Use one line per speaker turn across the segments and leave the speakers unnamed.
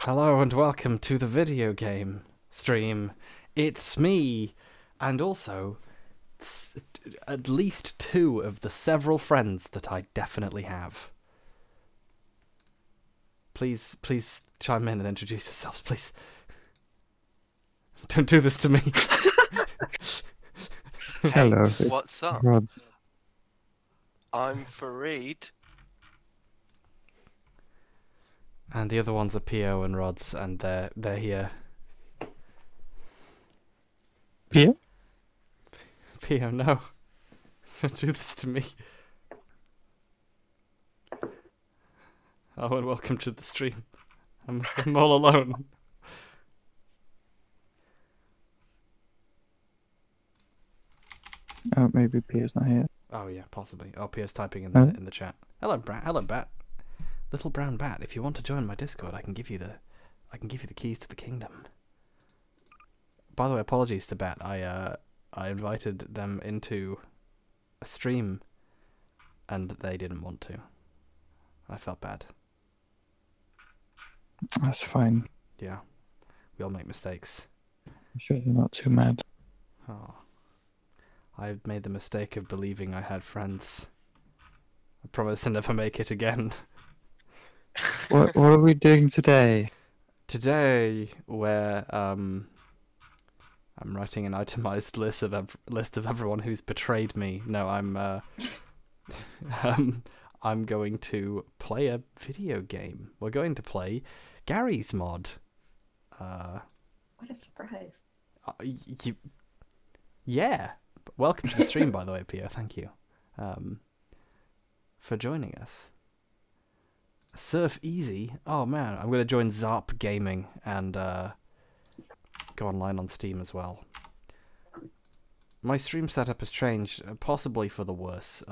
Hello and welcome to the video game stream. It's me, and also at least two of the several friends that I definitely have. Please chime in and introduce yourselves, please. Don't do this to me.
Hey,
Hello.
what's up?
Rods.
I'm Fareed.
And the other ones are Pio and Rods, and they're here.
Pia?
Pio, no. Don't do this to me. Oh, and welcome to the stream. I'm all alone.
Oh, maybe Pia's not here.
Oh yeah, possibly. Oh, Pio's typing in
Huh?
the chat. Hello, Bat. Little brown bat. If you want to join my Discord, I can give you the keys to the kingdom. By the way, apologies to Bat. I invited them into a stream, and they didn't want to. I felt bad.
That's fine.
Yeah, we all make mistakes.
I'm sure you're not too mad.
Oh. I made the mistake of believing I had friends. I promise to never make it again.
What are we doing today?
Today, we're I'm writing an itemized list of everyone who's betrayed me. No, I'm going to play a video game. We're going to play Gary's mod.
What a surprise.
Yeah. Welcome to the stream, by the way, Pio. Thank you for joining us. Surf Easy. Oh man, I'm going to join Zarp Gaming and go online on Steam as well. My stream setup has changed, possibly for the worse.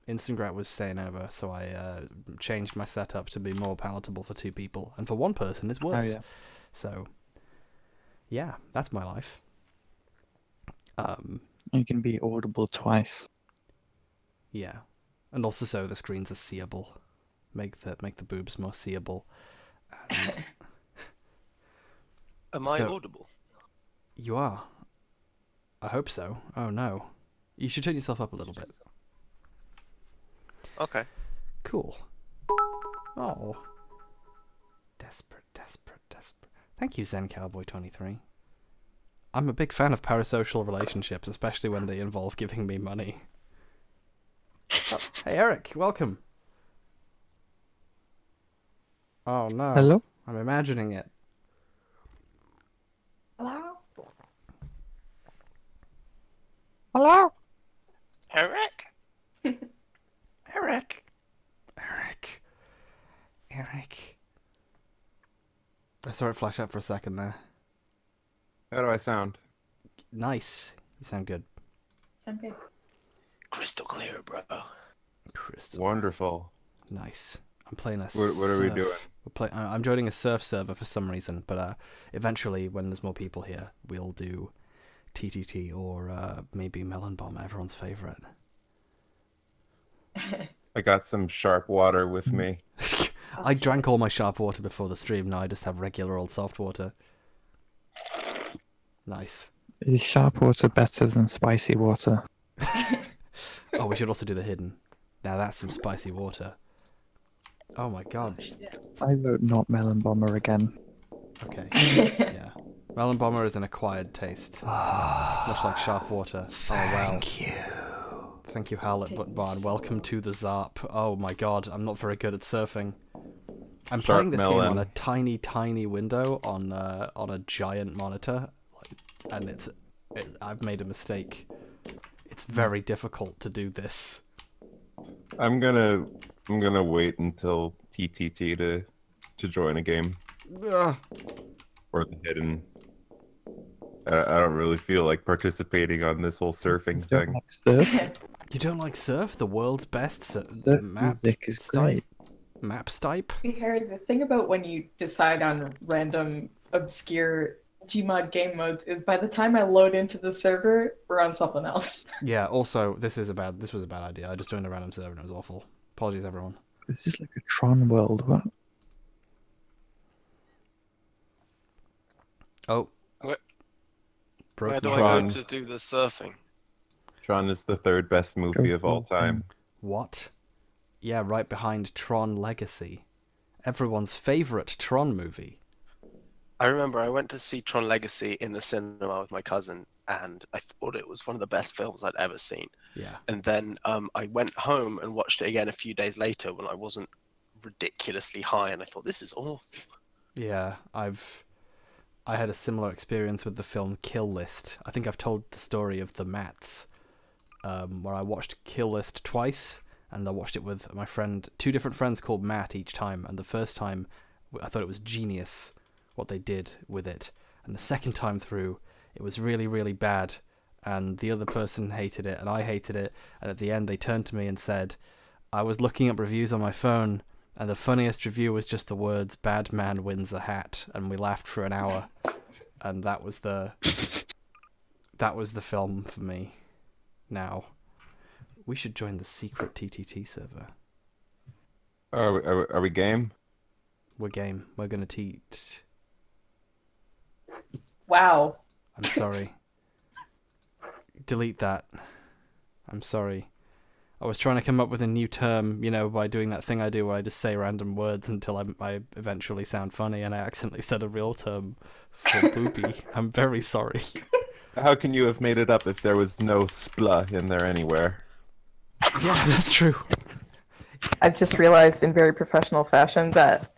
Instangrat was staying over, so I changed my setup to be more palatable for two people, and for one person it's worse.
Oh, yeah.
So, yeah, that's my life.
You can be audible twice.
Yeah, and also so the screens are seeable. Make the boobs more seeable. And
Am I
So-
audible?
you are. I hope so. Oh no. You should turn yourself up a little bit.
Okay.
Cool. Oh. Desperate. Thank you, Zen Cowboy 23. I'm a big fan of parasocial relationships, especially when they involve giving me money. Oh, hey Eric, welcome. Oh no.
Hello?
I'm imagining it.
Hello?
Hello?
Eric?
Eric. I saw it flash up for a second there.
How do I sound?
Nice. You sound good.
I'm good.
Crystal clear, bro.
Crystal.
Wonderful.
Nice. I'm playing a
What are we
surf.
doing?
I'm joining a surf server for some reason, but eventually, when there's more people here, we'll do TTT or maybe Melon Bomb, everyone's favorite.
I got some sharp water with me.
I drank all my sharp water before the stream. Now I just have regular old soft water. Nice.
Is sharp water better than spicy water?
Oh, we should also do the hidden. Now that's some spicy water. Oh my god.
I vote not melon bomber again.
Okay. Yeah. Melon Bomber is an acquired taste. Much like sharp water.
Thank you.
Thank you, Howlett Butbarn. Welcome to the Zarp. Oh my god, I'm not very good at surfing. I'm
Sharp
playing this game
melon.
on a tiny window on a giant monitor, and I've made a mistake. It's very difficult to do this.
I'm gonna wait until TTT to join a game
Ugh.
or the hidden. I don't really feel like participating on this whole surfing
Don't
thing.
like surf?
You don't like surf? The world's best
Surf
map
music is
stipe?
great.
Map stipe?
We heard the thing about when you decide on random, obscure Gmod game modes is by the time I load into the server, we're on something else.
Yeah, also, this was a bad idea. I just joined a random server and it was awful. Apologies, everyone.
This is like a Tron world. What?
Oh.
Where
Broken
do I
Tron.
go to do the surfing?
Tron is the third best movie of all time.
What? Yeah, right behind Tron Legacy. Everyone's favourite Tron movie.
I remember I went to see Tron Legacy in the cinema with my cousin, and I thought it was one of the best films I'd ever seen.
Yeah.
And then I went home and watched it again a few days later when I wasn't ridiculously high, and I thought, this is awful.
Yeah, I had a similar experience with the film Kill List. I think I've told the story of the Mats, where I watched Kill List twice, and I watched it with my friend, 2 different friends called Matt each time, and the first time I thought it was genius what they did with it, and the second time through it was really, really bad, and the other person hated it and I hated it, and at the end they turned to me and said, I was looking up reviews on my phone and the funniest review was just the words "bad man wins a hat," and we laughed for an hour, and that was the film for me. Now we should join the secret TTT server.
Are we game?
We're game. We're gonna teach.
Wow.
I'm sorry. Delete that. I'm sorry. I was trying to come up with a new term, you know, by doing that thing I do where I just say random words until I eventually sound funny, and I accidentally said a real term for booby. I'm very sorry.
How can you have made it up if there was no spla in there anywhere?
Yeah, that's true.
I've just realized in very professional fashion that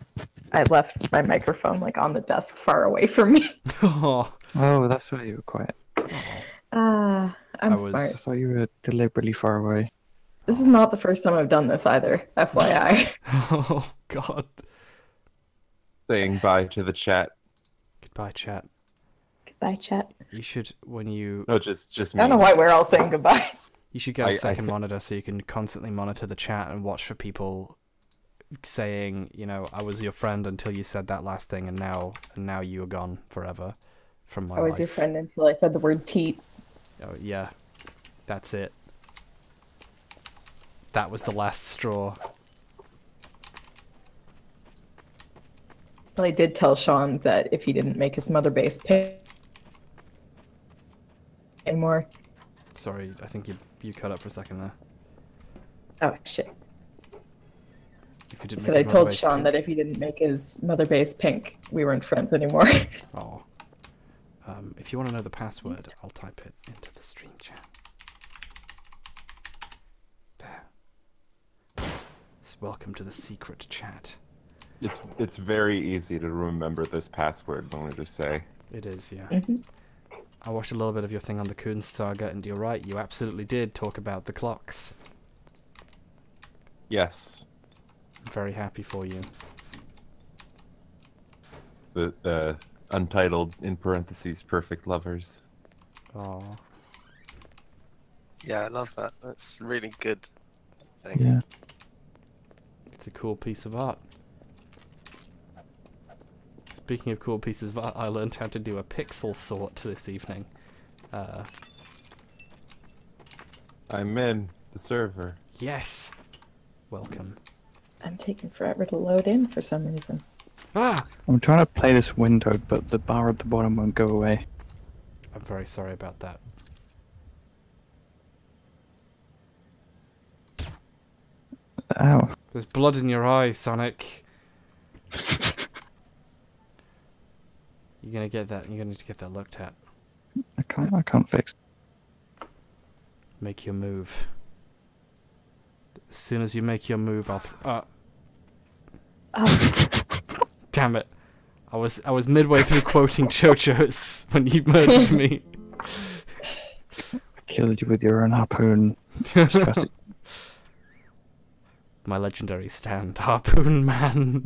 I left my microphone like on the desk far away from me.
Oh,
Oh, that's why you were quiet.
I'm
I was-
smart.
I thought you were deliberately far away.
This is not the first time I've done this either, FYI.
oh God.
Saying bye to the chat.
Goodbye, chat.
Goodbye, chat.
You should, when you
No, just
I
me.
don't know why we're all saying goodbye.
You should get a
I
second
thi-
monitor so you can constantly monitor the chat and watch for people saying, you know, I was your friend until you said that last thing, and now you are gone forever from my
I was
life.
your friend until I said the word teat.
Oh, yeah, that's it. That was the last straw.
Well, I did tell Sean that if he didn't make his mother base pay anymore.
Sorry, I think you cut up for a second there.
Oh shit.
If you didn't
So
make
I
his
told
motorbike
Sean that
pink-
if he didn't make his mother base pink, we weren't friends anymore.
Oh. If you want to know the password, I'll type it into the stream chat. There. Welcome to the secret chat.
It's very easy to remember this password, let me just say.
It is, yeah.
Mhm.
I watched a little bit of your thing on the Coons saga, and you're right, you absolutely did talk about the clocks.
Yes.
I'm very happy for you.
The untitled, in parentheses, perfect lovers.
Oh,
Yeah, I love that. That's a really good thing.
Yeah.
it's a cool piece of art. Speaking of cool pieces of art, I learned how to do a pixel sort this evening.
I'm in the server.
Yes! Welcome.
I'm taking forever to load in for some reason.
Ah!
I'm trying to play this window, but the bar at the bottom won't go away.
I'm very sorry about that.
Ow.
There's blood in your eye, Sonic. You're gonna get that. You're gonna need to get that looked at.
I can't fix it.
Make your move. As soon as you make your move, I'll.
Oh,
Damn it! I was midway through quoting JoJo's when you murdered me.
I killed you with your own harpoon. Disgusting.
My legendary stand, Harpoon Man.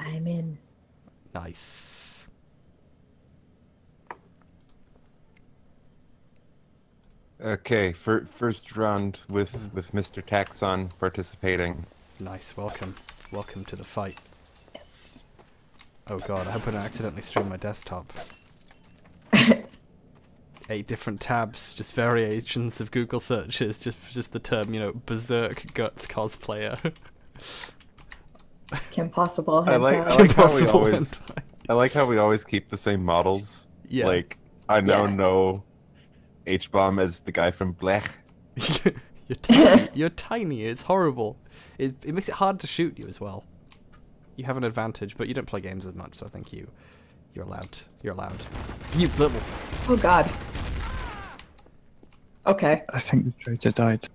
I'm in.
Nice.
Okay, first round with Mr. Taxon participating.
Nice. Welcome. Welcome to the fight.
Yes.
Oh god, I hope I don't accidentally stream my desktop. 8 different tabs, just variations of Google searches, just the term, you know, Berserk Guts cosplayer.
Kim Possible.
I like
hentai.
how we
Impossible
always
hentai.
I like how we always keep the same models.
Yeah.
Like I now
Yeah.
know H-Bomb as the guy from Blech.
You're tiny. You're tiny. It's horrible. It makes it hard to shoot you as well. You have an advantage, but you don't play games as much, so I think you're allowed. You're allowed. You little.
Oh God. Okay.
I think the traitor died.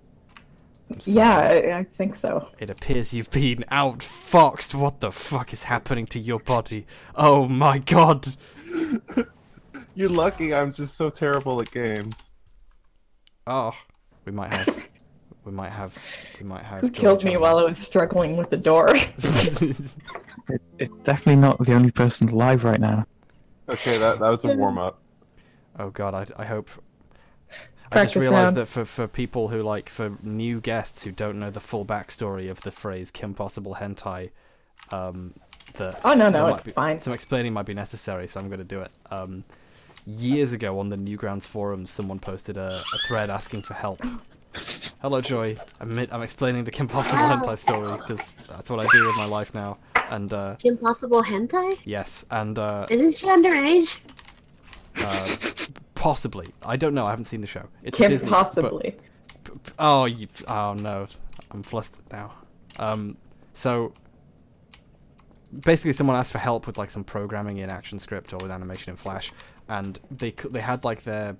I'm sorry.
Yeah, I think so.
It appears you've been outfoxed. What the fuck is happening to your body? Oh my god.
You're lucky. I'm just so terrible at games.
Oh, we might have.
Who killed me while I was struggling with the door?
It's definitely not the only person alive right now.
Okay, that was a warm up.
Oh god, I hope. I
Practice
just realized
round.
that for people who for new guests who don't know the full backstory of the phrase Kim Possible hentai, that
Oh, no,
there might
it's
be-
fine.
Some explaining might be necessary, so I'm going to do it. Years ago on the Newgrounds forums, someone posted a thread asking for help. Hello, Joy. I'm explaining the Kim Possible hentai story because that's what I do with my life now. And
Kim Possible hentai?
yes, and
Isn't she underage?
possibly. I don't know. I haven't seen the show. It's
Kim
Disney, but-
Possibly.
Oh, oh no, I'm flustered now. So basically, someone asked for help with some programming in ActionScript or with animation in Flash, and they had a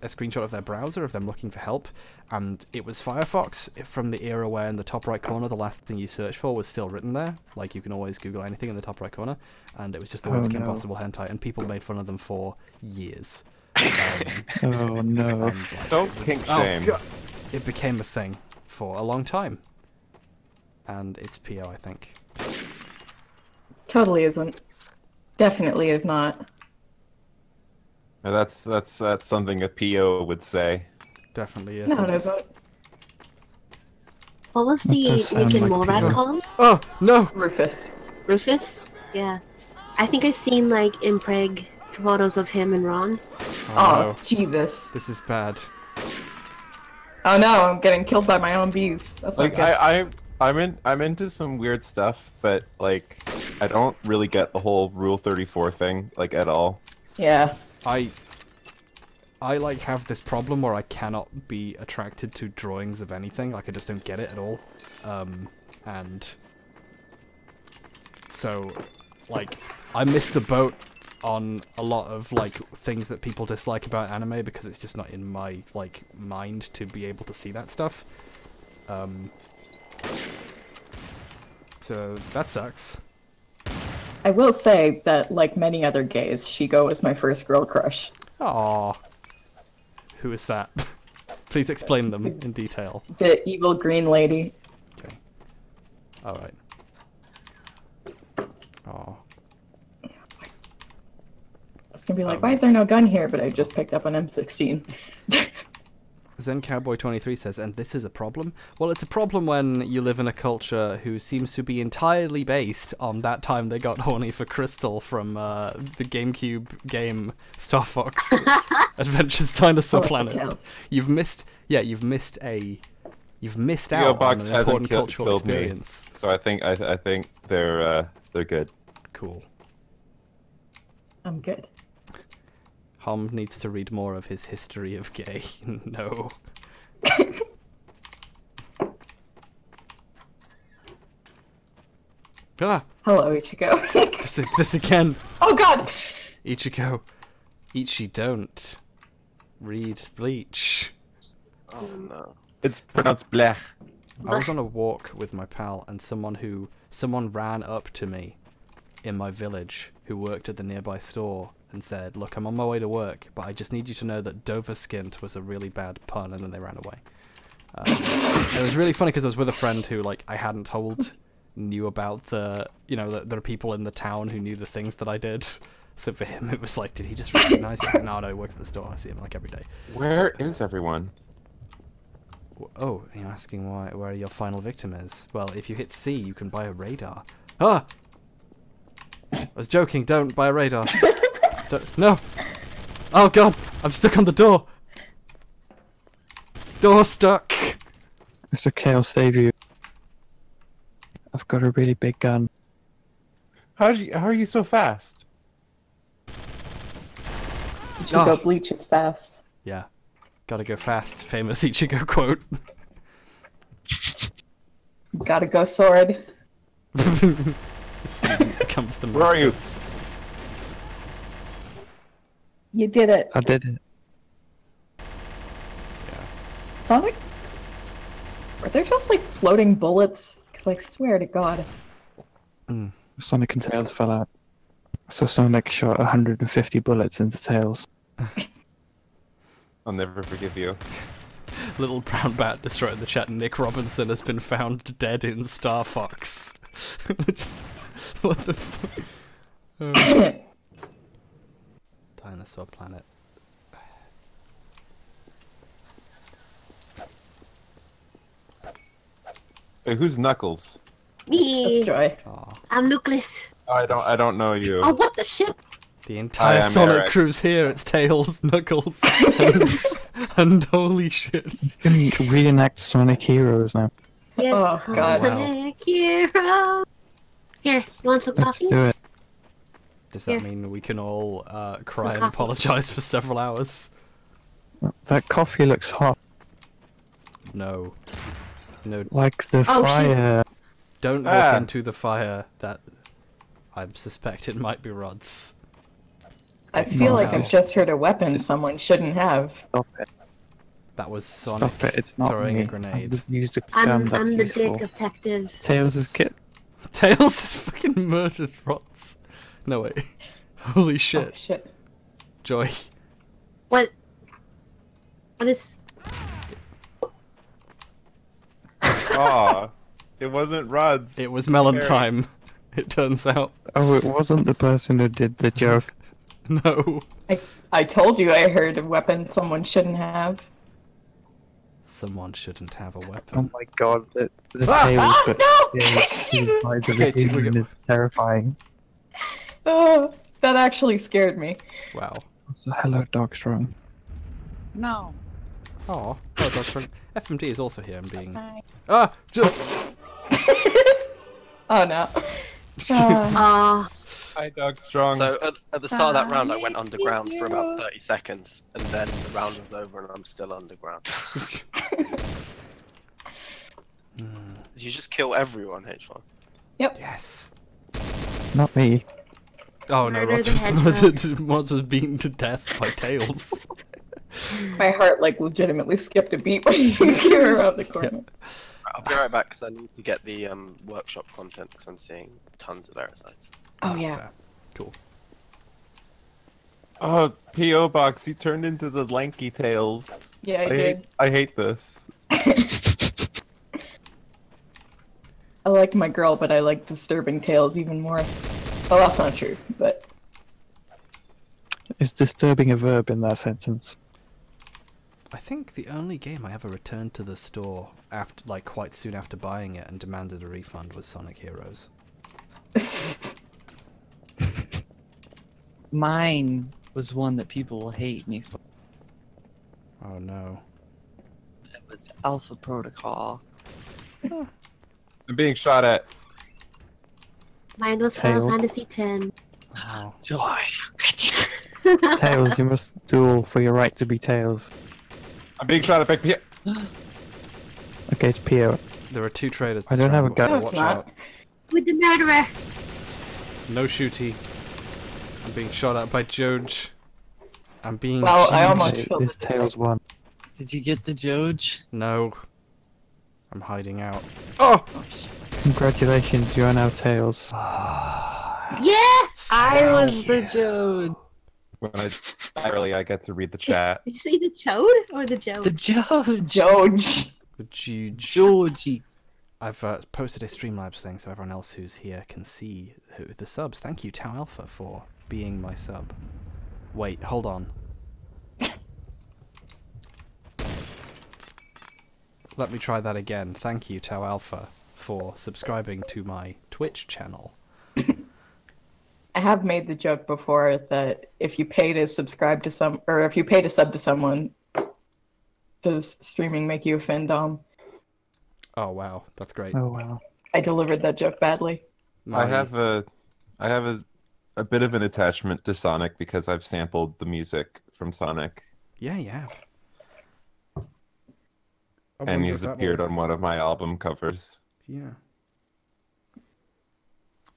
screenshot of their browser of them looking for help, and it was Firefox from the era where in the top right corner the last thing you search for was still written there. Like you can always Google anything in the top right corner, and it was just the words Kim
no.
Possible hentai, and people made fun of them for years.
Oh no.
And,
Don't kink shame.
God. It became a thing for a long time. And it's PO, I think.
Totally isn't. Definitely is not.
Now that's something a PO would say.
Definitely is.
No, it isn't.
What was the
does sound
Rick and
like
Morad
Peter.
called?
Oh, no!
Rufus.
Rufus? Yeah. I think I've seen impreg photos of him and Ron.
Oh,
no.
Jesus.
This is bad.
Oh no, I'm getting killed by my own bees. That's
Like
not good.
I'm into some weird stuff, but I don't really get the whole Rule 34 thing at all.
Yeah.
I have this problem where I cannot be attracted to drawings of anything. I just don't get it at all. And so, I missed the boat on a lot of things that people dislike about anime because it's just not in my mind to be able to see that stuff. So that sucks.
I will say that, like many other gays, Shigo was my first girl crush.
Aww. Who is that? Please explain them in detail.
The evil green lady.
Okay. Alright. Aww.
I was gonna be like, why is there no gun here? But I just picked up an M16.
Zen Cowboy 23 says, and this is a problem? Well, it's a problem when you live in a culture who seems to be entirely based on that time they got horny for Crystal from the GameCube game Star Fox Adventures Dinosaur Planet.
Counts.
You've missed out
Box
on an
hasn't
important cultural
killed me.
experience.
So I think they're good.
Cool.
I'm good.
Hom needs to read more of his history of gay. No. Ah!
Hello, Ichigo.
This again!
Oh god!
Ichigo. Ichi don't. Read Bleach.
Oh no.
It's pronounced Blech.
I was on a walk with my pal and someone ran up to me in my village who worked at the nearby store and said, look, I'm on my way to work, but I just need you to know that Dover-skint was a really bad pun, and then they ran away. It was really funny because I was with a friend who, I hadn't told, knew about that there are people in the town who knew the things that I did. So for him, it was did he just recognize it? No, he works at the store. I see him every day.
Where is everyone?
Oh, you're asking where your final victim is? Well, if you hit C, you can buy a radar. Ah! I was joking, don't buy a radar. No! Oh god, I'm stuck on the door! Door stuck!
It's okay, I'll save you. I've got a really big gun.
How are you so fast?
Ichigo
Oh.
Bleach is fast.
Yeah. Gotta go fast. Famous Ichigo quote.
Gotta go sword.
Student becomes the master.
Where are you?
You did it.
I did it.
Sonic? Are there just like floating bullets? Because I swear to God.
Sonic and Tails fell out. So Sonic shot 150 bullets into Tails.
I'll never forgive you.
Little brown bat destroyed the chat. Nick Robinson has been found dead in Star Fox. Just, what the fuck? Dinosaur planet.
Hey, who's Knuckles?
Me.
That's Joy.
Aw.
I'm Nucleus.
I don't know you.
Oh, what the shit?
The entire
am
Sonic
Eric.
crew's here. It's Tails, Knuckles, and holy shit.
You can reenact Sonic Heroes now.
Yes,
Oh, God.
Sonic Hero. Here, want some
Let's
coffee?
do it.
Does that
Here.
mean we can all cry and
coffee.
apologize for several hours?
That coffee looks hot.
No. No,
Like the
Oh, shit.
fire.
don't walk
Ah.
into the fire. That I suspect it might be Rod's.
I feel like
Wow.
I've just heard a weapon someone shouldn't have.
Stop it.
That was Sonic
Stop it. It's not
throwing
me.
a grenade.
I've used a gun
I'm
that's
the
useful.
dick detective.
Tails' kit.
Tails has fucking murdered Rods. No way. Holy
Oh,
shit.
shit.
Joy.
What? What is?
Aw, it wasn't Rod's.
It was melon
Very-
time, it turns out.
Oh, it wasn't the person who did the joke.
No.
I told you I heard a weapon someone shouldn't have.
Someone shouldn't have a
Oh
weapon.
my god, the
Ah!
Tails that
No!
Tails
Jesus!
by the
Okay, we
human
go-
is terrifying.
Oh, that actually scared me.
Wow.
So hello, Dogstrong.
Oh, Dr. FMD is also here and being... Ah!
Oh no.
Ah,
Hi, Doug Strong.
So at the start of that round, I went underground for about 30 seconds, and then the round was over, and I'm still underground. Did you just kill everyone, H1?
Yes.
Not me.
Oh no,
Murder
Rods
the
was
hedgehog.
Rods was beaten to death by Tails.
My heart like legitimately skipped a beat when you came around the corner.
I'll be right back because I need to get the workshop content because I'm seeing tons of error sites.
Oh yeah.
Fair. Cool.
Oh, P.O. Box, you turned into the lanky Tails.
Yeah, I did.
I hate this.
I like my girl, but I like disturbing tales even more. Well, that's not true, but
Is disturbing a verb in that sentence?
I think the only game I ever returned to the store after, like, quite soon after buying it and demanded a refund was Sonic Heroes.
Mine was one that people will hate me for.
Oh no.
It was Alpha Protocol.
I'm being shot at.
mine was Final
Tails.
Fantasy X.
Wow.
Joy.
Tails, you must duel for your right to be Tails.
I'm being shot at by P.O.
Okay, it's Pio.
There are two traders.
I
this
don't have a
round,
gun.
so
No, it's
watch
not.
out.
With the murderer.
No shooty. I'm being shot at by Joj. I'm being.
Well, I
Joj.
almost killed
This
the
Tails won.
Did you get the Joj?
No. I'm hiding out. Oh!
Congratulations, you are now Tails.
Yes!
I was the Joj.
When I die early, I get to read the chat.
Did you say the chode or the joke?
The Joj.
Joj.
The Joj.
Georgie.
I've posted a Streamlabs thing so everyone else who's here can see the subs. Thank you, Tau Alpha, for being my sub. Wait, hold on. Let me try that again. Thank you, Tau Alpha, for subscribing to my Twitch channel.
I have made the joke before that if you pay to subscribe to some, or if you pay to sub to someone, does streaming make you a fandom?
Oh wow, that's great.
Oh wow.
I delivered that joke badly.
I have a bit of an attachment to Sonic because I've sampled the music from Sonic,
Yeah, you have. I
and
wonder
he's
if that
appeared
will-
on one of my album covers.
Yeah.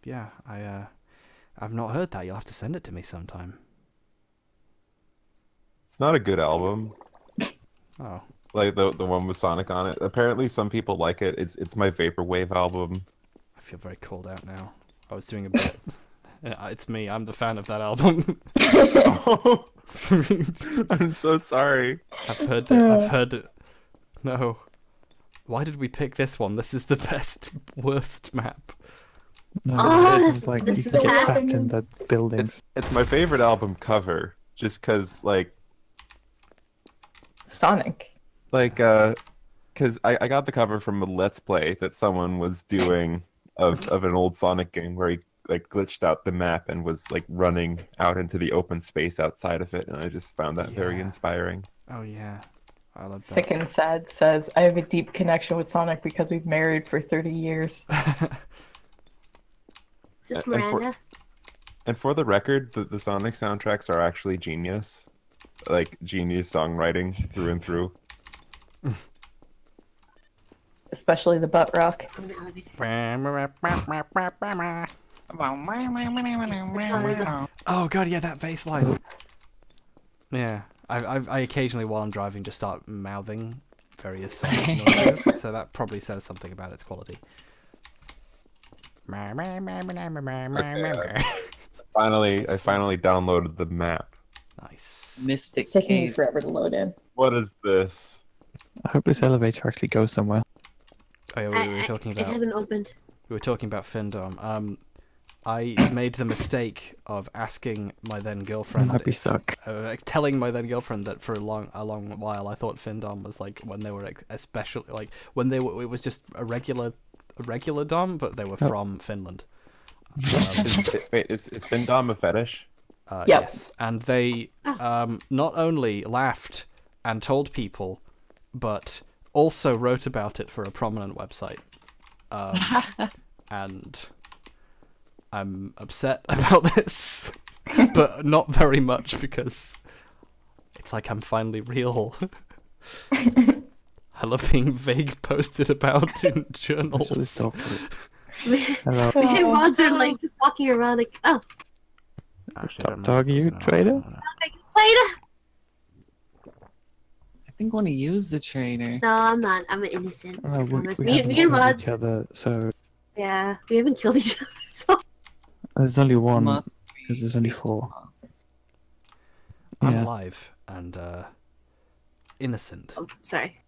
Yeah, I've not heard that. You'll have to send it to me sometime.
It's not a good album,
Oh.
like the one with Sonic on it. Apparently, some people like it. It's my vaporwave album.
I feel very called out now. I was doing a bit. It's me. I'm the fan of that album.
Oh, I'm so sorry.
I've heard it. I've heard it. No. Why did we pick this one? This is the best, worst map.
No,
Oh,
it's like
this
you can get
is
trapped in the buildings.
It's my favorite album cover, just cause
Sonic.
cause I got the cover from a Let's Play that someone was doing of an old Sonic game where he like glitched out the map and was like running out into the open space outside of it, and I just found that very
Yeah.
inspiring.
Oh yeah, I love that.
Sick and Sad says, I have a deep connection with Sonic because we've married for 30 years.
Is this
And for-
Miranda?
And for the record, the Sonic soundtracks are actually genius, like genius songwriting through and through.
Especially the butt rock.
I'm in the elevator.
Oh god, yeah, that bass line. Yeah, I occasionally while I'm driving just start mouthing various Sonic noises, so that probably says something about its quality.
I finally downloaded the map.
Nice.
Mystic
It's taking me
Cave.
forever to load in.
What is this?
I hope this elevator actually goes somewhere.
Oh yeah, we were talking
It
about
hasn't opened.
Findom. I made the mistake of asking my then girlfriend,
Might be stuck.
telling my then girlfriend that for a long while I thought Findom was like when they were especially like when they were, it was just a regular dom, but they were from Finland.
Wait, is Findom a fetish?
Yep.
Yes, and they not only laughed and told people, but also wrote about it for a prominent website. And I'm upset about this, but not very much because it's like I'm finally real. I love being vague posted about in journals.
This is Hello.
Mods are like just walking around like, oh,
Actually, I
Top
don't
dog,
know.
you
No,
trader?
no.
wait.
I think when he used the trainer.
No, I'm not. I'm an innocent.
Well,
I
we
promise.
haven't
Me and
killed
Mods.
each other, so
Yeah, we haven't killed each other. So
there's only one.
Must
Because there's only 4.
I'm
Yeah.
alive and innocent.
oh, sorry.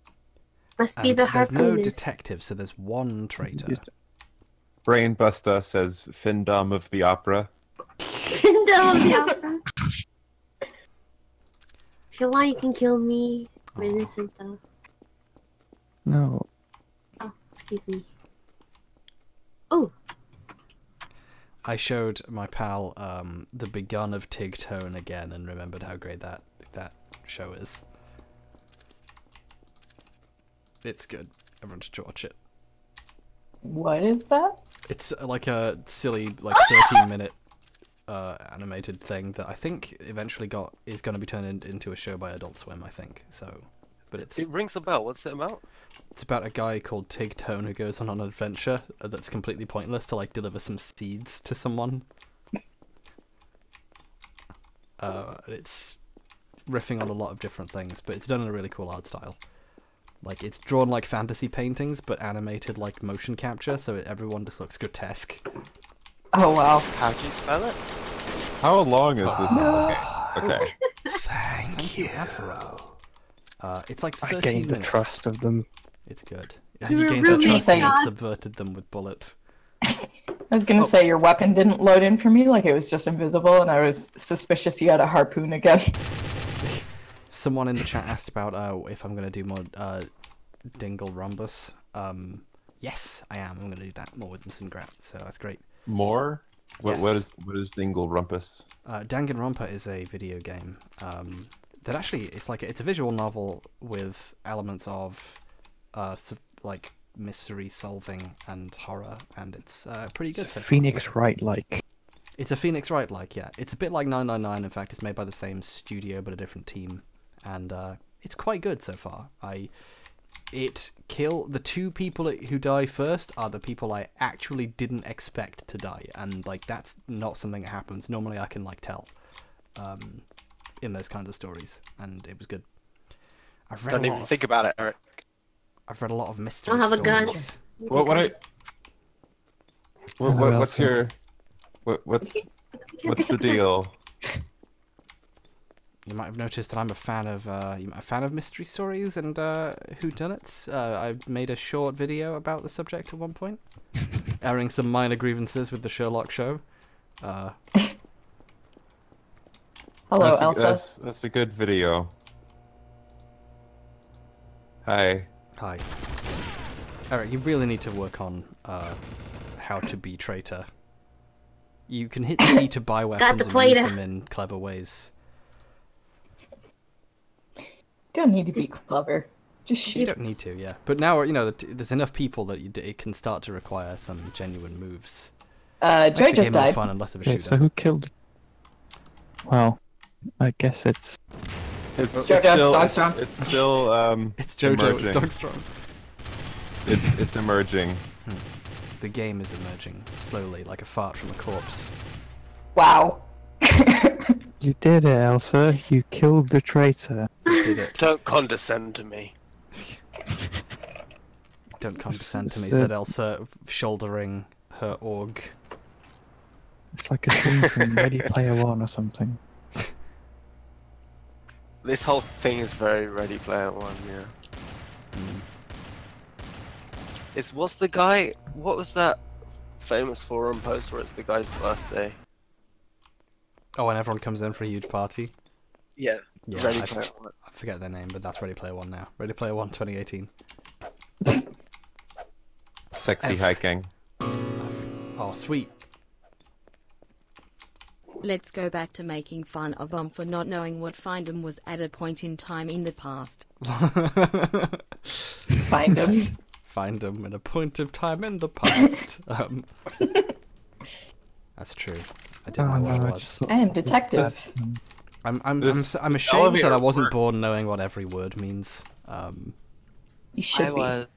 Must be
And
the
there's no
harpoonist.
detective, so there's one traitor.
Brainbuster says Findom of the opera.
No, the opera. If you want, you can kill me. I'm
Aw.
innocent though.
No.
Oh, excuse me. Oh,
I showed my pal the begun of Tig Tone again and remembered how great that show is. It's good. Everyone should watch it.
What is that?
It's like a silly, like 13-minute animated thing that I think eventually is going to be turned into a show by Adult Swim. I think so, but it's
It rings a bell. What's it about?
it's about a guy called Tig Tone who goes on an adventure that's completely pointless to like deliver some seeds to someone. It's riffing on a lot of different things, but it's done in a really cool art style. Like it's drawn like fantasy paintings, but animated like motion capture, so everyone just looks grotesque.
Oh, wow.
How do you spell it?
How long is this? Okay.
Thank you, Afro. It's like
I
13
gained the
minutes.
trust of them.
It's good.
You
You
were
gained their
roommates,
trust and
God.
subverted them with Bullet.
I was gonna say your weapon didn't load in for me, like it was just invisible, and I was suspicious you had a harpoon again.
Someone in the chat asked about if I'm gonna do more Dingle Rhombus. Yes, I am. I'm gonna do that more with Insingrat, so that's great.
More? What
Yes.
is Dingle Rumpus?
Danganronpa is a video game that actually it's a visual novel with elements of like mystery solving and horror, and it's pretty good.
It's
So far.
Phoenix Wright like.
It's a Phoenix Wright like, yeah. It's a bit like 999. In fact, it's made by the same studio but a different team, and it's quite good so far. The two people who die first are the people I actually didn't expect to die, and like that's not something that happens. Normally, I can like tell in those kinds of stories, and it was good.
Don't even think about it, Eric.
I've read a lot of mystery
I'll have a gun.
stories.
What's the deal?
You might have noticed that I'm a fan of mystery stories and whodunits. I made a short video about the subject at one point, airing some minor grievances with the Sherlock show.
Hello, Elsa.
That's a good video. Hi.
Hi. Eric, you really need to work on how to be traitor. You can hit C to buy weapons and use them in clever ways.
Don't need to be clever. Just shoot.
You don't need to, yeah. But now, you know, there's enough people that it can start to require some genuine moves.
Joy
Makes the
just
game more
died.
fun and less of a
Okay,
shooter.
so who killed? Well, I guess it's.
It's
Jojo, Strong.
It's still
It's Jojo,
emerging.
it's Dogstrong.
It's emerging.
The game is emerging slowly, like a fart from a corpse.
Wow.
You did it, Elsa. You killed the traitor.
You did it.
Don't condescend to me.
Don't condescend to me,
So-
said Elsa, shouldering her org.
It's like a scene from Ready Player One or something.
This whole thing is very Ready Player One, yeah. What's the guy? What was that famous forum post where it's the guy's birthday?
Oh, and everyone comes in for a huge party.
Yeah,
Yeah,
Ready
I
Player One.
forget their name, but that's Ready Player One now. Ready Player One 2018.
Sexy hiking.
Oh, sweet.
Let's go back to making fun of for not knowing what Find'em was at a point in time in the past.
Find him.
Find them at a point of time in the past. That's true. I didn't know what it was.
I am detective.
I'm
This
ashamed that
elevator
I wasn't
worked.
born knowing what every word means.
You should
I
be.
was.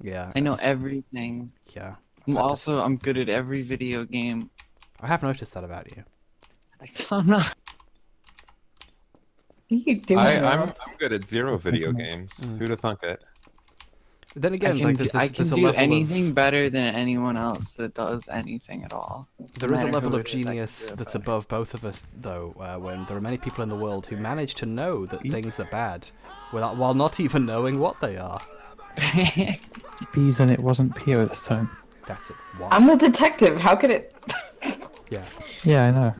Yeah.
I know
that's-
everything.
Yeah.
I'm good at every video game.
I have noticed that about you.
I'm not.
What are you doing?
I'm
Ross?
good at 0 video games. Who'd have thunk it?
Then again,
I
like
can,
there's,
I can
there's a
do
level
anything
of,
better than anyone else that does anything at all.
there is a
matter
level
who
of
it is, I can
genius
do it
that's
better.
above both of us, though, when there are many people in the world who manage to know that things are bad, while not even knowing what they are.
Bees and it wasn't Pio this time.
That's it. What?
I'm a detective. How could it?
Yeah.
Yeah, I know.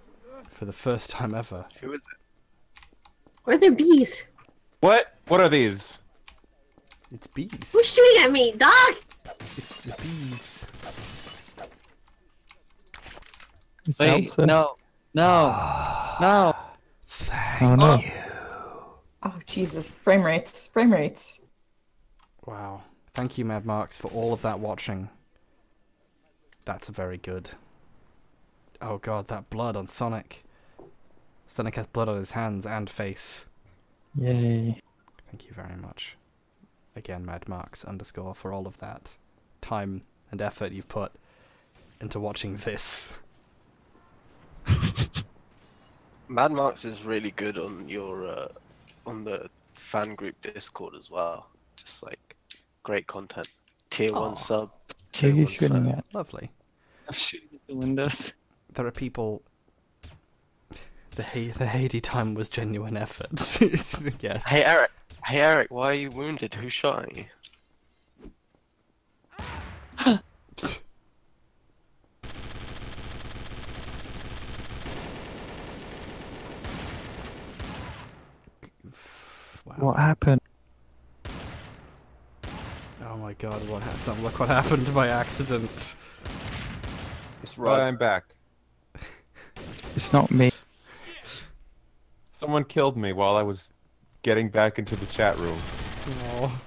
For the first time ever.
Who is it?
Where are there bees?
What? What are these?
It's bees.
Who's shooting at me? Dog!
It's the bees.
It's
Wait,
Elsa.
no, no.
Thank
Oh no.
you.
Oh Jesus! Frame rates. Frame rates.
Wow. Thank you, Mad Marks, for all of that watching. That's very good. Oh god, that blood on Sonic. Sonic has blood on his hands and face.
Yay.
Thank you very much. Again, Mad Marks _ for all of that time and effort you've put into watching this.
Mad Marks is really good on your on the fan group Discord as well. Just like great content. Tier
Aw.
1 sub.
Who are
Tier
you
1
shooting
fan.
at?
Lovely.
I'm shooting at the windows.
There are people. The Haiti time was genuine effort. Yes.
Hey Eric. Hey Eric, why are you wounded? Who shot at you?
Wow.
What happened?
Oh my god, look what happened by accident.
It's
Right,
right.
I'm back.
It's not me.
Someone killed me while I was getting back into the chat room.
Oh.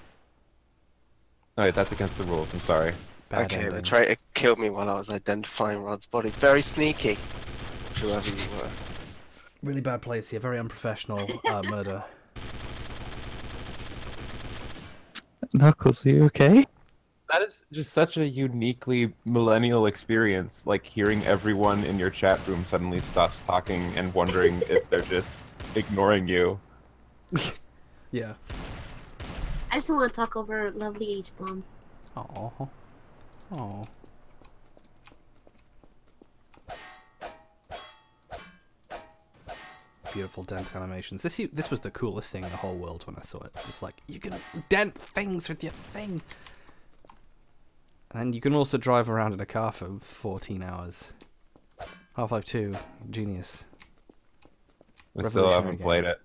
Oh, wait, that's against the rules. I'm sorry.
Bad
Okay, the
ending.
traitor killed me while I was identifying Rod's body. Very sneaky, whoever you were.
Really bad place here. Very unprofessional murder.
Knuckles, are you okay?
That is just such a uniquely millennial experience, like hearing everyone in your chat room suddenly stops talking and wondering if they're just ignoring you.
Yeah.
I just don't want to talk over lovely H-bomb.
Oh. Oh. Beautiful dent animations. This was the coolest thing in the whole world when I saw it. Just like, you can dent things with your thing. And you can also drive around in a car for 14 hours. Half-Life 2, genius.
We still haven't
Revolutionary game.
played it.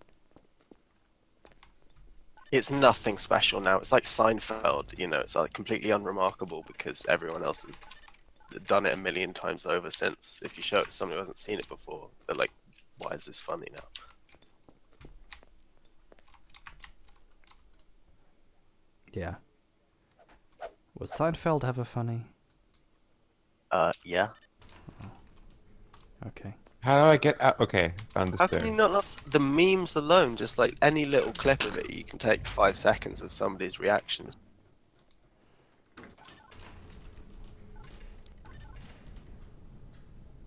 It's nothing special now. It's like Seinfeld, you know. It's like completely unremarkable because everyone else has done it a million times over since. If you show it to someone who hasn't seen it before, they're like, why is this funny now?
Yeah. Was Seinfeld ever funny?
Yeah.
Okay.
How do I get out? Okay, found the
How can you
stairs.
not love the memes alone? Just like any little clip of it, you can take 5 seconds of somebody's reactions.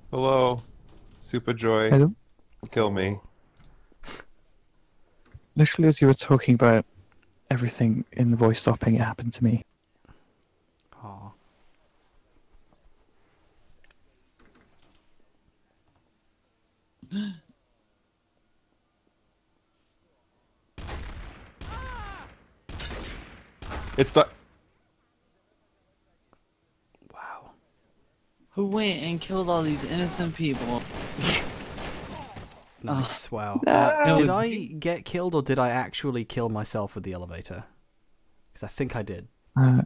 Hello, Super Joy.
Hello?
Kill me.
Literally, as you were talking about everything in the voice stopping, it happened to me.
Aw.
It's the.
Wow.
Who went and killed all these innocent people?
Nice. Wow.
It
Did
was-
I get killed or did I actually kill myself with the elevator? Because I think I did.
I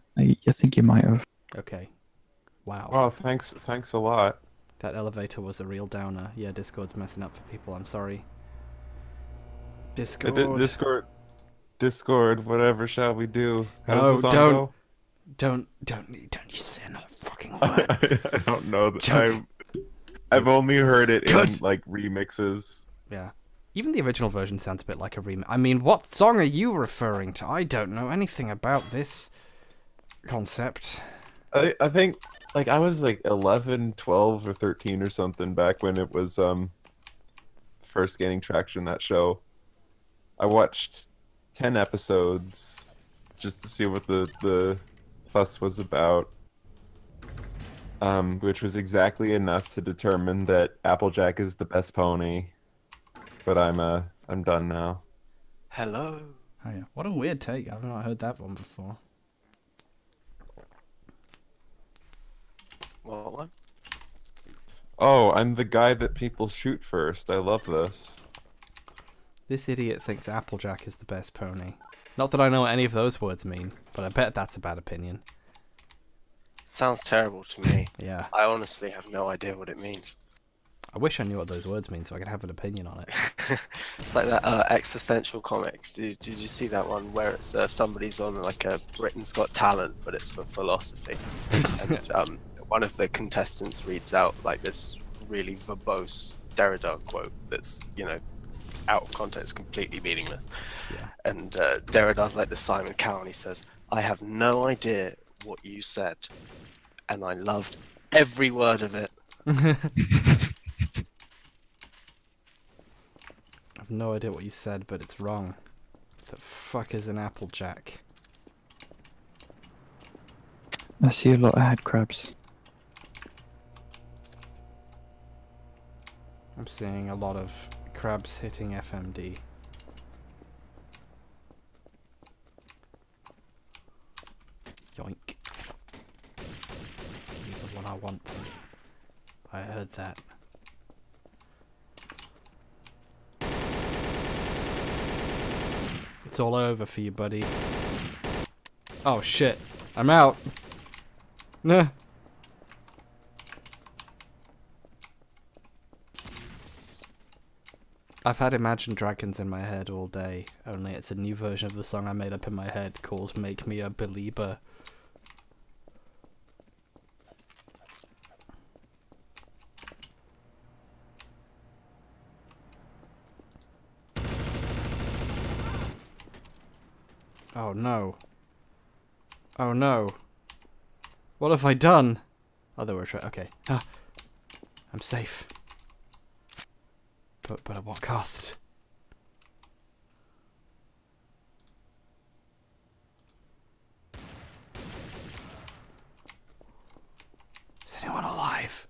think you might have.
Okay. Wow.
Oh, thanks a lot.
That elevator was a real downer. Yeah, Discord's messing up for people. I'm sorry. Discord.
Discord, whatever shall we do? How
No,
does the song
don't.
go?
Don't you say another fucking word.
I don't know.
Don't-
I've only heard it in
Good.
like remixes.
Yeah. Even the original version sounds a bit like a remix. I mean, what song are you referring to? I don't know anything about this concept.
I think like I was like 11, 12, or 13 or something back when it was first gaining traction, that show. I watched 10 episodes just to see what the fuss was about. Which was exactly enough to determine that Applejack is the best pony. But I'm done now.
Hello.
Oh yeah. What a weird take. I've not heard that one before.
What one?
Oh, I'm the guy that people shoot first. I love this.
This idiot thinks Applejack is the best pony. Not that I know what any of those words mean, but I bet that's a bad opinion.
Sounds terrible to me.
Yeah.
I honestly have no idea what it means.
I wish I knew what those words mean so I could have an opinion on it.
It's like that existential comic. Did you see that one where it's somebody's on like a Britain's Got Talent, but it's for philosophy, and one of the contestants reads out like this really verbose Derrida quote that's, you know, out of context, completely meaningless.
Yeah.
And Derrida's like the Simon Cowell, he says, "I have no idea what you said, and I loved every word of it."
I've no idea what you said, but it's wrong. The fuck is an Applejack?
I see a lot of head crabs.
I'm seeing a lot of crabs hitting FMD. Yoink. You're the one I want. I heard that. It's all over for you, buddy. Oh shit. I'm out. Nah. I've had Imagine Dragons in my head all day, only it's a new version of the song I made up in my head called Make Me a Belieber. Oh no. Oh no. What have I done? Oh, there were okay. Ah, I'm safe. But at what cost? Is anyone alive?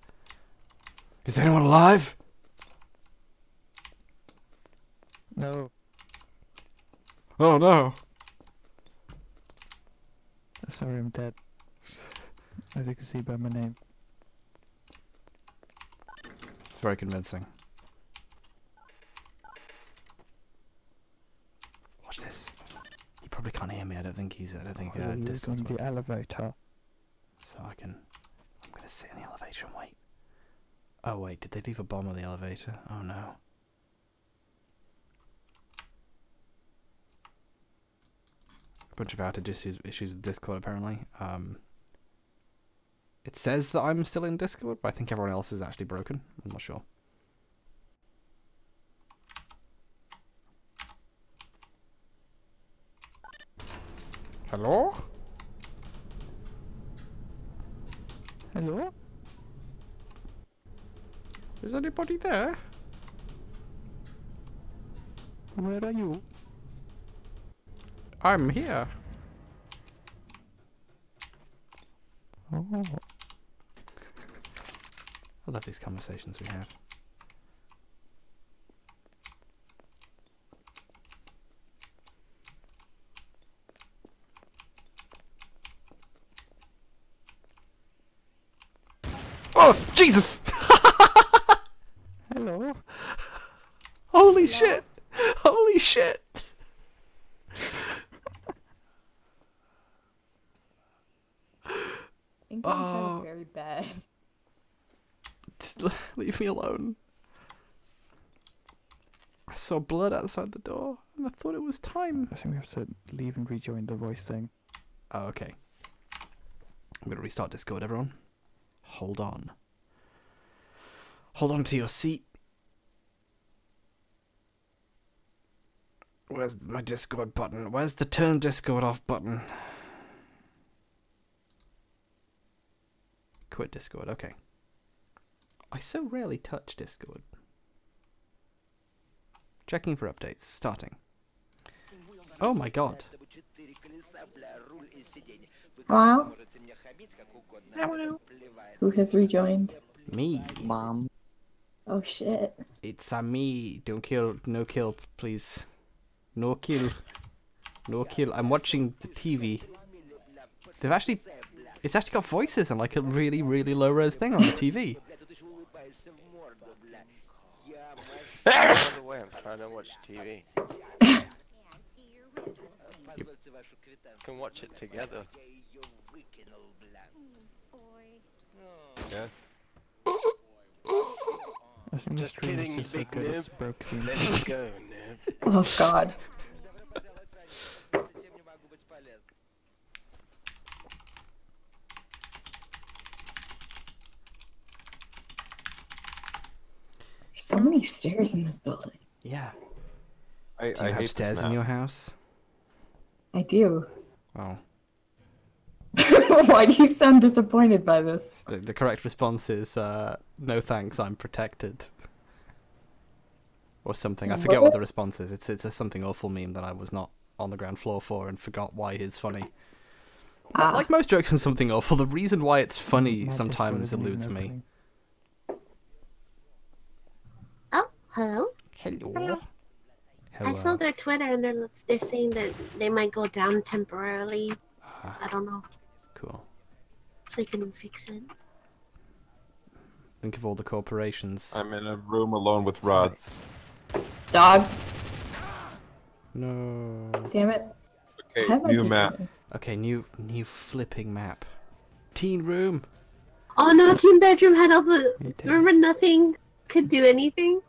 Is anyone alive?
No.
Oh no.
Sorry, I'm dead. As you can see by my name.
It's very convincing. Watch this. He probably can't hear me. I don't think he's. I don't think Discord's
in the
working.
elevator.
So I'm gonna sit in the elevator and wait. Oh wait, did they leave a bomb on the elevator? Oh no. A bunch of outage issues with Discord apparently. It says that I'm still in Discord, but I think everyone else is actually broken. I'm not sure. Hello?
Hello?
Is anybody there?
Where are you?
I'm here.
Oh.
I love these conversations we have. Oh, Jesus!
Hello?
Holy shit! Holy shit!
England's very bad.
Leave me alone. I saw blood outside the door, and I thought it was time.
I think we have to leave and rejoin the voice thing.
Oh, okay. I'm gonna restart Discord, everyone. Hold on. Hold on to your seat. Where's my Discord button? Where's the turn Discord off button? Quit Discord, okay. I so rarely touch Discord. Checking for updates, starting. Oh my god.
Wow. Who has rejoined?
Me.
Mom.
Oh shit.
It's me. Don't kill. No kill, please. No kill. No kill. I'm watching the TV. They've actually... It's actually got voices and like a really, really low-res thing on the TV.
By the way, I'm trying to watch TV. You can watch it together. Yeah.
I think
Just kidding,
just
big
so good
nib.
it's broken.
Let it go, Nib.
Oh god. There's so many stairs in this building.
Yeah.
I
Do you have
hate
stairs
this
in
map.
your house?
I do.
Oh.
Why do you sound disappointed by this?
The correct response is, no thanks, I'm protected. Or something. I forget what the response is. It's a something awful meme that I was not on the ground floor for and forgot why it's funny. Like most jokes on something awful, the reason why it's funny
My
sometimes
Discord isn't
eludes
even
me.
opening.
Oh, hello.
Hello.
I saw their Twitter and they're saying that they might go down temporarily. I don't know.
Cool.
So they can fix it.
Think of all the corporations.
I'm in a room alone with rods.
Dog.
No.
Damn it.
Okay,
How do I
new
keep
map.
going?
Okay, new flipping map. Teen room.
Oh no, Team Bedroom had all the.
Me too.
Remember, nothing could do anything.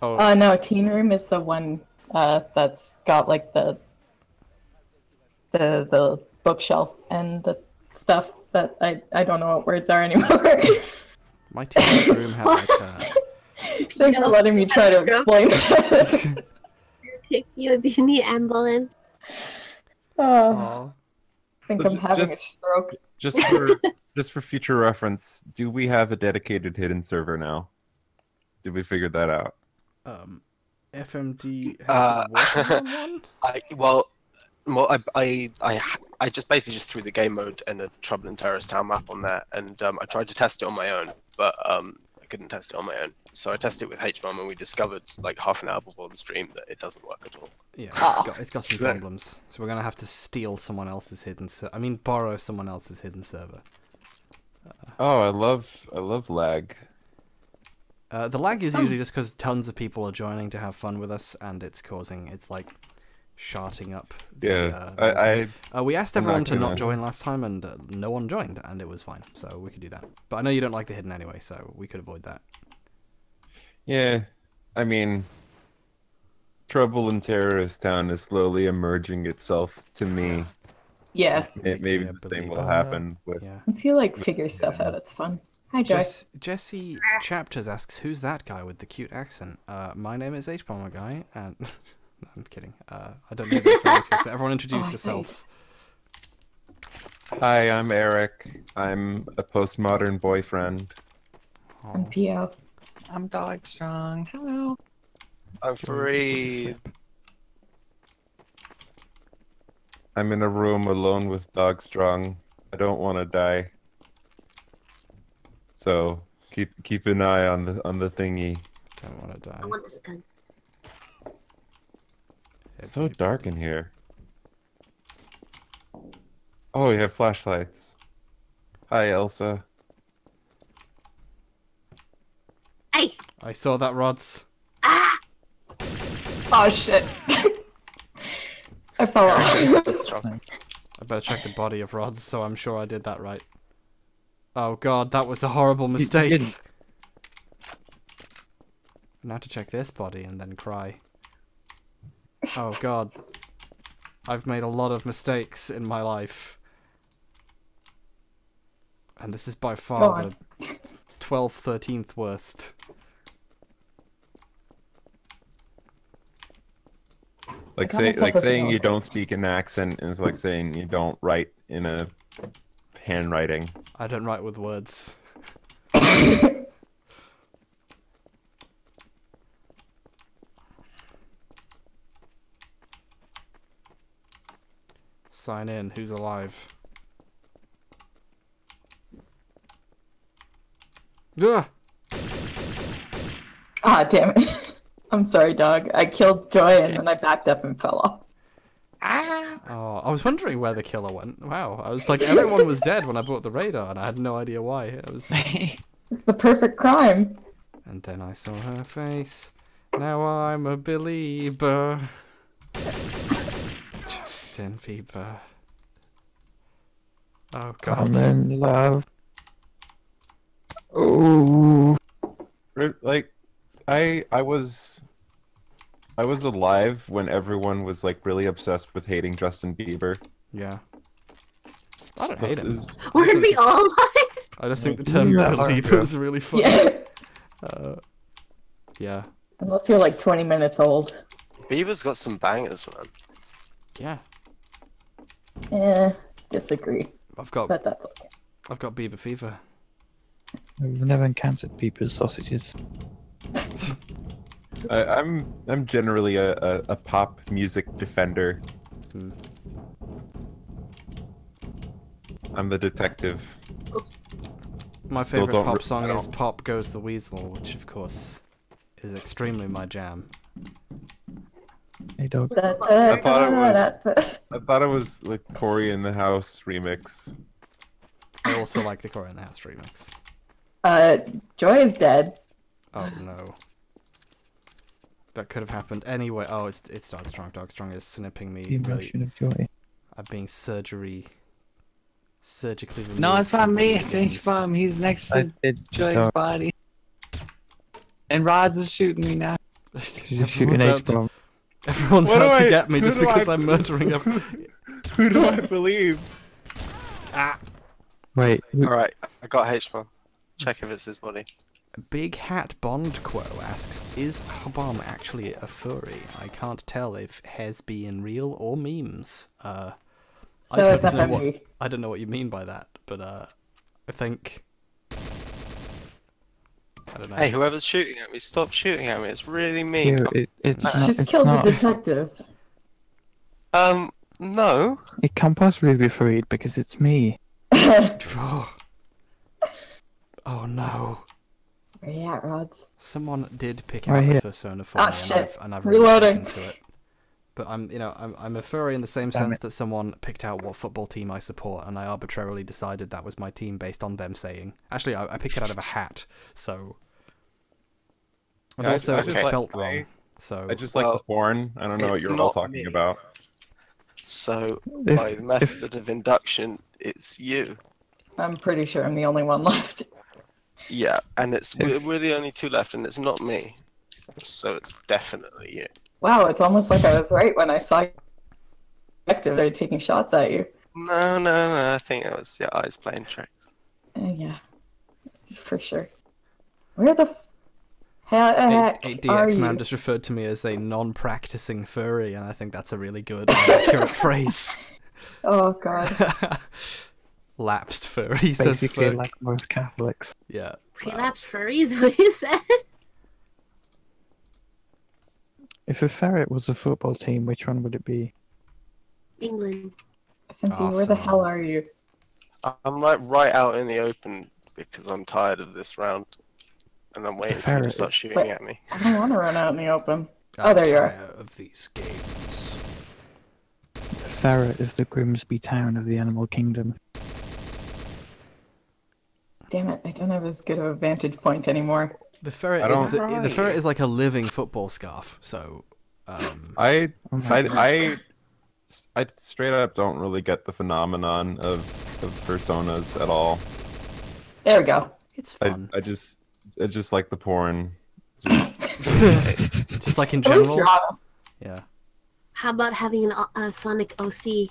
Oh,
No, Teen Room is the one that's got like the bookshelf and the stuff that I don't know what words are anymore.
my teen room had like
Thanks for letting me try to explain that.
You do need ambulance.
Aw.
I think
So
I'm having a stroke.
Just for future reference, do we have a dedicated hidden server now? Did we figure that out?
FMD have been working on one?
I just basically just threw the game mode and the Trouble in Terrorist Town map on there, and I tried to test it on my own, but I couldn't test it on my own. So I tested it with H.Mum, and we discovered like half an hour before the stream that it doesn't work at all.
Yeah, it's got some problems. So we're gonna have to steal someone else's hidden borrow someone else's hidden server.
Oh, I love lag.
The lag is usually just because tons of people are joining to have fun with us, and it's like sharting up. We asked everyone to not join last time, and no one joined, and it was fine, so we could do that. But I know you don't like the hidden anyway, so we could avoid that.
Yeah, I mean, Trouble in Terrorist Town is slowly emerging itself to me.
Yeah.
Maybe the same will happen with.
Yeah.
Once you like figure stuff out, it's fun. Hi, Joy.
Jesse Chapters asks, "Who's that guy with the cute accent?" My name is H.BurgerGuy, and no, I'm kidding. I don't know that, so everyone introduce yourselves.
Hi, I'm Eric. I'm a postmodern boyfriend.
I'm Pio.
I'm Dog Strong. Hello.
I'm free.
I'm in a room alone with Dog Strong. I don't want to die. So keep an eye on the thingy.
Don't want to die.
I want this gun.
It's so dark in here. Oh, you have flashlights. Hi, Elsa.
Hey!
I saw that, Rods.
Ah!
Oh shit. I fell off.
I better check the body of Rods, so I'm sure I did that right. Oh god, that was a horrible mistake. Now to check this body and then cry. Oh god. I've made a lot of mistakes in my life. And this is by far the 12th, 13th worst.
Like saying you don't speak an accent is like saying you don't write in a handwriting.
I don't write with words. Sign in. Who's alive? Ugh!
Ah, damn it. I'm sorry, dog. I killed Joy and then I backed up and fell off.
Oh, I was wondering where the killer went. Wow, I was like, everyone was dead when I bought the radar, and I had no idea why. It was.
It's the perfect crime.
And then I saw her face. Now I'm a believer. Justin Bieber. Oh god.
I'm in love. Oh.
Like, I was alive when everyone was like really obsessed with hating Justin Bieber.
Yeah. I don't hate him.
Were we all alive?
I just think the term believer is really funny.
Yeah.
Yeah.
Unless you're like 20 minutes old.
Bieber's got some bangers, man.
Yeah.
Disagree.
But
that's okay.
I've got Bieber fever.
I've never encountered Beeper's sausages.
I'm generally a pop music defender. I'm the detective.
Oops.
My favorite pop song is "Pop Goes the Weasel," which of course is extremely my jam.
Hey, dog.
I thought it was like Corey in the House remix.
I also like the Corey in the House remix.
Joy is dead.
Oh no. That could have happened anyway. Oh, it's Dog Strong. Dog Strong is snipping me.
The emotion of joy.
I'm being surgically removed.
No, it's not
from
me.
video
It's
games.
H-Bomb. He's next to Joy's body. And Rods is shooting me now.
She's shooting H-Bomb.
Everyone's out to get me just because I'm murdering him.
Who do I believe?
Wait.
Alright, I got H-Bomb. Check if it's his body.
Big Hat Bond Quo asks, is H.Bomb actually a furry? I can't tell if has been real or memes.
So it's FMV.
I don't know what you mean by that, but I think. I don't know.
Hey, whoever's shooting at me, stop shooting at me. It's really mean.
It's not.
Just
It's
killed
not.
the detective.
No.
It can't possibly be Fareed because it's me.
Oh. Oh no.
Where you at, Rods?
Someone did pick
Right
out
here.
a fursona for me, and I've really
Reloading.
looked into it. But I'm a furry in the same
Damn
sense
it.
that someone picked out what football team I support, and I arbitrarily decided that was my team based on them saying. Actually, I picked it out of a hat, so. And
Yeah,
also,
I
it was
just like-
spelt wrong. So.
I just like the porn. I don't know what
it's
you're all
not
talking
me.
about.
So,
If-
by the method of induction, it's you.
I'm pretty sure I'm the only one left.
Yeah, and we're the only two left, and it's not me. So it's definitely you.
Wow, it's almost like I was right when I saw detective there taking shots at you.
No. I think it was your eyes playing tricks.
Yeah, for sure. Where the heck
8DX
are you?
man just referred to me as a non-practicing furry, and I think that's a really good and accurate phrase.
Oh god.
Lapsed furry, says
Basically,
Ferg.
like most Catholics.
Yeah.
Relapse furries, what you said?
If a ferret was a football team, which one would it be?
England.
FMP, where the hell are you?
I'm like right out in the open because I'm tired of this round, and I'm waiting for you to
ferret
start
is-
shooting
Wait.
at me.
I don't want to run out in the open.
I'm
there you are.
tired of these games.
Ferret is the Grimsby town of the animal kingdom.
Damn it, I don't have as good of a vantage point anymore.
The ferret
I
is
don't-
the ferret is like a living football scarf. So,
I
Oh my God.
I straight up don't really get the phenomenon of personas at all.
There we go.
it's
I
fun.
I just like the porn. Just,
Just like in
At least
general.
you're honest.
Yeah.
How about having a Sonic OC?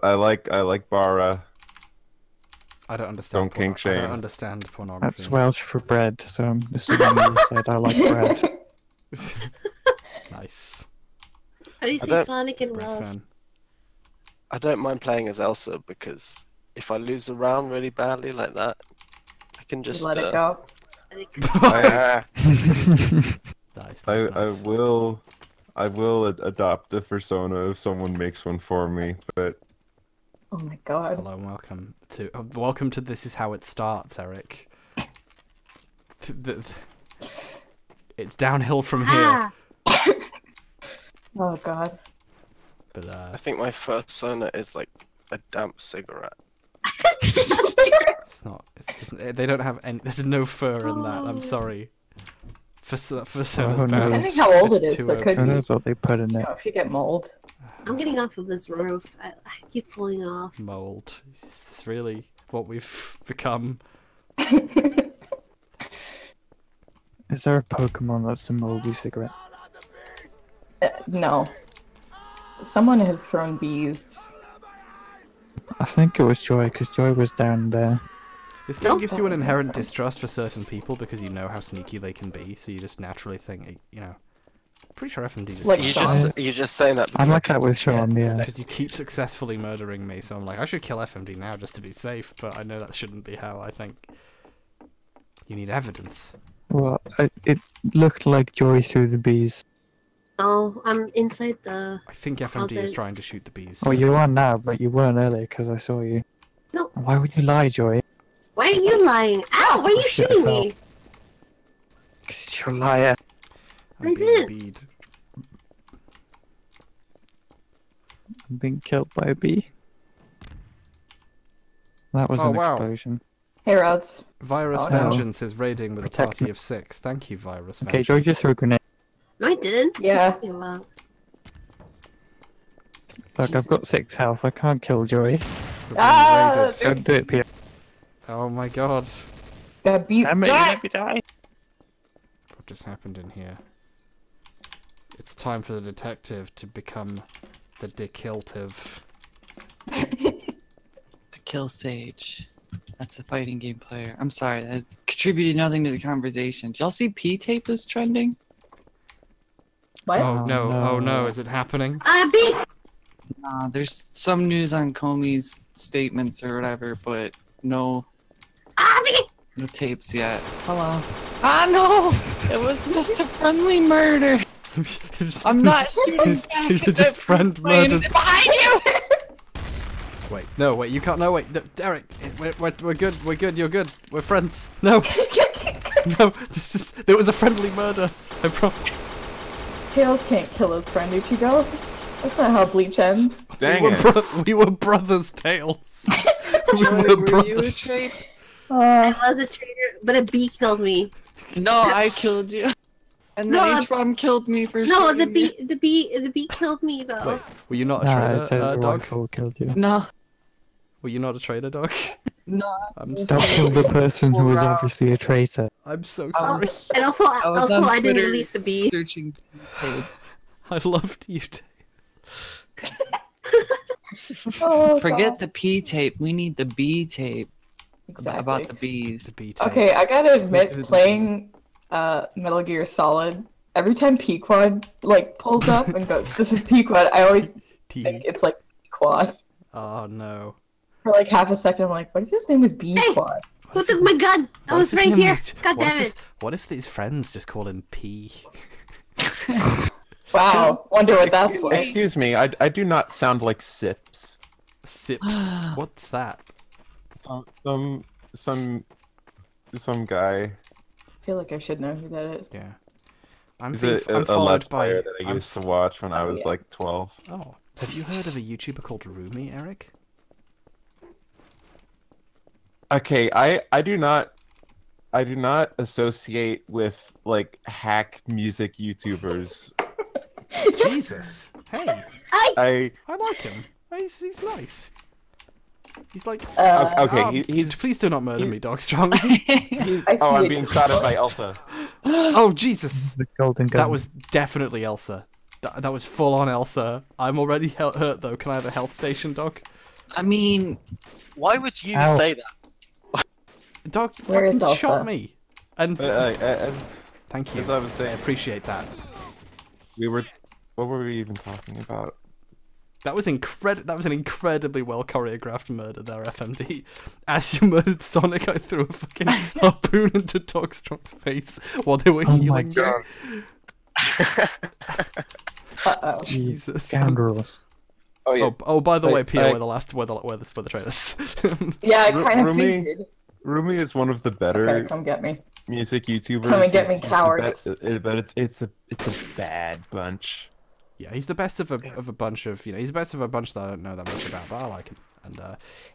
I like Bara.
I don't understand.
Don't kink
I
shame.
don't understand pornography.
That's Welsh for bread, so I'm assuming you said I like bread.
Nice.
How do you
I
say
don't-
Sonic and
Bread
Welsh?
fan.
I don't mind playing as Elsa because if I lose a round really badly like that, I can just
Let it go.
I,
Nice.
I
Nice.
will adopt a persona if someone makes one for me, but
Oh my god.
Hello and welcome to This Is How It Starts, Eric. It's downhill from here.
Ah!
Oh god.
But
I think my persona is like a damp cigarette.
it's not. They don't have any. There's no fur in that. I'm sorry. For
Oh, no.
Depending how old it is, there could
Who
be.
knows what they put in it?
If you get mold.
I'm getting off of this roof. I keep falling off.
mold. Is this really what we've become?
Is there a Pokemon that's a moldy cigarette?
No. Someone has thrown bees.
I think it was Joy, because Joy was down there.
This game
Nope.
gives you an
That makes
inherent
sense.
distrust for certain people because you know how sneaky they can be, so you just naturally think, pretty sure FMD just
Like
You
Sean.
you're just saying that
I'm
because
like that with Sean, yeah.
because you keep successfully murdering me, so I'm like, I should kill FMD now just to be safe, but I know that shouldn't be how I think. You need evidence.
Well, it looked like Joy threw the bees.
Oh, I'm inside the.
I think FMD is
it?
trying to shoot the bees.
Oh, you are now, but you weren't earlier because I saw you.
No.
Why would you lie, Joy?
Why are you lying? Ow! Why are you
shit, I
shooting
fell.
me?
'Cause you're a liar.
I'm
I
being
did.
beed.
I'm being killed by a bee. That was
Oh,
an
wow.
explosion.
Hey, Rods.
Virus
Oh, no.
Vengeance is raiding with a
Protect
party
me.
of 6. Thank you, Virus
Okay, Joy
Vengeance.
just threw a grenade.
No, I didn't.
Yeah.
What are you talking about?
Look, I've got 6 health. I can't kill Joy.
We're being
Ah,
raided.
Don't do it, Peter.
Oh my god.
Got bees.
Damn it, you made me die.
What just happened in here? It's time for the detective to become the dekiltive.
To kill Sage. That's a fighting game player. I'm sorry, that contributed nothing to the conversation. Did y'all see P-tape is trending?
What?
Oh no, oh no,
no.
is it happening?
Bee!
Nah, there's some news on Comey's statements or whatever, but no tapes yet. Hello. Ah no! It was just a friendly murder. I'm not shooting back.
These are just friend murders.
Behind you!
Wait, no, wait, you can't. No, wait, no, Derek, we're good. We're good. You're good. We're friends. No, no, there was a friendly murder. I promise.
Tails can't kill his friend, Ichigo. That's not how Bleach ends.
Dang
We were brothers, Tails. We were
Were you a
brothers.
traitor?
I was a traitor, but a bee killed me.
No, I killed you. And then
No,
H-Bomb killed me for
No, the
shooting you.
bee killed me though.
Wait, were you not a
Nah,
traitor,
it says the
dog?
rifle killed you.
No,
Were you not a traitor, dog?
no.
I'm
Don't kill the person who was obviously a traitor.
I'm so
I
sorry.
was-
And also,
was on
I didn't
Twitter
release the bee.
Searching tape.
I loved you, Tails.
Oh,
Forget
God.
the P tape. We need the B tape
Exactly.
about the bees.
The B tape.
Okay, I gotta
Let's do
admit,
the
playing Metal Gear Solid, every time Pequod like pulls up and goes, "This is Pequod," I always think it's like Quad.
Oh no.
For like half a second, I'm like, what if his name was B
Hey!
Quad?
Who took my gun? I
What
was
if his
right
name
here.
was-
God
what if
damn
his-
it.
What if his friends just call him P?
Wow, wonder what that's like.
Excuse me, I do not sound like Sips.
Sips. What's that?
Some guy.
I feel like I should know who that is.
Yeah. I'm
He's
being,
a
I'm followed
Let's
by.
Player that I
I'm
used to watch when I was
yeah.
like 12.
Oh, have you heard of a YouTuber called Rumi, Eric?
Okay, I do not associate with like hack music YouTubers.
Jesus. Hey,
I
I like him. He's nice. He's like.
okay, he's
Please do not murder me, Dogstrong.
I see
I'm
it.
being shot at by Elsa.
Oh Jesus.
The golden gun.
That was definitely Elsa. That was full on Elsa. I'm already hurt though. Can I have a health station, dog?
I mean,
Why would you
Ow.
say that?
Dog
Where is
fucking
Elsa?
shot me. And
As
thank you.
I was
I
saying,
appreciate that.
what were we even talking about?
That was an incredibly well choreographed murder there, FMD. As you murdered Sonic, I threw a fucking harpoon into Dogstrong's face while they were
Oh my
healing me.
God.
Uh-oh.
Jesus.
Scoundrels.
Oh yeah,
Oh, by the way,
Wait,
Pierre, we're the trailers.
Yeah, I kind of
Rumi-
figured.
Rumi is one of the
Okay,
better
come get me.
music YouTubers.
Come and get me,
He's the
cowards.
but it's a bad bunch.
Yeah, he's the best of a bunch of he's the best of a bunch that I don't know that much about, but I like him,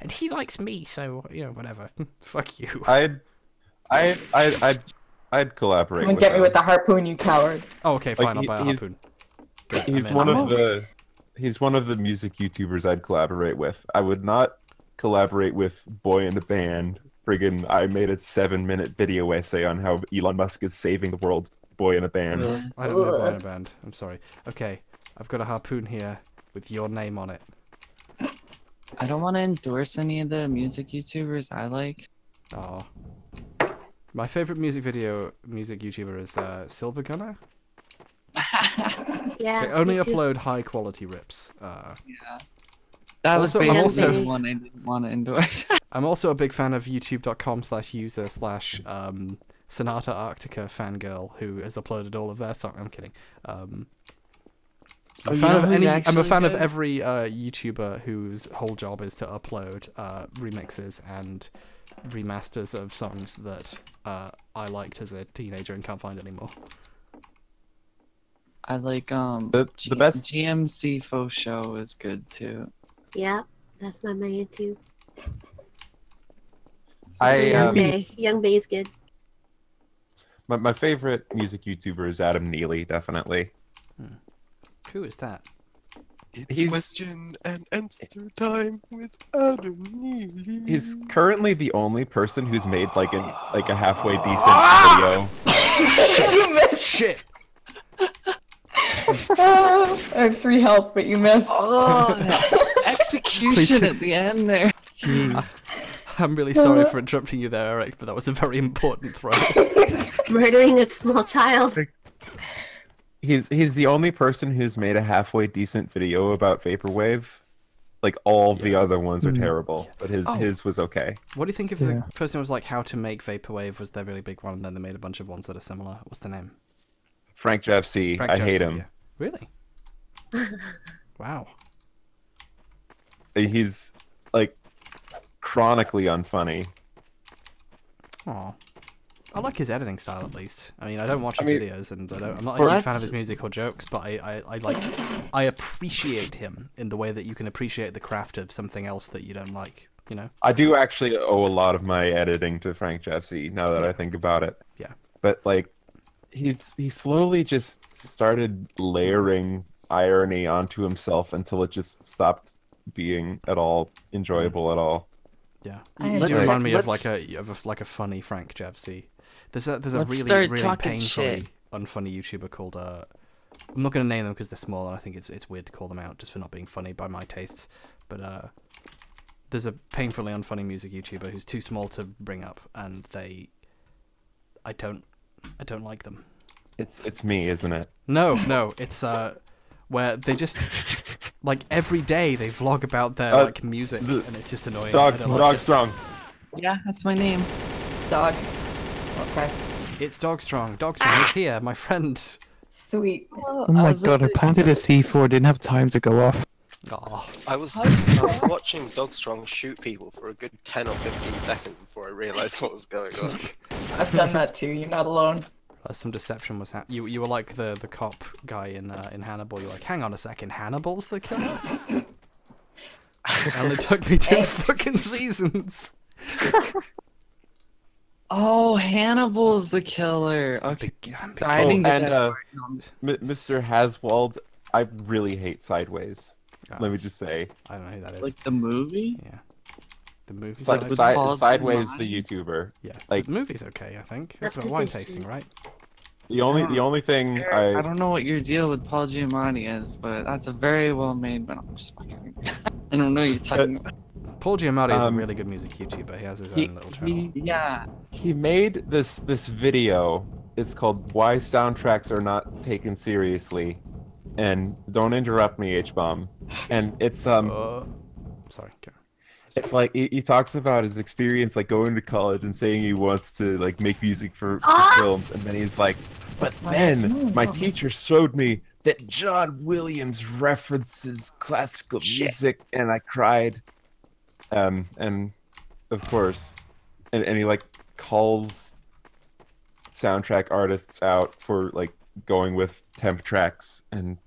and he likes me, so whatever. Fuck you.
I'd collaborate.
Come and
with
get me
him.
with the harpoon, you coward.
Oh, okay, fine.
Like,
I'll buy a
he's-
harpoon. Good,
He's
I'm
one
in.
of the music YouTubers I'd collaborate with. I would not collaborate with Boy in the Band. Friggin' I made a 7-minute video essay on how Elon Musk is saving the world. Boy in a Band.
I don't know about a band. I'm sorry. Okay, I've got a harpoon here with your name on it.
I don't want to endorse any of the music YouTubers I like.
Oh. My favorite music YouTuber is Silver Gunner.
Yeah.
They only
me too.
upload high quality rips.
Yeah. That was
Also-
basically
also-
the one I didn't want to endorse.
I'm also a big fan of youtube.com/user/Sonata Arctica fangirl who has uploaded all of their songs. I'm kidding. I'm
Oh,
a
you
fan
know
of
who's
any. I'm a
actually
fan of
good?
every YouTuber whose whole job is to upload remixes and remasters of songs that I liked as a teenager and can't find anymore.
I like
The best
GMC Faux Show is good too.
Yeah, that's my man too. Young Bay is good.
my favorite music YouTuber is Adam Neely, definitely.
Who is that?
It's
He's-
question and answer time with Adam Neely.
He's currently the only person who's made like a halfway decent video.
You missed.
Shit!
I have 3 health, but you missed.
Oh, execution at the end there.
I'm really sorry for interrupting you there, Eric, but that was a very important throw.
Murdering a small child.
he's the only person who's made a halfway decent video about vaporwave. Like all of the other ones are terrible, but his was okay.
What do you think if the person was like how to make vaporwave was their really big one, and then they made a bunch of ones that are similar? What's the name?
Frank Jeff C. I hate him.
Yeah. Really? Wow.
He's like chronically unfunny.
Aw. I like his editing style at least. I mean, I don't watch his videos, and I'm not a huge fan of his music or jokes, but I appreciate him in the way that you can appreciate the craft of something else that you don't like. You know.
I do actually owe a lot of my editing to Frank Jeff C. Now that I think about it.
Yeah.
But like, he slowly just started layering irony onto himself until it just stopped being at all enjoyable at all.
Yeah, you do remind me of like a funny Frank Jeff C. There's a really painfully unfunny YouTuber called I'm not gonna name them because they're small and I think it's weird to call them out just for not being funny by my tastes. But there's a painfully unfunny music YouTuber who's too small to bring up, and I don't like them.
It's me, isn't it?
No, it's where they just like every day they vlog about their like music, and it's just annoying.
Dog Strong.
Yeah, that's my name.
It's Dog. Okay.
It's Dog Strong. Dog Strong is here, my friend.
Sweet.
Oh my god, I planted a C4, didn't have time to go off.
Oh.
I was watching Dogstrong shoot people for a good 10 or 15 seconds before I realised what was going on.
I've done that too. You're not alone.
Some deception was happening. You were like the cop guy in Hannibal. You're like, hang on a second, Hannibal's the killer? And it took me 2 fucking seasons.
Oh, Hannibal's the killer. Okay. So I didn't get that.
Mr. Haswald, I really hate Sideways. Let me just say.
I don't know who that is.
Like the movie?
Yeah. The movie.
Sideways, the YouTuber.
Yeah.
Like
the movie's okay, I think. That's about wine tasting, right?
The only thing
I don't know what your deal with Paul Giamatti is, but that's a very well made. But I'm just fucking. I don't know what you're talking about.
Paul Giamatti is a really good music YouTuber. He has his own little channel.
He made this video. It's called "Why Soundtracks Are Not Taken Seriously," and don't interrupt me, H-bomb. And it's
sorry. Go.
It's like he talks about his experience like going to college and saying he wants to like make music for films, and then he's like, but then my teacher showed me that John Williams references classical music, and I cried. And of course, and he like calls soundtrack artists out for like going with temp tracks, and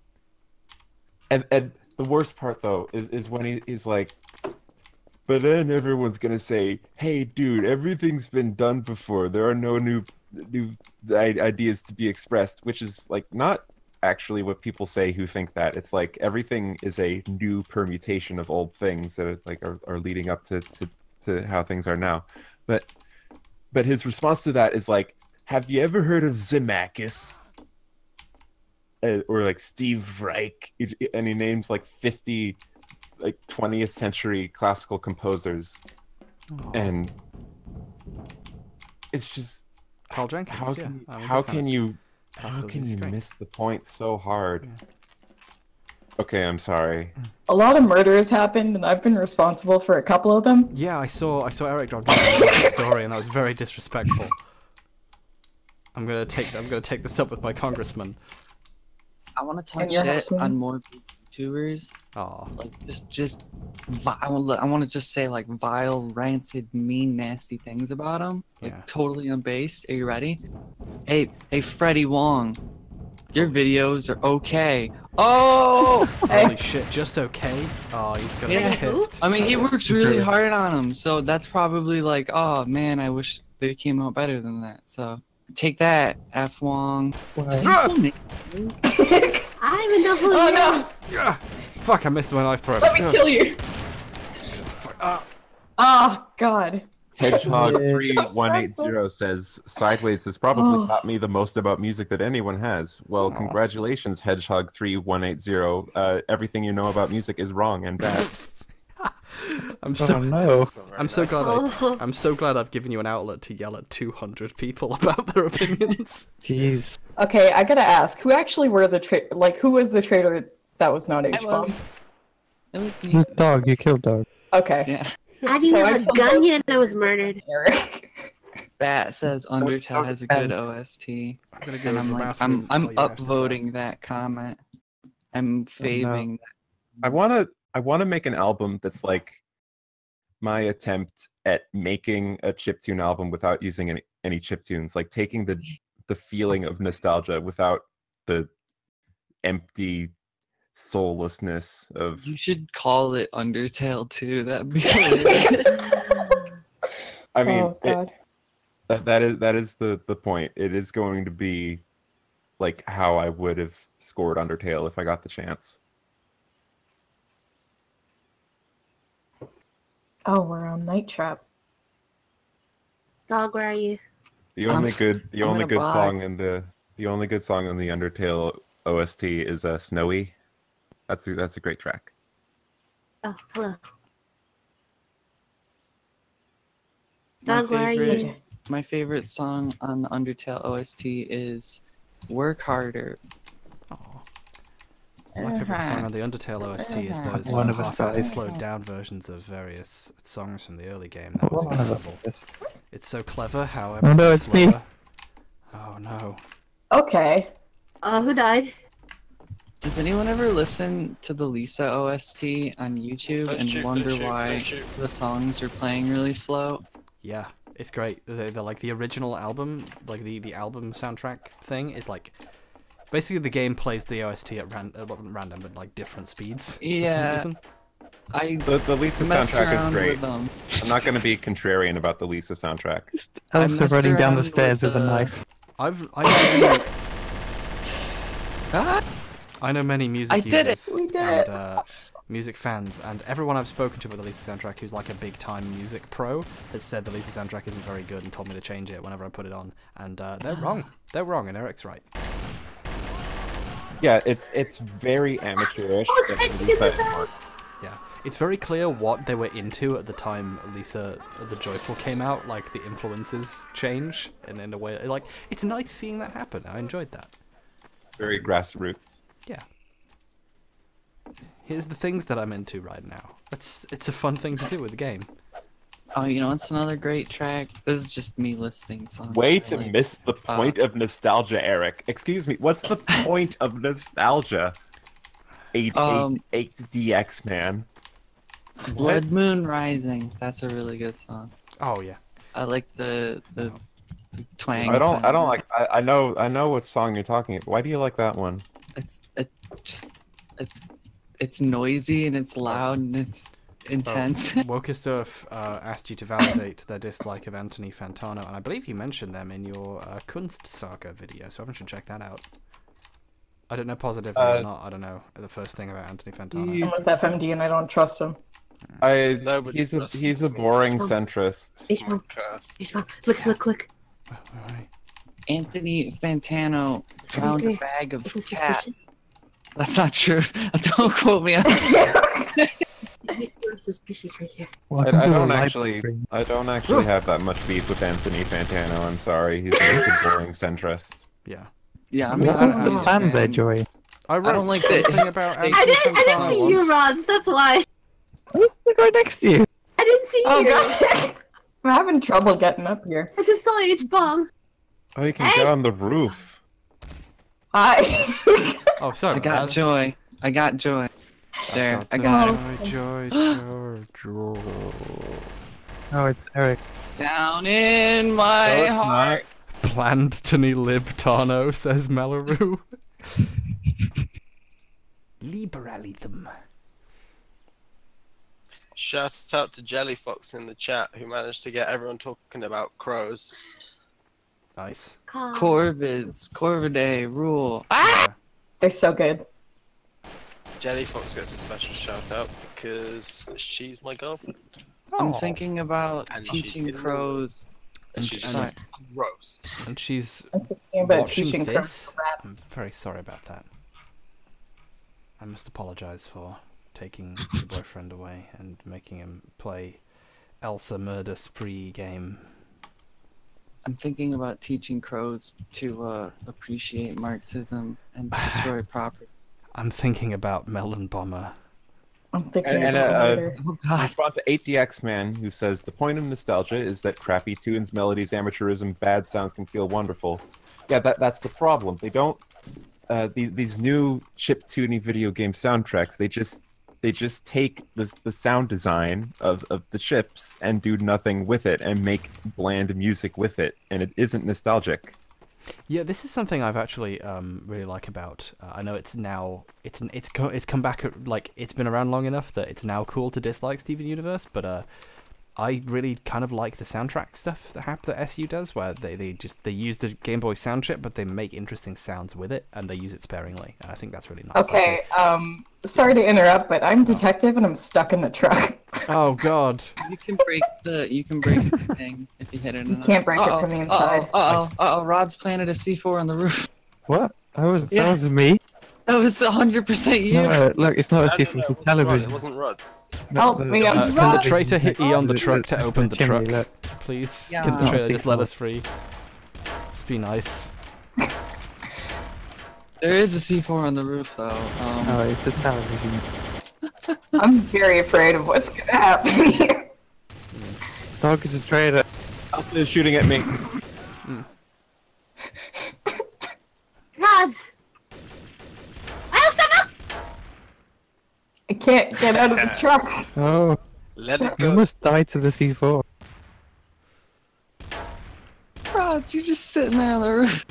the worst part though is when he's like, but then everyone's gonna say, hey dude, everything's been done before, there are no new ideas to be expressed, which is like not actually what people say who think that. It's like everything is a new permutation of old things that are leading up to how things are now. But his response to that is like, have you ever heard of Zemeckis? Or like Steve Reich? And he names like 50 like 20th century classical composers. And it's just
Carl Jenkins.
How can you miss the point so hard? Yeah. Okay, I'm sorry.
A lot of murders happened, and I've been responsible for a couple of them.
Yeah, I saw Eric Dodge the story, and that was very disrespectful. I'm gonna take this up with my congressman.
I want to talk shit on more YouTubers.
Oh,
like I want to just say like vile, rancid, mean, nasty things about them. Like totally unbased. Are you ready? Hey, Freddie Wong, your videos are okay. Oh,
holy shit, just okay. Oh, he's gonna be pissed.
I mean, he works really hard on them, so that's probably like, oh man, I wish they came out better than that. So take that, F Wong. Does he still make videos?
I don't even know who he is.
Yeah. Fuck, I missed my knife throw.
Let me kill you. Oh, God.
Hedgehog3180 says, Sideways has probably taught me the most about music that anyone has. Well, congratulations, Hedgehog3180. Everything you know about music is wrong and bad.
I'm so
Oh no.
That's not very
I'm so
nice.
glad I'm so glad I've given you an outlet to yell at 200 people about their opinions.
Jeez.
Okay, I gotta ask, who actually were the who was the traitor that was not H-bomb?
It was me.
You dog, you killed dog.
Okay.
Yeah.
I didn't
So
have
I
a
killed
gun
both
yet and I was murdered.
Eric.
Bat says Undertale has a good OST.
I'm gonna go
And
to
I'm
the
like,
bathroom
I'm
while you hash this out.
upvoting that comment. I'm faving
I wanna make an album that's like my attempt at making a chiptune album without using any chiptunes, like taking the feeling of nostalgia without the empty soullessness of.
You should call it Undertale too. That'd be hilarious.
I mean,
Oh god.
that is the point. It is going to be like how I would have scored Undertale if I got the chance.
Oh, we're on Night Trap.
Dog, where are you?
The only good
gonna buy.
song in the only good song in the Undertale OST is Snowy. That's a great track.
Oh, hello.
My
Dog, where are
favorite,
you?
my favorite song on the Undertale OST is Work Harder.
Aw. My favourite song on the Undertale OST is those
One of us
half-assed
died.
slowed down versions of various songs from the early game. That was
One of us
incredible.
died.
It's so clever how
Oh, no,
everything's
it's me.
slower. Oh no.
Okay.
Who died?
Does anyone ever listen to the Lisa OST on YouTube
Don't
and
shoot,
wonder
don't shoot,
why
don't shoot.
the songs are playing really slow?
Yeah, it's great. They're like the original album, like the album soundtrack thing is like basically the game plays the OST at random, but like different speeds. For some
Yeah.
reason.
The Lisa
Messed
soundtrack is
around
great.
with them.
I'm not going to be contrarian about the Lisa soundtrack.
I
Also
messed
running down the
around
stairs with a
the-
knife.
I know
Ah!
I know many music
I did it!
users
We did
and
it!
music fans, and everyone I've spoken to about the Lisa soundtrack who's like a big time music pro has said the Lisa soundtrack isn't very good and told me to change it whenever I put it on, and they're wrong. They're wrong, and Eric's right.
Yeah, it's very amateurish. but
how'd you
Lisa
get this
works.
Yeah, it's very clear what they were into at the time Lisa the Joyful came out. Like the influences change, and in a way, like it's nice seeing that happen. I enjoyed that.
Very grassroots.
Yeah. Here's the things that I'm into right now. It's a fun thing to do with the game.
Oh, you know, it's another great track. This is just me listing songs.
Way
I
to
like.
miss the point of nostalgia, Eric. Excuse me, what's the point of nostalgia? 8DX, man.
Blood Moon Rising. That's a really good song.
Oh yeah.
I like the twang.
I don't
sound.
like. I know what song you're talking about. Why do you like that one?
It's noisy and it's loud and it's intense.
Wokesurf asked you to validate their dislike of Anthony Fantano, and I believe you mentioned them in your Kunstsaga video, so everyone should check that out. I don't know positively or not. I don't know the first thing about Anthony Fantano.
I'm with FMD and I don't trust him.
Nobody
He's
trusts
a
me.
boring centrist.
H-bomb.
Curse.
H-bomb. Look.
Alright.
Anthony Fantano found a
Okay.
bag of
This is
cats.
suspicious.
That's not true. Don't quote me on
I'm suspicious right here.
Well,
I
can do a
don't
live
actually.
stream.
I don't actually have that much beef with Anthony Fantano. I'm sorry. He's just a boring centrist.
Yeah.
Yeah, I'm
mean,
What
I
was
don't
the
know,
plan there,
man.
Joy?
I wrote
don't like
something
that-
about
I
Anthony
I didn't
Fantano
see you,
once.
Rods. That's why.
Who's the guy next to you?
I didn't see
Oh
you.
god. I'm having trouble getting up here.
I just saw H-bomb.
Oh, you can get on the roof.
Hi.
Oh, sorry.
I got Joy. I got Joy. There, I
the
got it.
joy.
Oh, it's Eric.
Down in my
No, it's
heart.
Planned to knee libtano, says Mellaroo. Liberalism.
Shout out to Jellyfox in the chat who managed to get everyone talking about crows.
Nice.
Corvids. Corvidae rule.
Yeah.
They're so good.
Jellyfox gets a special shout out because she's my girlfriend.
I'm thinking about
And she's
teaching
in the
crows.
And she's just
Sorry.
like, gross.
And she's
I'm thinking about
watching
teaching
this.
crows to rap.
I'm very sorry about that. I must apologize for taking your boyfriend away and making him play Elsa Murder Spree game.
I'm thinking about teaching crows to appreciate Marxism and destroy property.
I'm thinking about Melon Bomber.
I'm thinking
And
about later.
I respond to 8DX Man, who says, the point of nostalgia is that crappy tunes, melodies, amateurism, bad sounds can feel wonderful. Yeah, that's the problem. They don't... these new chiptune video game soundtracks, they just take the sound design of the chips and do nothing with it and make bland music with it, and it isn't nostalgic.
Yeah, this is something I've actually really like about. I know it's now it's come back like it's been around long enough that it's now cool to dislike Steven Universe, but I really kind of like the soundtrack stuff that SU does, where they use the Game Boy sound chip, but they make interesting sounds with it, and they use it sparingly, and I think that's really nice.
Okay, sorry to interrupt, but I'm detective and I'm stuck in the truck.
Oh God!
You can break the thing if you hit it.
You can't break it from the inside.
Rod's planted a C4 on the roof.
What? That was me.
That was 100% you.
No, look, it's not a C4, it's television.
It wasn't Rod.
Help me, I'm
Can the
stuck.
traitor hit E on the truck to open the
chimney,
truck?
look.
Please?
Yeah.
Can the
It's not
traitor just let
C4.
us free? Just be nice.
There is a C4 on the roof, though.
Oh, it's a television.
I'm very afraid of what's gonna happen here.
Dog is a traitor.
Alpha is shooting at me.
Rod!
I can't get out of the truck.
Oh,
Let it
you
go.
almost died to the C4.
Rod, you're just sitting there on the roof.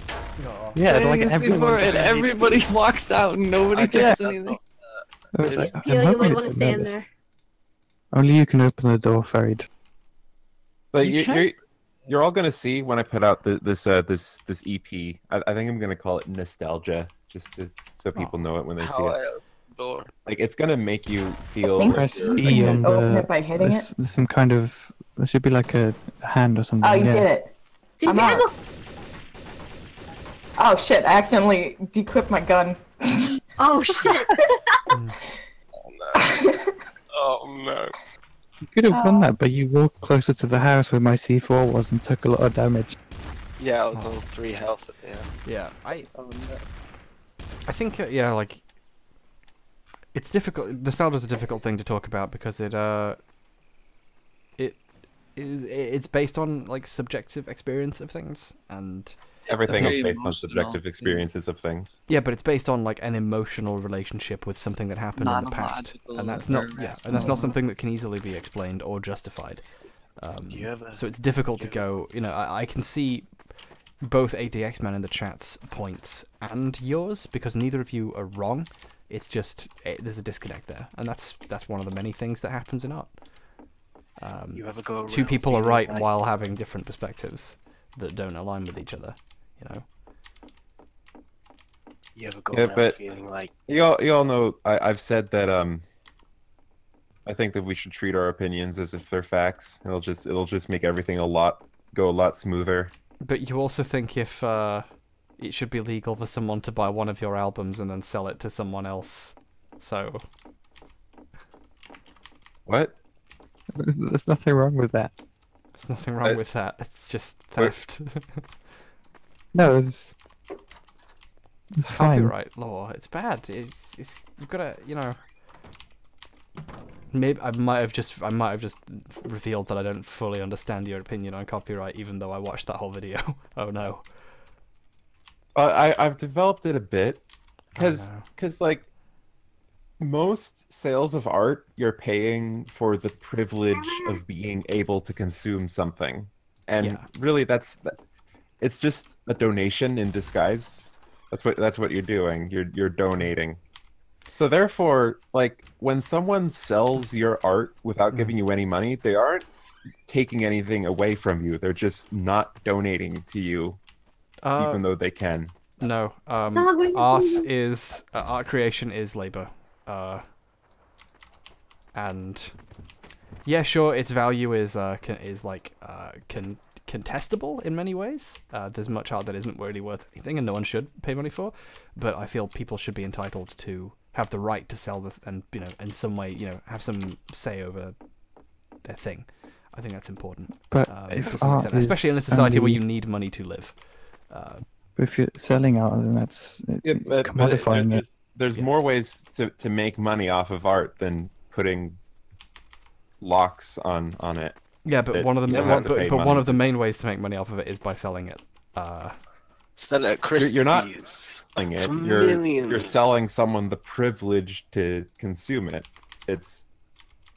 Yeah,
Hitting
like
a
everyone.
C4 and everybody walks out and nobody does anything.
I was like,
Feel
I'm
you might
hoping
want to
it's
stay in
noticed.
there.
Only you can open the door, Farid.
But
You can't-
you're all gonna see when I put out this EP. I think I'm gonna call it nostalgia, just so people know it when they see it. Like it's gonna make you feel.
think
Press
you're
E
gonna
on
open
the.
it by hitting it?
There's some kind of. There should be like a hand or something.
Oh, you
yeah.
did it.
See,
I'm out. Oh shit, I accidentally dequipped my gun.
Oh shit!
Oh no.
You could have done that, but you walked closer to the house where my C4 was and took a lot of damage.
Yeah, I was on 3 health at the end.
Yeah, I
Oh no.
think yeah, like it's difficult. Nostalgia's a difficult thing to talk about because it's based on like subjective experience of things, and
Everything
That's
is
very
based on
emotional,
subjective
yeah.
experiences of things.
yeah, but it's based on like an emotional relationship with something that happened in the past,
Non-logical
and that's
or
not and that's not
rational.
something that can easily be explained or justified.
Do you ever-
So it's difficult to
do you ever-
go. You know, I can see both ADX Man in the chat's points and yours because neither of you are wrong. It's just there's a disconnect there, and that's one of the many things that happens in art.
You ever go
Two
around
people are
feeling
right
like-
while having different perspectives that don't align with each other. You know.
You ever go
Yeah,
around
but-
feeling like
You all know I've said that I think that we should treat our opinions as if they're facts. It'll just make everything go a lot smoother.
But you also think if it should be legal for someone to buy one of your albums and then sell it to someone else. So
What?
There's nothing wrong with that.
there's nothing wrong with that. It's just theft.
No, it's fine.
Copyright law. It's bad. It's you've got to, you know. Maybe I might have just revealed that I don't fully understand your opinion on copyright, even though I watched that whole video. Oh no.
I've developed it a bit,
Oh,
cause like most sales of art, you're paying for the privilege of being able to consume something, and
Yeah.
really it's just a donation in disguise. That's what you're doing. You're donating. So therefore, like when someone sells your art without giving you any money, they aren't taking anything away from you. They're just not donating to you, even though they can.
No. Art creation is labor. And yeah, sure, its value is contestable in many ways. There's much art that isn't really worth anything, and no one should pay money for. But I feel people should be entitled to have the right to sell and in some way have some say over their thing. I think that's important.
But
to
if
some
art
extent, especially in a society where
only,
you need money to live.
if you're selling art, then that's commodifying it.
There's more ways to make money off of art than putting locks on it.
Yeah, but one of the main ways to make money off of it is by selling it.
Sell it at Christie's.
You're not selling it. You're selling someone the privilege to consume it. It's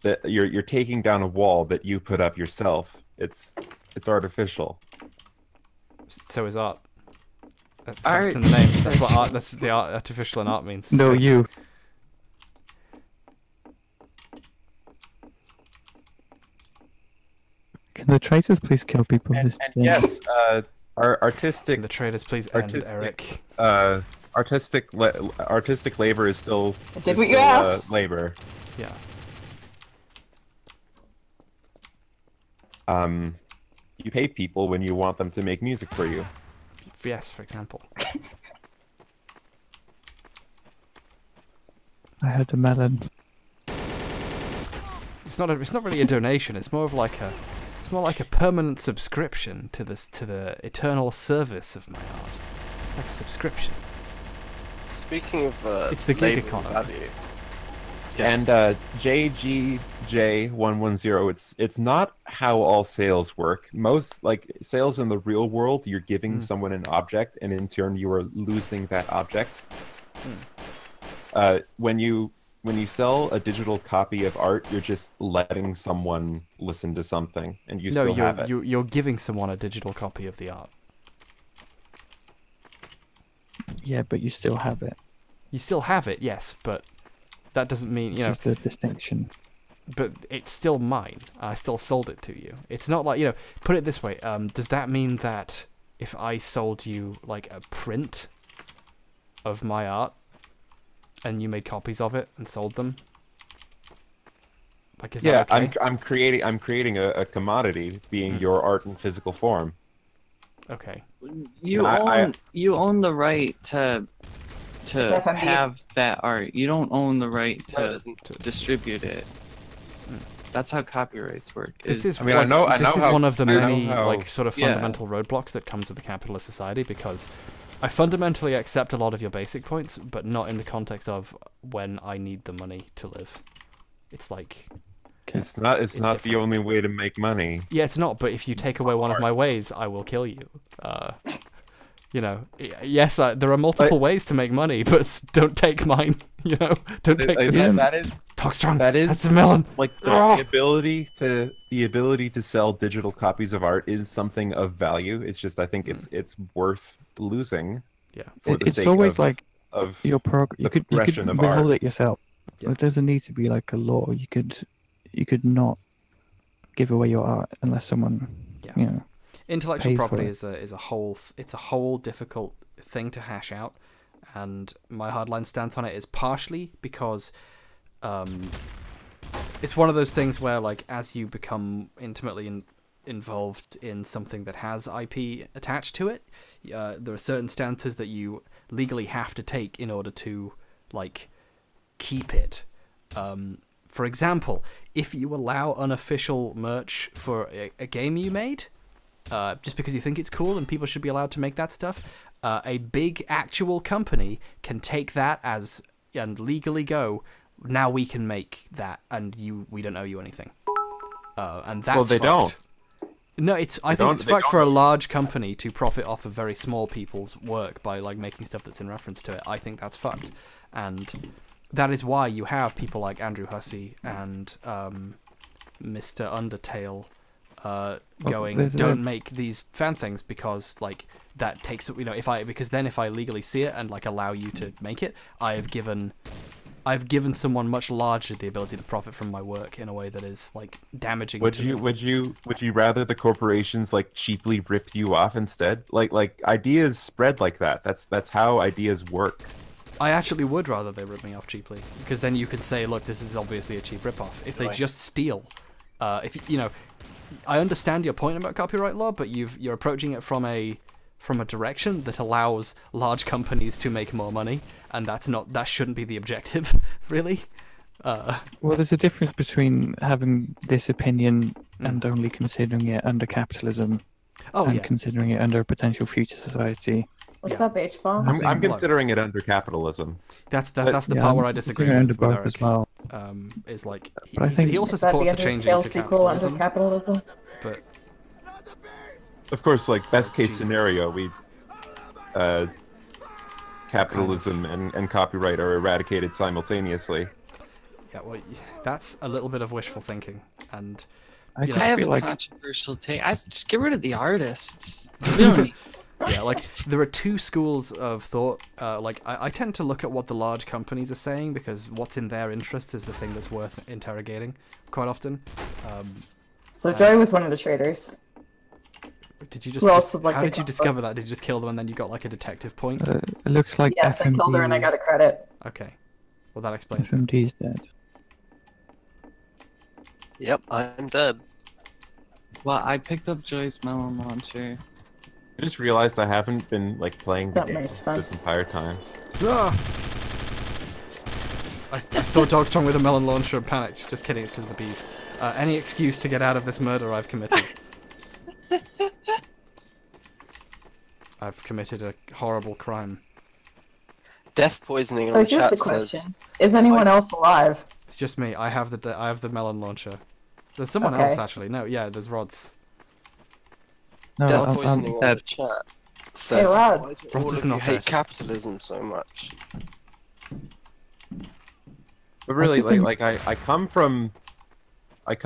that you're taking down a wall that you put up yourself. It's artificial.
So is art. That's in the name. That's what art. That's the art. Artificial and art means.
No, you. Can the traitors please kill people?
And yes, our artistic.
Can the traitors please end, Eric.
Artistic labor is still.
I did what you asked.
Labor.
Yeah.
You pay people when you want them to make music for you.
Yes, for example.
I had a melon.
It's not really a donation. It's more like a permanent subscription to the eternal service of my art. Like a subscription.
Speaking of
it's the gig
labor
economy.
value.
And JGJ110, it's not how all sales work. Most sales in the real world, you're giving someone an object, and in turn you are losing that object. When you sell a digital copy of art, you're just letting someone listen to something, and you still have it.
You're giving someone a digital copy of the art.
Yeah, but you still have it.
You still have it, yes, but that doesn't mean
It's the distinction.
But it's still mine. I still sold it to you. It's not like Put it this way. Does that mean that if I sold you like a print of my art, and you made copies of it and sold them? Like, is that okay?
I'm creating a commodity, being your art in physical form.
Okay.
You own the right to have that art. You don't own the right to distribute it. That's how copyrights work.
This is
one
of the many sort of fundamental roadblocks that comes with the capitalist society, because I fundamentally accept a lot of your basic points, but not in the context of when I need the money to live. It's like
it's not the only way to make money.
Yeah, it's not. But if you take away one of my ways, I will kill you. Yes, there are multiple ways to make money, but don't take mine. Don't take this.
That is
talk strong.
That's
the melon.
Like the ability to sell digital copies of art is something of value. It's just I think it's worth losing.
Yeah,
for the
it's
sake
always
of,
like
of
your you could withhold it yourself.
Yeah.
It doesn't need to be like a law. You could not give away your art unless someone
Intellectual property is a whole difficult thing to hash out, and my hardline stance on it is partially because it's one of those things where as you become intimately involved in something that has IP attached to it, there are certain stances that you legally have to take in order to keep it. For example, if you allow unofficial merch for a game you made, just because you think it's cool and people should be allowed to make that stuff, a big actual company can take that and legally go, now we can make that and we don't owe you anything. And that's
they
fucked.
don't.
No, I think it's fucked for a large company to profit off of very small people's work by making stuff that's in reference to it. I think that's fucked. And that is why you have people like Andrew Hussey and Mr. Undertale going, don't make these fan things, because that takes because then if I legally see it and allow you to make it, I've given someone much larger the ability to profit from my work in a way that is damaging.
Would you rather the corporations cheaply rip you off instead? Like ideas spread like that. That's how ideas work.
I actually would rather they rip me off cheaply, because then you could say, look, this is obviously a cheap rip-off. If they just steal, I understand your point about copyright law, but you're approaching it from a from a direction that allows large companies to make more money, and that shouldn't be the objective, really.
Well, there's a difference between having this opinion and only considering it under capitalism, and considering it under a potential future society.
What's up, H-Bomb?
I'm considering it under capitalism.
That's the part where I disagree with Eric.
As well.
Is like
he
also supports the changing to capitalism.
Under capitalism.
But
of course, like best case scenario, we capitalism and copyright are eradicated simultaneously.
Yeah, well, that's a little bit of wishful thinking, and
I have a controversial take. I just get rid of the artists. Really?
Yeah, like there are two schools of thought. Like I tend to look at what the large companies are saying, because what's in their interest is the thing that's worth interrogating quite often.
So Joey was one of the traders.
Did you just? How did you discover that? Did you just kill them and then you got like a detective point?
It looks like
yes, I killed her and I got a credit.
Okay, well that explains.
FMD's dead.
Yep, I'm dead.
Well, I picked up Joy's melon launcher.
I just realized I haven't been like playing the
That
game
makes sense.
this entire time.
Ah! I saw Dogstrong with a melon launcher and panicked. Just kidding, it's because of the bees. Any excuse to get out of this murder I've committed. I've committed a horrible crime.
Death poisoning
So
on the
here's
chat
the
says.
question: is anyone else alive?
It's just me. I have the melon launcher. There's someone else actually. No, yeah, there's Rods.
No,
Death
I'm
poisoning on
dead.
the chat says.
Rods.
Why do
Rods
all
is
of you
not
hate
dead.
capitalism so much?
But really, I come from like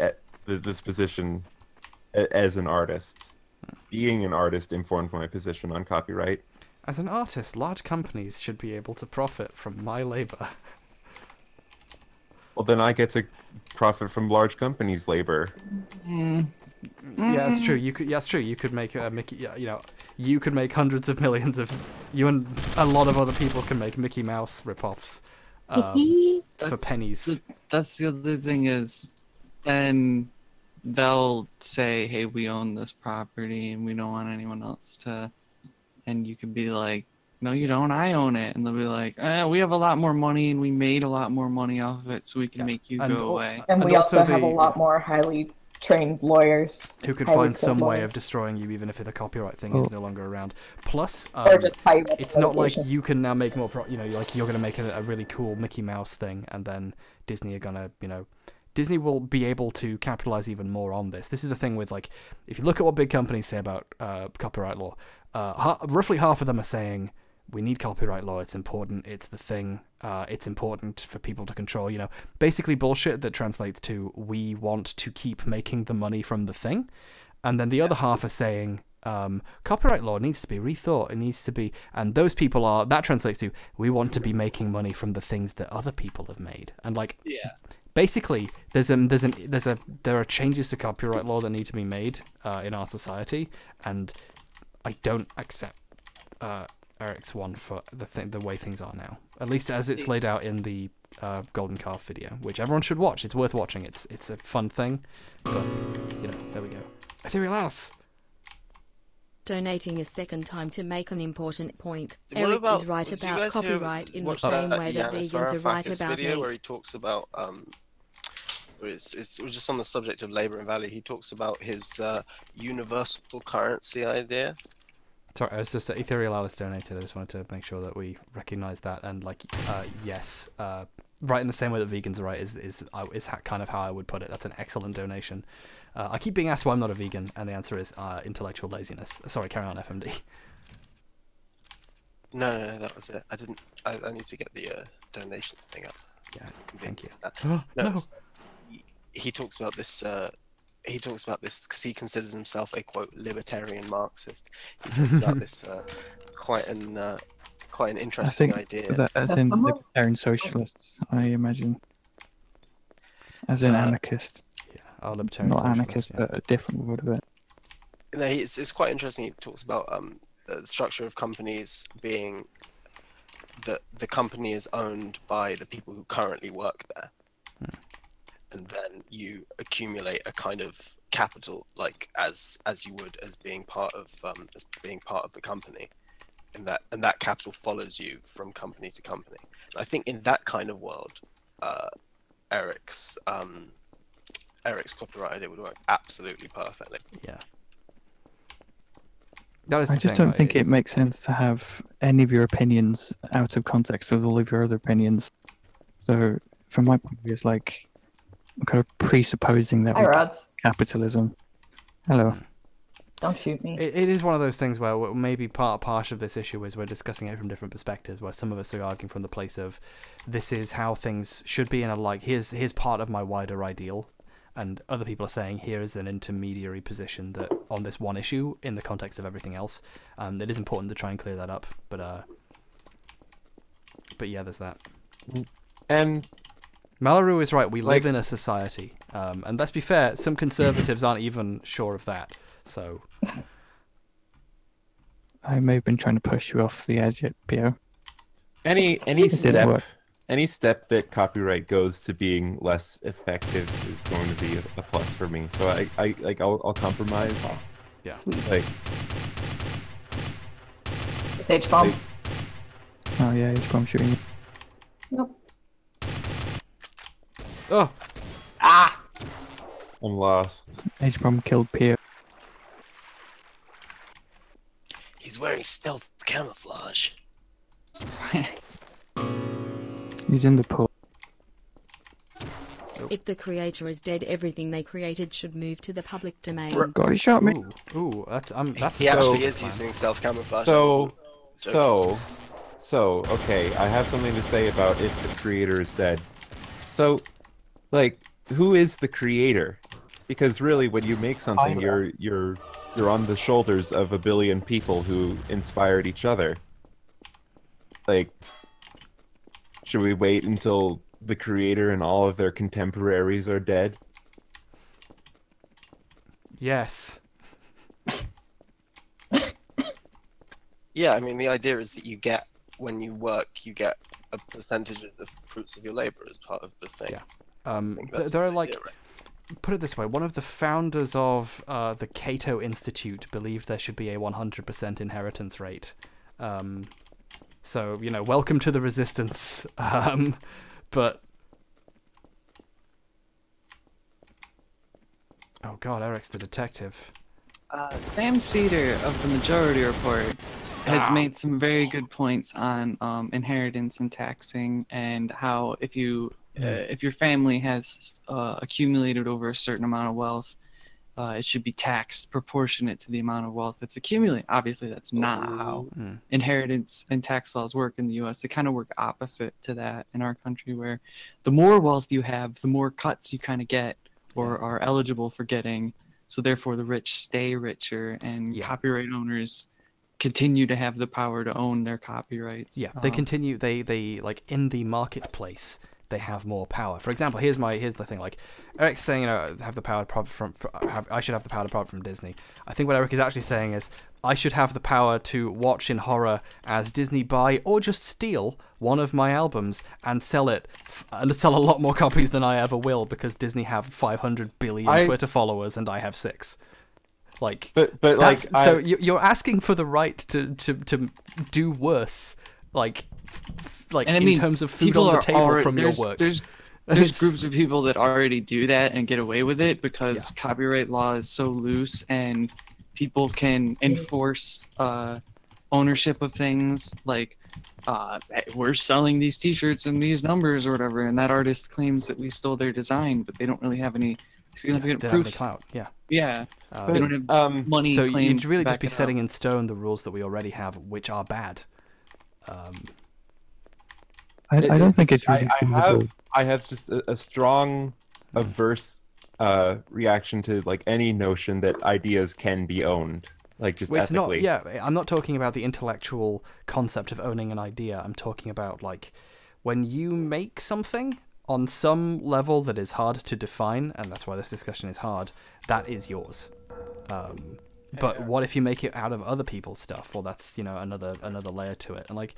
at this position as an artist. Being an artist informed my position on copyright.
As an artist, large companies should be able to profit from my labor.
Well, then I get to profit from large companies' labor.
Yeah, that's true. You could. Yeah, that's true. You could make Mickey. Yeah, you know, you could make hundreds of millions of. You and a lot of other people can make Mickey Mouse ripoffs for pennies.
That's the other thing is, then they'll say, "Hey, we own this property, and we don't want anyone else to." And you could be like, "No, you don't. I own it." And they'll be like, "We have a lot more money, and we made a lot more money off of it, so we can make you go away."
And we also have a lot more highly trained lawyers
who could find some way of destroying you, even if the copyright thing is no longer around. Plus, it's not like you can now make more. Like you're gonna make a really cool Mickey Mouse thing, and then Disney are gonna, Disney will be able to capitalize even more on this. This is the thing with, like, if you look at what big companies say about copyright law, roughly half of them are saying, we need copyright law, it's important, it's the thing, it's important for people to control, basically bullshit that translates to, we want to keep making the money from the thing. And then the other half are saying, copyright law needs to be rethought, it needs to be, and those people are, that translates to, we want to be making money from the things that other people have made. And like, basically, there are changes to copyright law that need to be made in our society, and I don't accept Eric's one for the way things are now. At least as it's laid out in the Golden Calf video, which everyone should watch. It's worth watching. It's a fun thing, but there we go. Ethereal Alice.
Donating a second time to make an important point.
What
Eric
about,
is right
did you
about
guys
copyright in the
watch
same way that
Yanis
vegans are right
Varoufakis
about
video
meat.
where he talks about it's just on the subject of labor and value. He talks about his universal currency idea.
Sorry, it's just Ethereal Alice donated. I just wanted to make sure that we recognize that, and like, yes, right in the same way that vegans are right is kind of how I would put it. That's an excellent donation. I keep being asked why I'm not a vegan, and the answer is intellectual laziness. Sorry, carry on, FMD.
No, that was it. I need to get the donations thing up.
Yeah, thank you.
No. He talks about this. He talks about this because he considers himself a quote libertarian Marxist. He talks about this quite an interesting idea.
That, as in libertarian socialists, I imagine. As in anarchists.
Yeah, libertarian.
Not anarchists, but a different word of it.
No, it's quite interesting. He talks about the structure of companies being that the company is owned by the people who currently work there. And then you accumulate a kind of capital, like as you would as being part of the company, and that capital follows you from company to company. And I think in that kind of world, Eric's copyright idea would work absolutely perfectly.
Yeah. That is
I
the
just
thing,
don't think it makes sense to have any of your opinions out of context with all of your other opinions. So, from my point of view, it's like I'm kind of presupposing that
Hi, Rods.
capitalism. Hello.
Don't shoot me.
It is one of those things where maybe part of this issue is we're discussing it from different perspectives, where some of us are arguing from the place of this is how things should be, and like here's part of my wider ideal, and other people are saying here is an intermediary position that on this one issue in the context of everything else. It is important to try and clear that up, but yeah, there's that.
And
Malaru is right. We live in a society, and let's be fair. Some conservatives aren't even sure of that. So
I may have been trying to push you off the edge yet, Pio.
Any
It didn't work.
step that copyright goes to being less effective is going to be a plus for me. So I'll compromise.
Yeah.
Sweet.
Like
It's H-bomb.
Oh yeah, H.bomb shooting you.
Nope.
Oh,
Ah!
I'm lost.
H.bomb killed Pio.
He's wearing stealth camouflage.
He's in the pool.
If the creator is dead, everything they created should move to the public domain.
God, he shot me.
ooh, that's
He actually is using stealth camouflage.
So okay, I have something to say about if the creator is dead. So, like, who is the creator? Because really, when you make something, you're on the shoulders of a billion people who inspired each other. Like, should we wait until the creator and all of their contemporaries are dead?
yes.
Yeah, I mean, the idea is that when you work, you get a percentage of the fruits of your labor as part of the thing.
Yeah. There are like, put it this way, one of the founders of the Cato Institute believed there should be a 100% inheritance rate. So, you know, welcome to the resistance. But oh god, Eric's the detective.
Sam Cedar of the Majority Report has made some very good points on inheritance and taxing, and how if your family has accumulated over a certain amount of wealth, it should be taxed proportionate to the amount of wealth that's accumulated. Obviously, that's not how inheritance and tax laws work in the U.S. They kind of work opposite to that in our country, where the more wealth you have, the more cuts you kind of get or are eligible for getting. So therefore, the rich stay richer, and copyright owners continue to have the power to own their copyrights.
Yeah, they continue. They like in the marketplace, they have more power. For example, here's the thing. Like Eric's saying, you know, I should have the power to profit from Disney. I think what Eric is actually saying is I should have the power to watch in horror as Disney buy or just steal one of my albums and sell it, and sell a lot more copies than I ever will, because Disney have 500 billion Twitter followers and I have 6. Like,
but like,
so you're asking for the right to do worse, like
and
in terms of food on the table from your work.
There's groups of people that already do that and get away with it because copyright law is so loose, and people can enforce ownership of things. Like, hey, we're selling these T-shirts and these numbers or whatever, and that artist claims that we stole their design, but they don't really have any significant proof.
The clout. Yeah.
They don't have money.
So you'd really just be setting in stone the rules that we already have, which are bad.
I don't think it's really
I have just a strong averse reaction to like any notion that ideas can be owned, like just ethically.
I'm not talking about the intellectual concept of owning an idea. I'm talking about like when you make something on some level that is hard to define, and that's why this discussion is hard, that is yours. But what if you make it out of other people's stuff? Well, that's, you know, another layer to it. And like,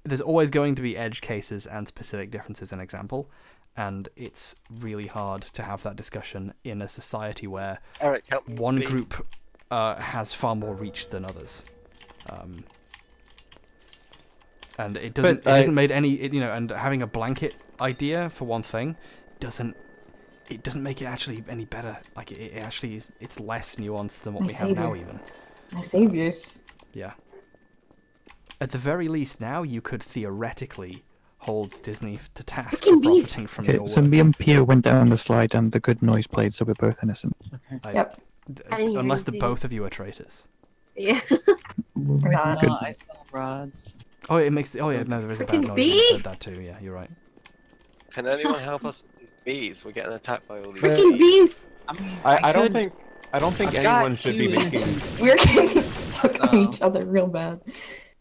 there's always going to be edge cases and specific differences. An example, and it's really hard to have that discussion in a society where
Eric,
one group has far more reach than others. And it doesn't made any, and having a blanket idea for one thing doesn't make it actually any better. Like it actually is, it's less nuanced than what we have now even.
My saviors.
Yeah. At the very least, now you could theoretically hold Disney to task for profiting from your work.
So me and Pio went down the slide and the good noise played, so we're both innocent.
Okay.
Yep.
Unless the both of you are traitors.
Yeah.
We're not.
No, I saw rods.
Oh, it makes. Oh yeah, no, there is a bad
Freaking
noise.
bee!
I heard that too. Yeah, you're right.
Can anyone help us with these bees? We're getting attacked by all these
Freaking bees!
I mean,
I don't think
I've got
anyone should be
two
making.
innocent-
We're getting stuck on each other real bad.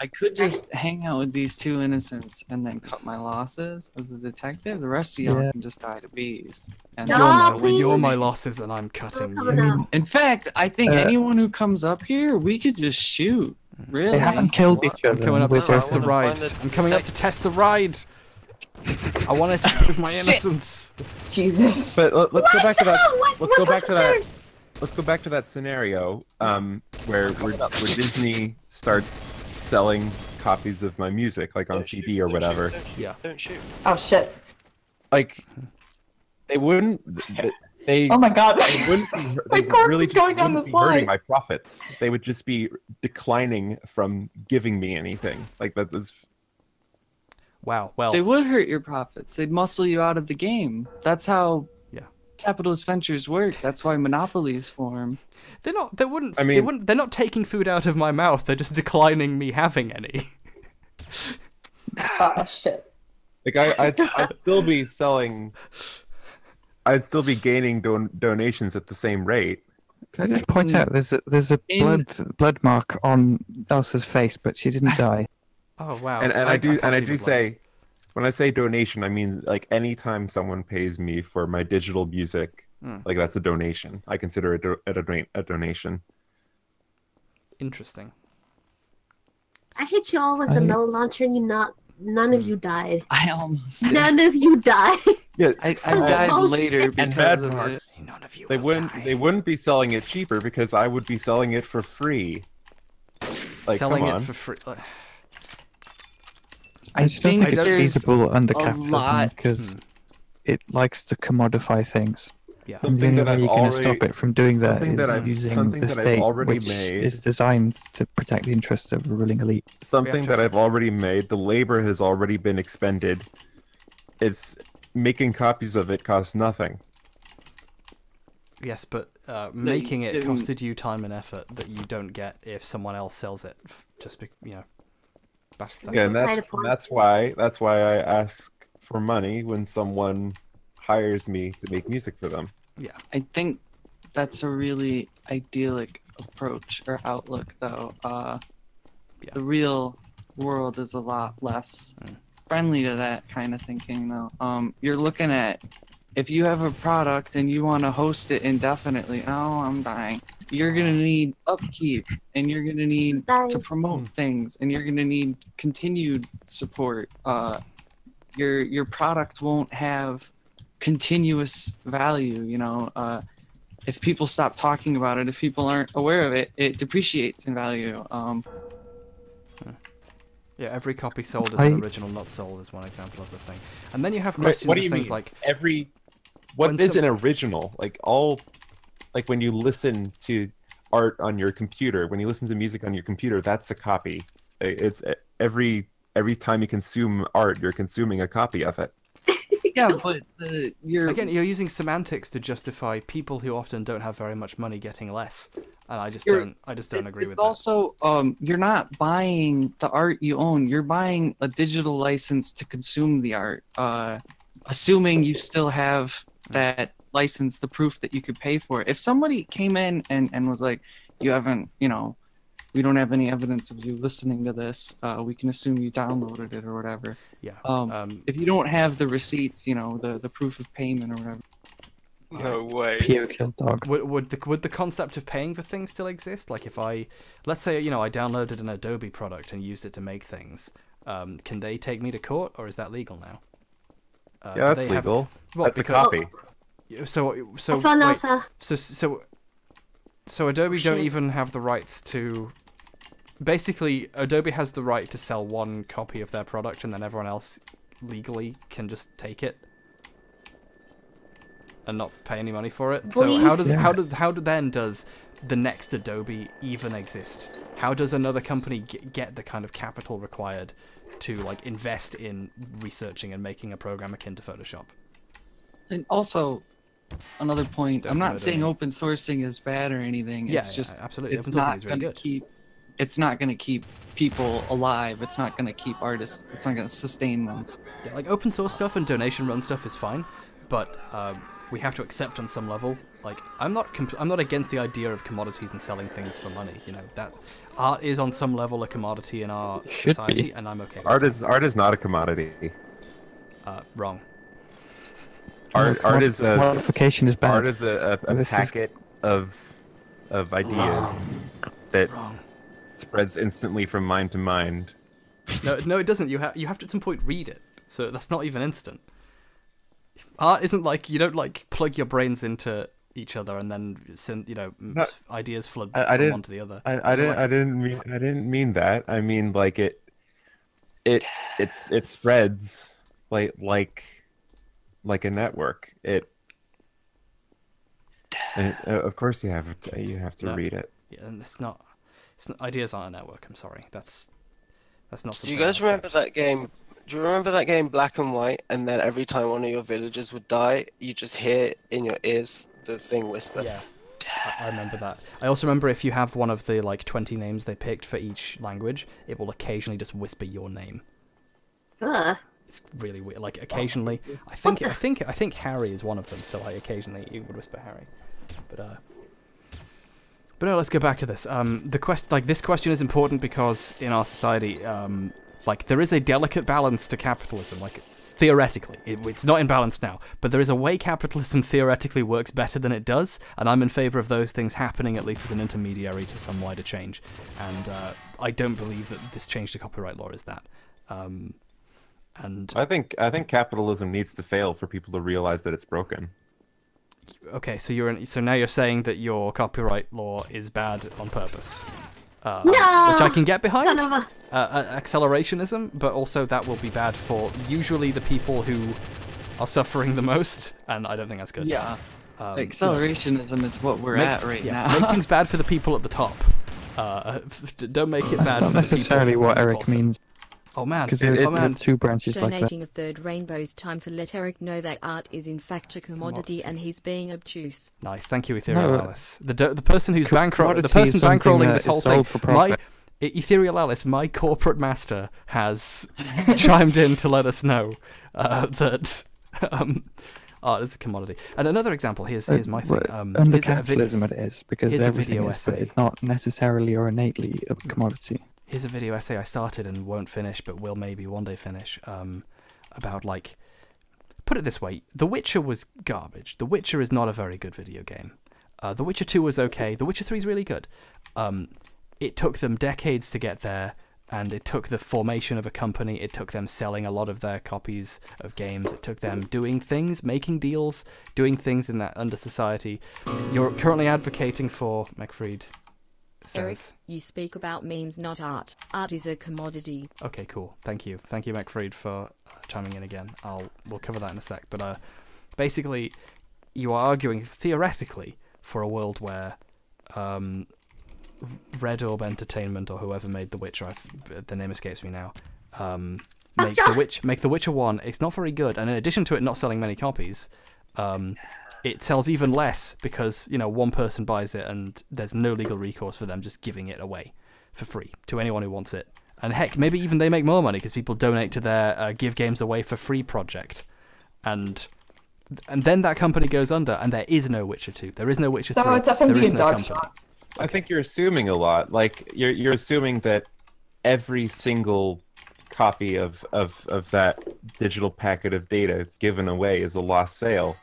I could just hang out with these two innocents and then cut my losses as a detective. The rest of y'all
Yeah.
can just die to bees. And
No, please.
You're my losses, and I'm cutting
Coming
you.
up.
in fact, I think anyone who comes up here, we could just shoot. Really?
They haven't killed each
I'm
other.
coming up to
We're
test the
both-
ride. I'm coming up to test the ride. I wanted to prove my innocence.
Jesus.
But let's go back to that. Let's
What's
go back to that.
concerned?
Let's go back to that scenario where Disney starts selling copies of my music, like on CD or whatever.
Yeah.
Don't shoot.
Oh shit.
Like, they wouldn't. They.
Oh my god.
They wouldn't. Be,
My
they
corpse
really
is going
just
down
wouldn't
the
be hurting
slide.
my profits. They would just be declining from giving me anything. Like that's.
Wow. Well.
They would hurt your profits. They'd muscle you out of the game. That's how
Yeah.
capitalist ventures work. That's why monopolies form.
They're not. They wouldn't.
I
they
mean-
wouldn't. They're not taking food out of my mouth. They're just declining me having any.
Oh shit.
Like I'd still be selling. I'd still be gaining donations at the same rate.
Can I just point out there's a blood mark on Elsa's face, but she didn't die.
Oh wow.
And I do
can't see the
say, when I say donation, I mean like anytime someone pays me for my digital music, like that's a donation. I consider it a donation.
Interesting.
I hit you all with the no launcher and none of you died.
I almost did.
None of you died.
Yeah,
I died
Oh,
later
shit.
and
because
bad
of it.
marks.
None of you.
They
will
wouldn't.
die.
They wouldn't be selling it cheaper because I would be selling it for free. Like,
Selling
come
it
on.
for free.
I just don't
think
think it's
there's
feasible under
a
capitalism
lot-
because it likes to commodify things.
Yeah.
And the
Something
only
that
way
I've
you're going to
already-
stop it from doing that
something that
is
I've-
using
something
the
that I've
state,
already
which
made.
is designed to protect the interests of a ruling elite.
Something that I've already made. The labor has already been expended. It's making copies of it costs nothing.
Yes, but making it
didn't-
costed you time and effort that you don't get if someone else sells it. Just that's
Yeah, and
Kind of point.
that's why I ask for money when someone hires me to make music for them.
I think that's a really idyllic approach or outlook, though.
Yeah.
The real world is a lot less friendly to that kind of thinking, though. You're looking at if you have a product and you want to host it indefinitely. Oh, I'm dying. You're gonna need upkeep, and you're gonna need
Dying.
to promote things, and you're gonna need continued support. Your product won't have continuous value, if people stop talking about it, if people aren't aware of it, it depreciates in value.
Yeah, every copy sold as an original not sold is one example of the thing. And then you have questions
What do
of
you
things
mean?
like
What
when
is
some-
an original? Like when you listen to art on your computer, when you listen to music on your computer, that's a copy. It's every time you consume art, you're consuming a copy of it.
Yeah, but you're
using semantics to justify people who often don't have very much money getting less, and I just don't agree with
it's
that.
also you're not buying the art you own, you're buying a digital license to consume the art, assuming you still have that license, the proof that you could pay for it. If somebody came in and was like, you haven't, we don't have any evidence of you listening to this, we can assume you downloaded it or whatever.
Yeah.
If you don't have the receipts, the proof of payment or whatever.
No way.
Pio killed dog.
Would the concept of paying for things still exist? Like if let's say I downloaded an Adobe product and used it to make things, can they take me to court, or is that legal now?
Yeah, that's legal. That's a copy.
So Adobe don't even have the rights to. Basically, Adobe has the right to sell one copy of their product, and then everyone else legally can just take it and not pay any money for it. So how then does the next Adobe even exist? How does another company get the kind of capital required to like invest in researching and making a program akin to Photoshop?
And also, another point, I'm not saying open sourcing is bad or anything. It's just
absolutely.
It's not going to keep. It's not going to keep people alive. It's not going to keep artists. It's not going to sustain them.
Yeah, like open source stuff and donation run stuff is fine, but we have to accept on some level. Like I'm not against the idea of commodities and selling things for money. You know that art is on some level a commodity in our society, and I'm okay.
Art is not a commodity.
Wrong.
Art is a
modification is bad.
Art is a packet of ideas that spreads instantly from mind to mind.
No, it doesn't. You have to at some point read it. So that's not even instant. Art isn't like you don't like plug your brains into each other and then send ideas flood from one to the other.
I didn't mean that. I mean like it spreads like a network. Of course you have to read it.
Yeah, and it's not ideas aren't a network. I'm sorry. That's not something.
Do you guys remember that game? Do you remember that game Black and White? And then every time one of your villagers would die, you just hear in your ears the thing whisper.
Yeah, I remember that. I also remember if you have one of the like 20 names they picked for each language, it will occasionally just whisper your name. It's really weird. Like occasionally, I think Harry is one of them. So like occasionally it would whisper Harry, but no. Let's go back to this. This question is important because in our society, like there is a delicate balance to capitalism. Like theoretically, it's not in balance now, but there is a way capitalism theoretically works better than it does, and I'm in favor of those things happening at least as an intermediary to some wider change. And I don't believe that this change to copyright law is that. And
I think capitalism needs to fail for people to realize that it's broken.
Okay, so now you're saying that your copyright law is bad on purpose.
No!
Which I can get behind.
Son of
Accelerationism, but also that will be bad for usually the people who are suffering the most, and I don't think that's good.
Yeah. Accelerationism is what we're at right now.
Make things bad for the people at the top. Don't make it bad for the people.
That's not necessarily what Eric means.
Oh man,
because there's two branches like that.
Donating a third rainbow's time to let Eric know that art is in fact a commodity and he's being obtuse.
Nice, thank you, Ethereal Alice. The person who's bankrolling this whole thing. Ethereal Alice, my corporate master, has chimed in to let us know that art is a commodity. And another example. Here's my thing.
Under capitalism, it is because everything is, but it's not necessarily or innately a commodity.
Here's a video essay I started and won't finish, but will maybe one day finish, about, like, put it this way, The Witcher was garbage. The Witcher is not a very good video game. The Witcher 2 was okay. The Witcher 3 is really good. It took them decades to get there, and it took the formation of a company. It took them selling a lot of their copies of games. It took them doing things, making deals, doing things in that under society. You're currently advocating for, McFreed says.
Eric, you speak about memes, not art. Art is a commodity.
Okay, cool. Thank you, McFreed, for chiming in again. We'll cover that in a sec. But basically, you are arguing theoretically for a world where Red Orb Entertainment or whoever made The Witcher, the name escapes me now, make The Witcher 1. It's not very good, and in addition to it not selling many copies, it sells even less because, one person buys it and there's no legal recourse for them just giving it away for free to anyone who wants it. And heck, maybe even they make more money because people donate to their Give Games Away for Free project. And then that company goes under and there is no Witcher 2. There is no Witcher 3.
So it's FMV
there is
and
no
Dog's
company.
I think you're assuming a lot. Like, you're assuming that every single copy of that digital packet of data given away is a lost sale.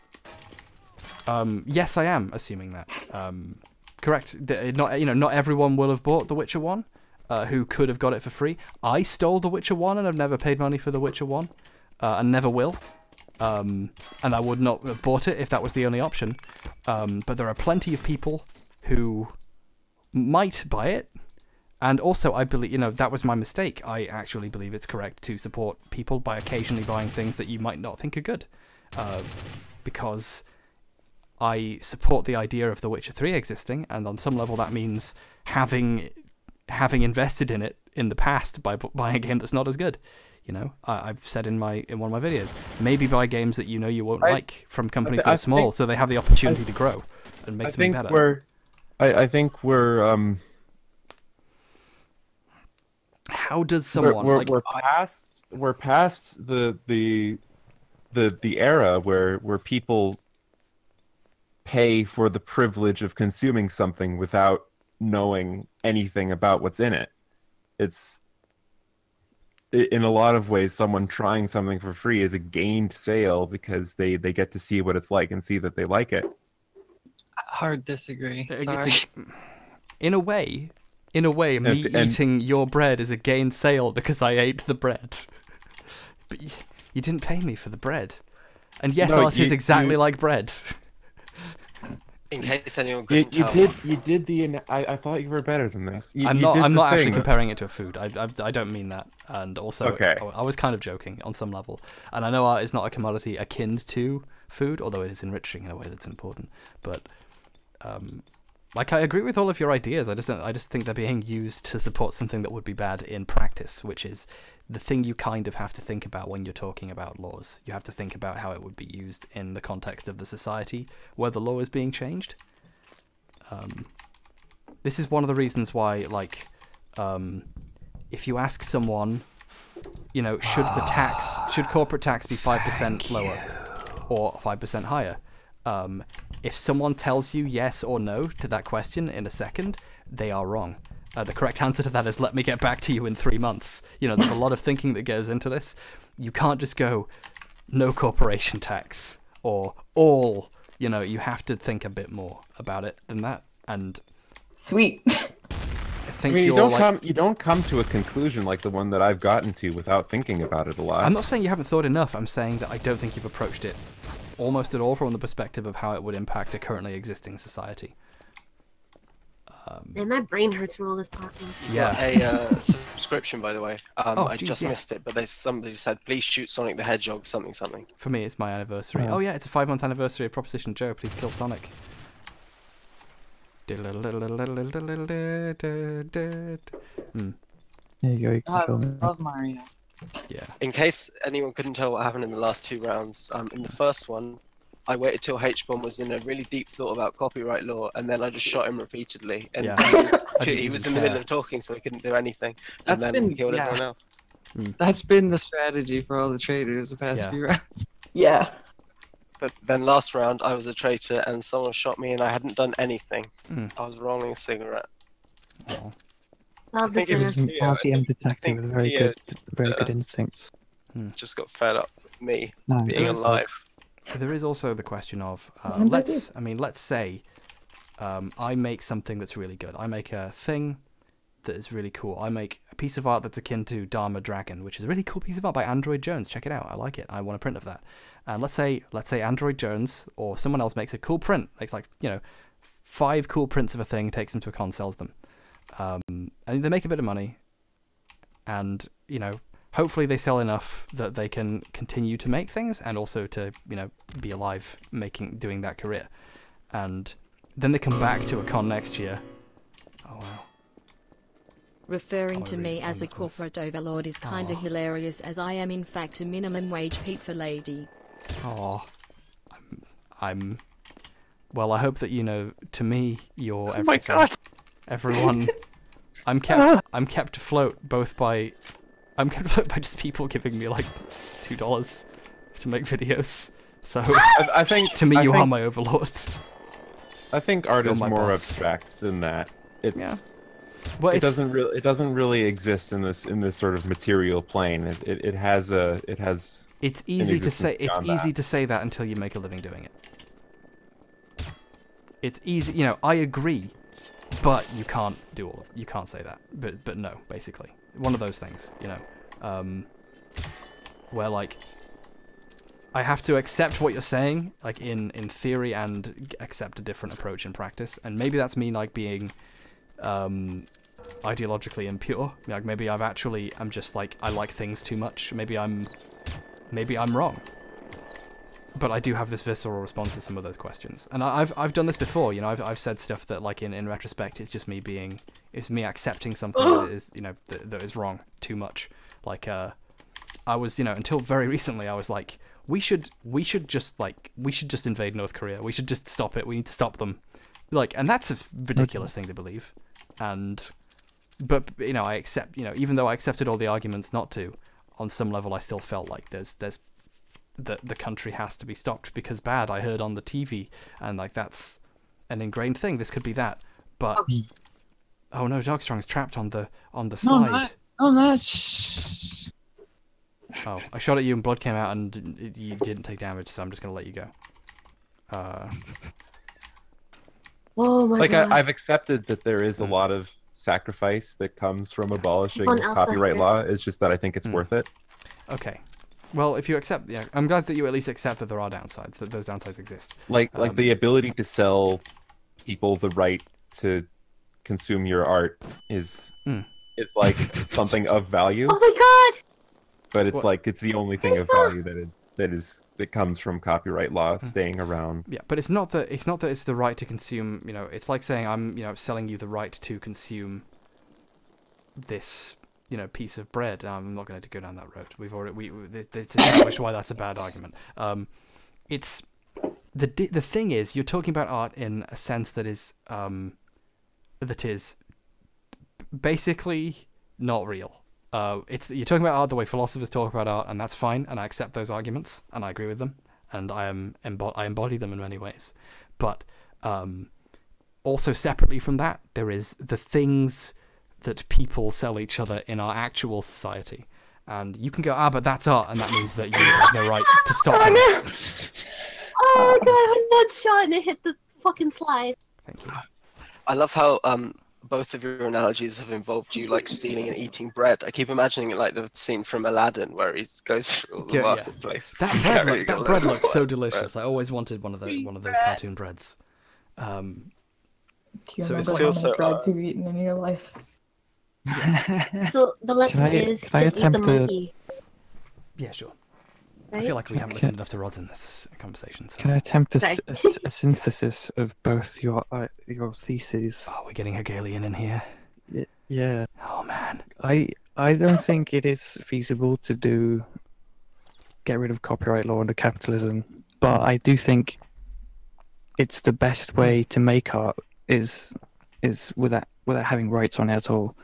Yes, I am assuming that. Correct. Not everyone will have bought The Witcher 1, who could have got it for free. I stole The Witcher 1 and I've never paid money for The Witcher 1, and never will. and I would not have bought it if that was the only option. But there are plenty of people who might buy it. And also, I believe, that was my mistake. I actually believe it's correct to support people by occasionally buying things that you might not think are good. Because I support the idea of The Witcher 3 existing, and on some level that means having invested in it in the past by buying a game that's not as good. I've said in one of my videos, maybe buy games that you won't like from companies that are small, so they have the opportunity to grow and make something better.
I think we're
how does someone
we're past the era where people pay for the privilege of consuming something without knowing anything about what's in it. It's in a lot of ways, someone trying something for free is a gained sale because they get to see what it's like and see that they like it.
Hard disagree. Sorry.
In a way, eating your bread is a gained sale because I ate the bread. But you didn't pay me for the bread. And yes, art is exactly like bread.
In case anyone couldn't tell.
You did the. I thought you were better than this.
I'm not actually comparing it to a food. I don't mean that. And also,
okay.
I was kind of joking on some level. And I know art is not a commodity akin to food, although it is enriching in a way that's important. But I agree with all of your ideas. I just think they're being used to support something that would be bad in practice, which is the thing you kind of have to think about when you're talking about laws. You have to think about how it would be used in the context of the society where the law is being changed. This is one of the reasons why, if you ask someone, should corporate tax be 5% lower or 5% higher? If someone tells you yes or no to that question in a second, they are wrong. The correct answer to that is let me get back to you in 3 months. There's a lot of thinking that goes into this. You can't just go no corporation tax or all. You have to think a bit more about it than that. And
sweet.
I think
you don't come to a conclusion like the one that I've gotten to without thinking about it a lot.
I'm not saying you haven't thought enough. I'm saying that I don't think you've approached it almost at all from the perspective of how it would impact a currently existing society.
And my brain hurts from all this talking.
Yeah.
A subscription, by the way. I just missed it, but somebody said, please shoot Sonic the Hedgehog, something.
For me, it's my anniversary. Oh yeah, it's a 5-month anniversary of Proposition Joe. Please kill Sonic.
There you go.
I love Mario.
Yeah.
In case anyone couldn't tell what happened in the last 2 rounds, in the first one, I waited till H.Bomb was in a really deep thought about copyright law, and then I just shot him repeatedly. And he was in the middle of talking, so he couldn't do anything. And then killed everyone else.
That's been the strategy for all the traitors the past few rounds.
Yeah.
But then last round, I was a traitor, and someone shot me, and I hadn't done anything. I was rolling a cigarette.
Oh.
I think it was
RPM detective with very good instincts.
Just got fed up with me
No,
being alive.
There is also the question of let's say I make something that's really good. I make a thing that is really cool. I make a piece of art that's akin to Dharma Dragon, which is a really cool piece of art by Android Jones. Check it out. I like it. I want a print of that. And let's say Android Jones or someone else makes a cool print, makes 5 cool prints of a thing, takes them to a con, sells them. And they make a bit of money, and hopefully they sell enough that they can continue to make things and also to be alive doing that career. And then they come back to a con next year. Oh wow.
Referring to me as a corporate overlord is kinda hilarious, as I am in fact a minimum wage pizza lady.
Oh, well, I hope that to me you're everything.
Oh my God.
Everyone, I'm kept afloat both by just people giving me $2 to make videos. So
I think
to me you are my overlord.
I think art is more
boss.
abstract than that. It's
well,
it doesn't really exist in this sort of material plane. It has.
It's easy to say that until you make a living doing it. It's easy, I agree, but you can't do all of it. You can't say that. But no, basically. One of those things, where I have to accept what you're saying, like in theory, and accept a different approach in practice. And maybe that's me like being ideologically impure. Like maybe I'm just like I like things too much. Maybe I'm wrong. But I do have this visceral response to some of those questions, and I've done this before. You know, I've said stuff that like in retrospect, it's just me accepting something that is that is wrong too much. Like I was until very recently I was like we should just invade North Korea. We should just stop it. We need to stop them. Like, and that's a ridiculous thing to believe. But I accept even though I accepted all the arguments not to, on some level I still felt like there's the country has to be stopped because bad. I heard on the TV, and like that's an ingrained thing. This could be that, but oh no, Dogstrong's trapped on the slide.
No.
Oh, I shot at you and blood came out and you didn't take damage, so I'm just gonna let you go.
Oh my God.
I've accepted that there is a lot of sacrifice that comes from abolishing copyright law. It's just that I think it's worth it.
Okay. Well, if you accept, I'm glad that you at least accept that there are downsides, that those downsides exist.
Like the ability to sell people the right to consume your art is like something of value.
Oh my God!
But it's like it's the only thing of value that comes from copyright law staying around.
Yeah, but it's not that it's the right to consume. It's like saying I'm selling you the right to consume this piece of bread. I'm not going to go down that road. It's established why that's a bad argument. It's the thing is you're talking about art in a sense that is basically not real. You're talking about art the way philosophers talk about art, and that's fine, and I accept those arguments, and I agree with them, and I embody them in many ways. But also separately from that, there is the things that people sell each other in our actual society, and you can go, but that's art, and that means that you have no right to stop them.
No. Oh my God! I one shot and it hit the fucking slide.
Thank you.
I love how both of your analogies have involved you like stealing and eating bread. I keep imagining it like the scene from Aladdin where he goes through all the marketplace.
That bread looked so delicious. I always wanted one of those cartoon breads.
Do you remember how many breads you've eaten in your life?
So the lesson is just eat the monkey.
Yeah, sure.
Right?
I feel like we haven't listened enough to Rods in this conversation. So.
Can I attempt a synthesis of both your theses?
Oh, we're getting Hegelian in here.
Yeah.
Oh man.
I don't think it is feasible to get rid of copyright law under capitalism, but I do think it's the best way to make art is without having rights on it at all.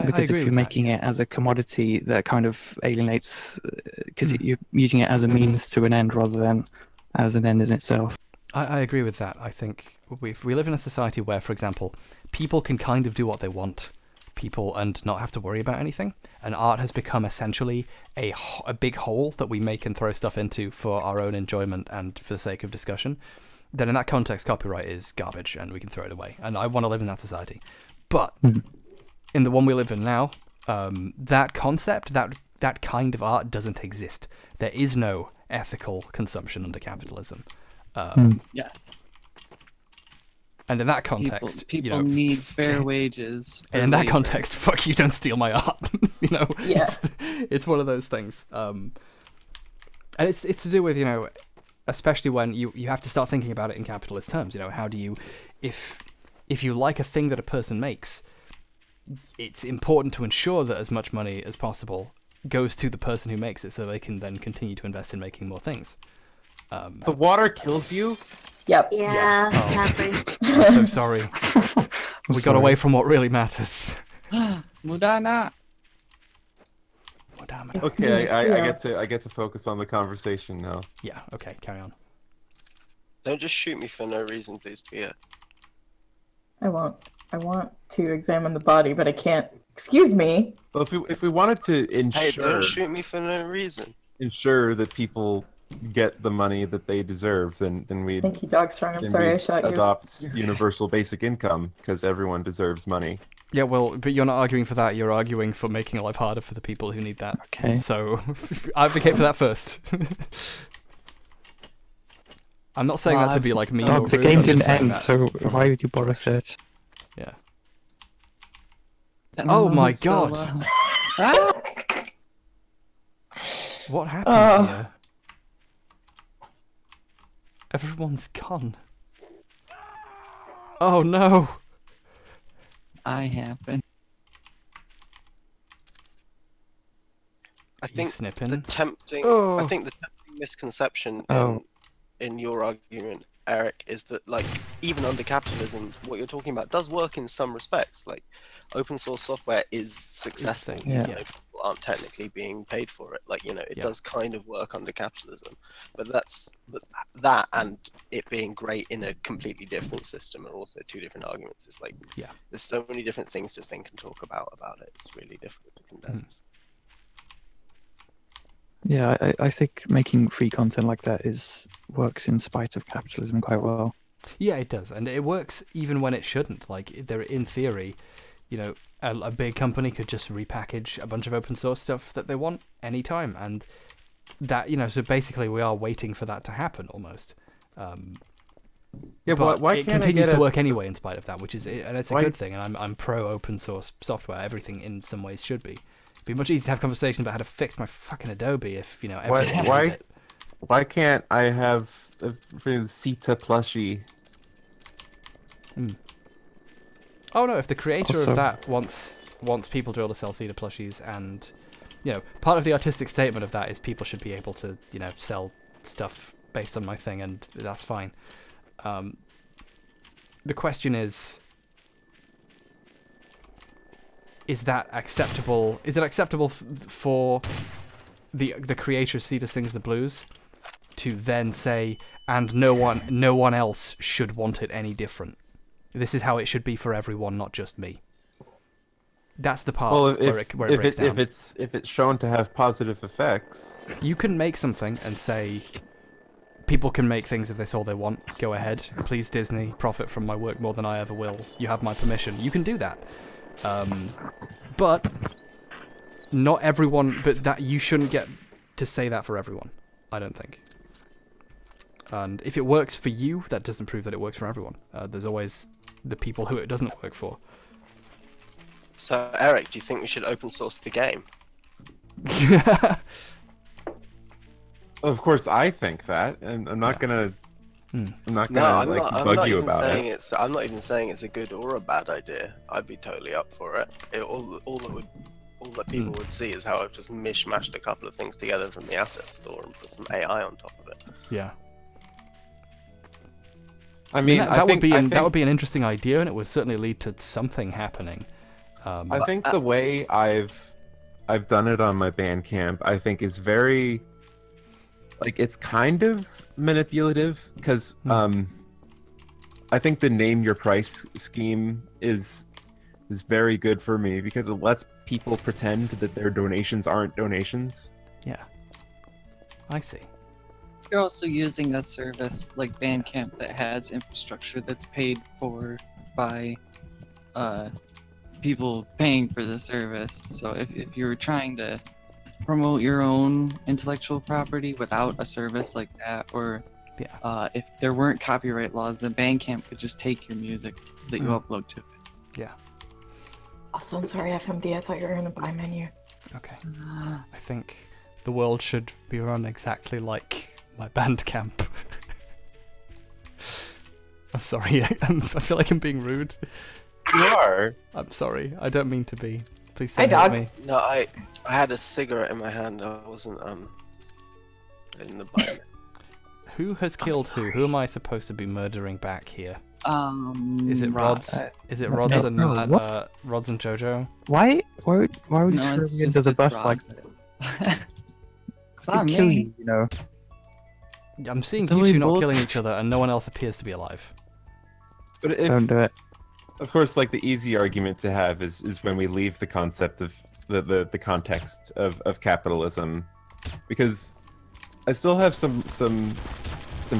Because if you're making it as a commodity, that kind of alienates, because you're using it as a means to an end rather than as an end in itself.
I agree with that. I think if we live in a society where, for example, people can kind of do what they want, and not have to worry about anything, and art has become essentially a big hole that we make and throw stuff into for our own enjoyment and for the sake of discussion, then in that context, copyright is garbage and we can throw it away. And I want to live in that society. But in the one we live in now, that concept, that kind of art doesn't exist. There is no ethical consumption under capitalism.
Yes.
And in that context,
people need fair wages.
And in that context, fuck you, don't steal my art.
Yeah.
It's one of those things. And it's to do with, especially when you have to start thinking about it in capitalist terms. How do you, if you like a thing that a person makes, it's important to ensure that as much money as possible goes to the person who makes it so they can then continue to invest in making more things.
The water kills you?
Yep. Yeah, exactly.
I'm so sorry. We got away from what really matters.
Mudana.
Okay, I get to focus on the conversation now.
Yeah, okay, carry on.
Don't just shoot me for no reason, please, Pia.
I won't. I want to examine the body, but I can't. Excuse me.
Well, if we wanted to ensure...
Hey, don't shoot me for no reason.
Ensure that people get the money that they deserve, then we'd...
Thank you, Dogstrong. I'm sorry I shot you.
Adopt universal basic income, because everyone deserves money.
Yeah, well, but you're not arguing for that. You're arguing for making life harder for the people who need that.
Okay.
So, advocate for that first. I'm not saying that to be like mean
Oh,
or
the
rude,
game
I'm just
didn't
saying
end,
that
so
from
why
a
would you bother
direction.
search?
Yeah.
I don't
Oh
know
my
who's still
god!
alive.
What happened
Oh.
here? Everyone's gone. Oh no!
I happen.
I
You
think
snipping?
the tempting.
Oh.
I think the tempting misconception
Oh.
in your argument, Eric, is that like even under capitalism, what you're talking about does work in some respects. Like open source software is successful.
thing,
Even
yeah.
though people aren't technically being paid for it. Like it
Yeah.
does kind of work under capitalism. But that and it being great in a completely different system are also two different arguments. It's like there's so many different things to think and talk about it. It's really difficult to condense.
Yeah, I think making free content like that works in spite of capitalism quite well.
Yeah, it does, and it works even when it shouldn't. Like, there, in theory, a big company could just repackage a bunch of open source stuff that they want anytime, and that, so basically we are waiting for that to happen almost.
Yeah,
but
why
it
can't
continues
I get
to work anyway in spite of that, and it's a
Why-
good thing, and I'm pro open source software. Everything in some ways should be. It'd be much easier to have conversations about how to fix my fucking Adobe if everyone did it.
Why can't I have a freaking Sita plushie?
Oh no! If the creator
Also-
of that wants people to be able to sell Cedar plushies, and part of the artistic statement of that is people should be able to sell stuff based on my thing, and that's fine. The question is that acceptable? Is it acceptable for the creator of Cedar Sings the Blues to then say, and no one else should want it any different? This is how it should be for everyone, not just me. That's the part where it breaks down.
If it's shown to have positive effects,
you can make something and say, people can make things if that's all they want. Go ahead, please Disney, profit from my work more than I ever will. You have my permission. You can do that, but not everyone. But that you shouldn't get to say that for everyone. I don't think. And if it works for you, that doesn't prove that it works for everyone. There's always the people who it doesn't work for.
So, Eric, do you think we should open source the game?
of course I think that, and I'm not gonna. I'm not
No,
gonna
I'm
bug
not
you
even
about
saying
it.
it's. I'm not even saying it's a good or a bad idea. I'd be totally up for it. All that people would see is how I've just mishmashed a couple of things together from the asset store and put some AI on top of it.
Yeah.
I mean,
that would be an interesting idea, and it would certainly lead to something happening.
I think the way I've done it on my Bandcamp, I think is very, it's kind of manipulative because I think the name your price scheme is very good for me because it lets people pretend that their donations aren't donations.
Yeah, I see.
You're also using a service like Bandcamp that has infrastructure that's paid for by people paying for the service. So if you're trying to promote your own intellectual property without a service like that, or if there weren't copyright laws, then Bandcamp could just take your music that you upload to it.
Yeah.
Also, I'm sorry, FMD. I thought you were in a buy menu.
Okay. I think the world should be run exactly like my Bandcamp. I'm sorry. I feel like I'm being rude.
You are.
I'm sorry. I don't mean to be. Please
Hi,
don't hurt
dog.
me.
No, I had a cigarette in my hand. I wasn't in the bite.
Who has killed who? Who am I supposed to be murdering back here? Is it
Rods.
Rods? Is it Rods and Rods and JoJo?
Why would you
No,
throw
it's
me
just
under the
it's
bus
Rods.
like that?
It's not
He'd kill
me.
you,
I'm seeing
Don't
you
we
two not
both-
killing each other, and no one else appears to be alive.
But if,
Don't do it.
of course, the easy argument to have is when we leave the concept of the context of capitalism, because I still have some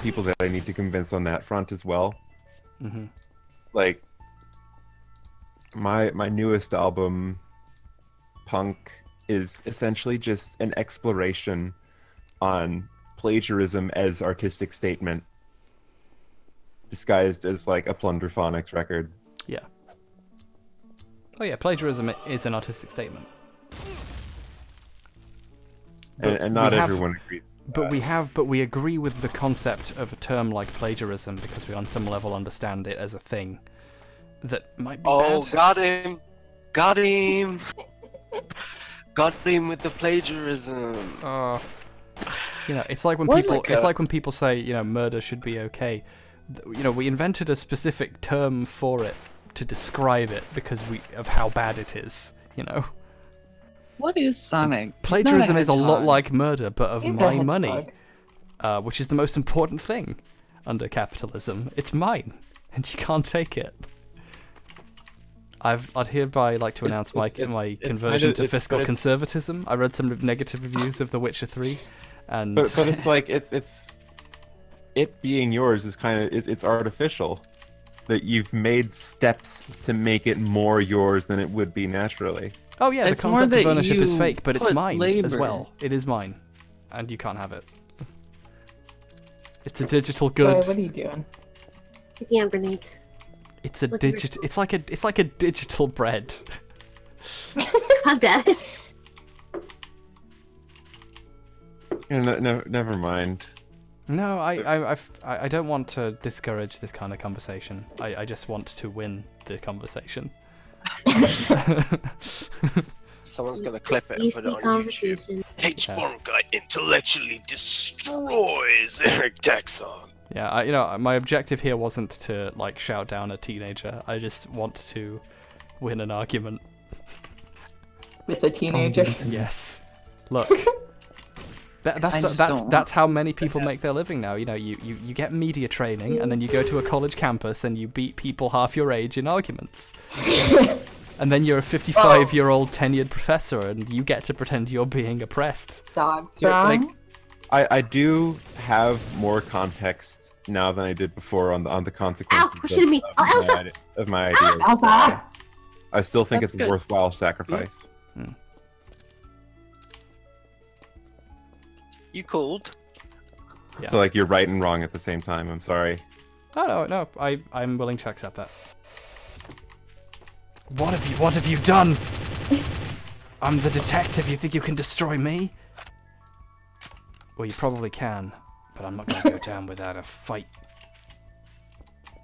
people that I need to convince on that front as well.
Mm-hmm.
Like my newest album, Punk, is essentially just an exploration on plagiarism as artistic statement disguised as like a Plunderphonics record.
Yeah. Oh yeah, plagiarism is an artistic statement.
And not everyone agrees.
But we agree with the concept of a term like plagiarism because we on some level understand it as a thing that might be bad.
Got him! Got him! Got him with the plagiarism.
You know, it's like when people say, you know, murder should be okay. You know, we invented a specific term for it to describe it because of how bad it is, you know.
What is Sonic?
Plagiarism is a lot like murder, but of my money, which is the most important thing under capitalism. It's mine, and you can't take it. I'd hereby like to announce my conversion to fiscal conservatism. I read some negative reviews of The Witcher 3, and
but it's like it's it being yours is kind of it's artificial. That you've made steps to make it more yours than it would be naturally.
Oh yeah,
it's
the concept of ownership is
you
fake, but it's
put
mine
labor.
as well. It is mine, and you can't have it. It's a digital good.
What are you doing?
Picking up grenades.
It's a digital. It's like a digital bread.
God damn it.
Never mind.
No, I don't want to discourage this kind of conversation. I just want to win the conversation.
Someone's gonna clip it and put it on YouTube. H.BurgerGuy intellectually destroys Eric Texon.
Yeah, you know, my objective here wasn't to like shout down a teenager. I just want to win an argument.
With a teenager?
Yes. Look. That's how many people make their living now. You know, you get media training and then you go to a college campus and you beat people half your age in arguments. And then you're a 55-year-old tenured professor and you get to pretend you're being oppressed.
Dog
like, I do have more context now than I did before on the consequences of my ideas.
Elsa!
I still think it's a worthwhile sacrifice.
You called?
Yeah.
So like you're right and wrong at the same time. I'm sorry.
Oh no, I'm willing to accept that. What have you done? I'm the detective. You think you can destroy me? Well, you probably can, but I'm not gonna go down without a fight.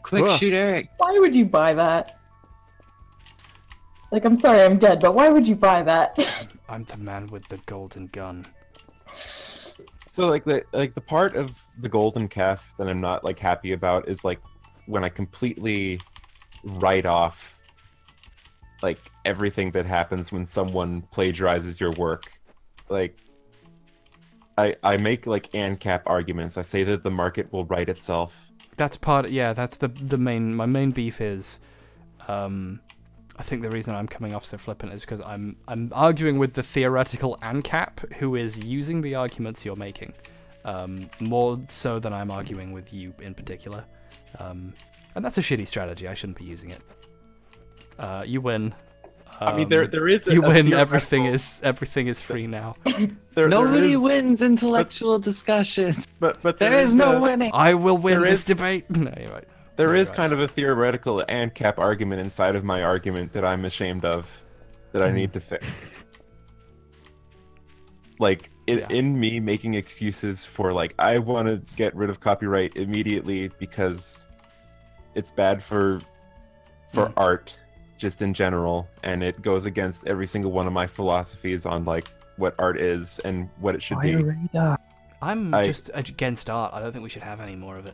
Quick, shoot Eric.
Why would you buy that? Like, I'm sorry, I'm dead, but why would you buy that?
I'm the man with the golden gun.
So like the part of the golden calf that I'm not like happy about is like when I completely write off like everything that happens when someone plagiarizes your work. Like I make like ANCAP arguments. I say that the market will right itself.
That's that's my main beef is I think the reason I'm coming off so flippant is because I'm arguing with the theoretical ANCAP who is using the arguments you're making, more so than I'm arguing with you in particular, and that's a shitty strategy. I shouldn't be using it. You win.
I mean, there is.
You win. Everything is free now.
Nobody wins intellectual discussions.
But
there is no winning.
I will win this debate. No, you're right.
There is kind of a theoretical ANCAP argument inside of my argument that I'm ashamed of, that I need to fix. Like, in me making excuses for, like, I want to get rid of copyright immediately because it's bad for art, just in general, and it goes against every single one of my philosophies on, like, what art is and what it should be.
I'm just against art. I don't think we should have any more of it.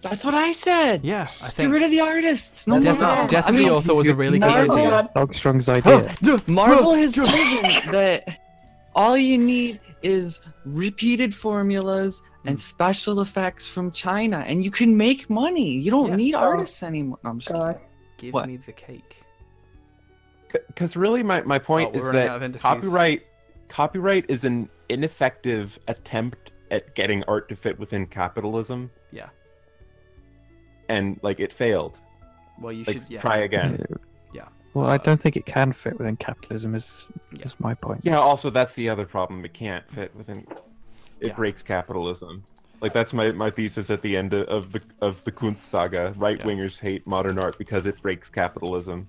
That's what I said.
Yeah,
just get rid of the artists. No
Death of the Author was a really good idea.
Dogstrong's idea.
Marvel has proven that all you need is repeated formulas and special effects from China, and you can make money. You don't need artists anymore. No, I'm just kidding.
Give me the cake.
Because really, my point is that copyright is an ineffective attempt at getting art to fit within capitalism.
Yeah.
And like it failed.
Well, you
like,
should
try again.
Yeah.
Well, I don't think it can fit within capitalism. Is my point.
Yeah. Also, that's the other problem. It can't fit within. It breaks capitalism. Like that's my thesis at the end of the Kunst saga. Right wingers hate modern art because it breaks capitalism.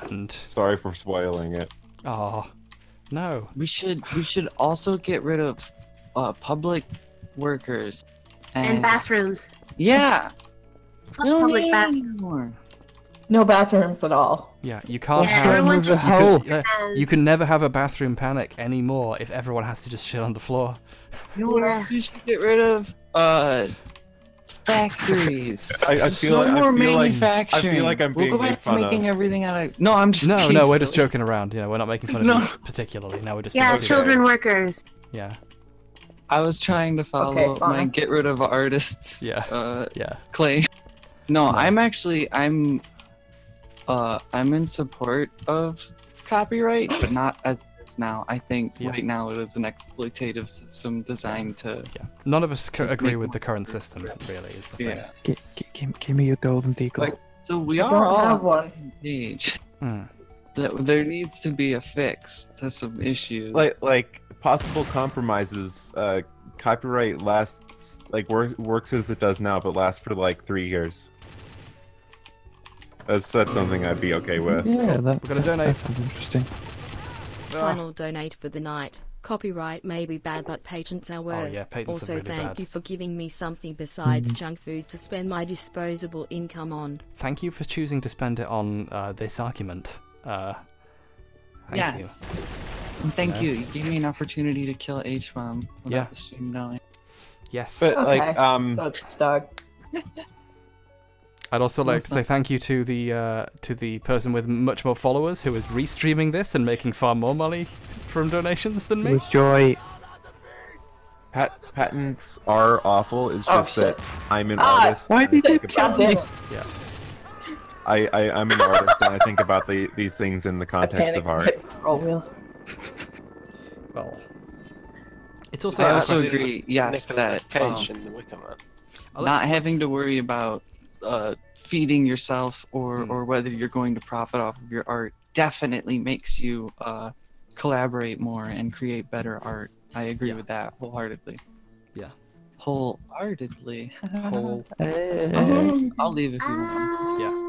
And
sorry for spoiling it.
Oh, no.
We should also get rid of public workers
and bathrooms.
Yeah.
Fuck public bathrooms.
No bathrooms at all.
Yeah, you can't you can never have a bathroom panic anymore if everyone has to just shit on the floor.
You know what else we should get rid of? Factories.
I feel
manufacturing.
like I'm being
we'll go back
made
to
fun
making
of.
everything out of. No, I'm just.
No, we're just joking around. You know, we're not making fun of you particularly. No, we're just.
Children workers.
Yeah.
I was trying to follow my get rid of artists. Clay. No, I'm in support of copyright, but not as it's now. I think right now it is an exploitative system designed to.
Yeah. None of us agree with the current system. Really, is the
thing. Give me your golden deagle.
So we are all on one page. There needs to be a fix to some issues.
Like possible compromises. Copyright lasts works as it does now, but lasts for like 3 years. That's something I'd be okay with.
Yeah,
we're gonna donate.
That's interesting.
Final donate for the night. Copyright may be bad, but patents are worse.
Oh, yeah, patents
also,
are really
thank
bad.
you for giving me something besides junk food to spend my disposable income on.
Thank you for choosing to spend it on this argument. Thank
yes. And thank you. You gave me an opportunity to kill H-Bomb without the stream knowing.
Yes.
But
so it's stuck.
I'd also like to say thank you to the person with much more followers who is restreaming this and making far more money from donations than me.
With joy.
Patents are awful. It's just that I'm an artist.
Why did you
God damn it.
Yeah.
I'm an artist and I think about these things in the context of art.
Well,
it's also.
I also agree. Yes,
Nicolas
that
Cage in the Wicker Man.
not having to worry about feeding yourself or whether you're going to profit off of your art definitely makes you collaborate more and create better art. I agree with that wholeheartedly.
Yeah.
Wholeheartedly.
Whole.
I'll leave if you want.
Yeah.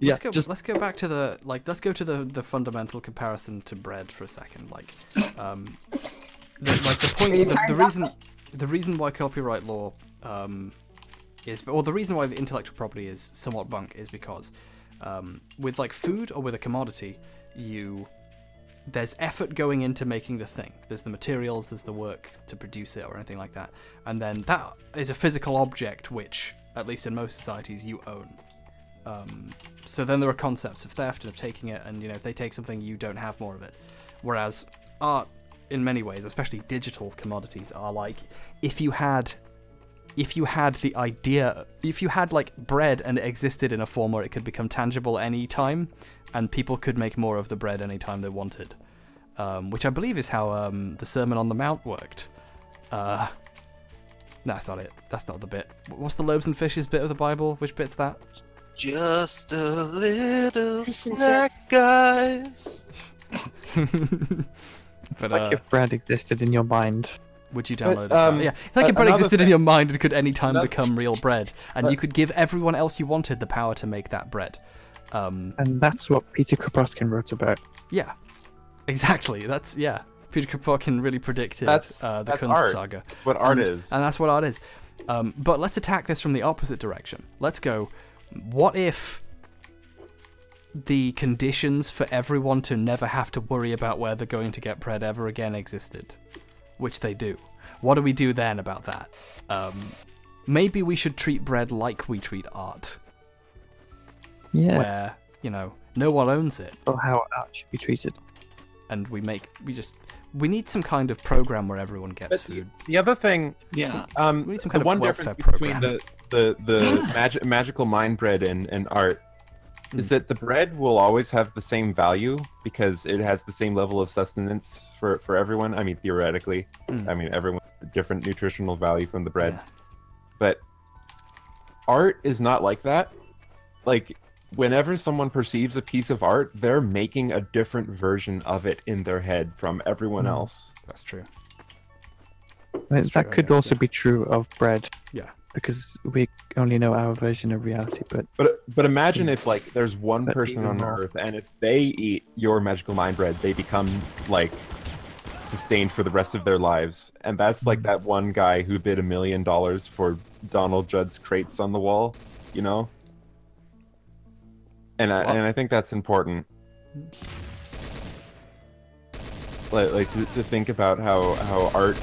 Let's go back to the fundamental comparison to bread for a second. The reason why copyright law the reason why the intellectual property is somewhat bunk is because with food or with a commodity, there's effort going into making the thing. There's the materials, there's the work to produce it or anything like that. And then that is a physical object which, at least in most societies, you own. So then there are concepts of theft and of taking it, and if they take something, you don't have more of it. Whereas art, in many ways, especially digital commodities, are like if you had bread and it existed in a form where it could become tangible any time, and people could make more of the bread any time they wanted, which I believe is how the Sermon on the Mount worked. No, that's not it. That's not the bit. What's the loaves and fishes bit of the Bible? Which bit's that?
Just a little snack, guys.
But
like if bread existed in your mind.
Would you download it? Yeah, it's like if bread existed in your mind and could any time become real bread, and you could give everyone else you wanted the power to make that bread.
And that's what Peter Kropotkin wrote about.
Yeah, exactly. Peter Kropotkin really predicted the Kunst saga.
That's what art is.
And that's what art is. But let's attack this from the opposite direction. Let's go, what if the conditions for everyone to never have to worry about where they're going to get bread ever again existed? Which they do. What do we do then about that? Maybe we should treat bread like we treat art.
Yeah.
Where, no one owns it.
Or how art should be treated.
And we need some kind of program where everyone gets food.
The other thing,
we need some kind
the one
of welfare
difference between
program.
the magical mind bread and art is that the bread will always have the same value because it has the same level of sustenance for everyone. I mean, theoretically, everyone different nutritional value from the bread, but art is not like that. Whenever someone perceives a piece of art, they're making a different version of it in their head from everyone else.
That's true. That's true,
That
I
could
guess,
also
yeah.
be true of bread.
Yeah.
Because we only know our version of reality,
But imagine if like there's one
But
person
even
on
more.
Earth, and if they eat your magical mind bread, they become like sustained for the rest of their lives. And that's like that one guy who bid $1 million for Donald Judd's crates on the wall, you know? And I think that's important. Like to think about how art,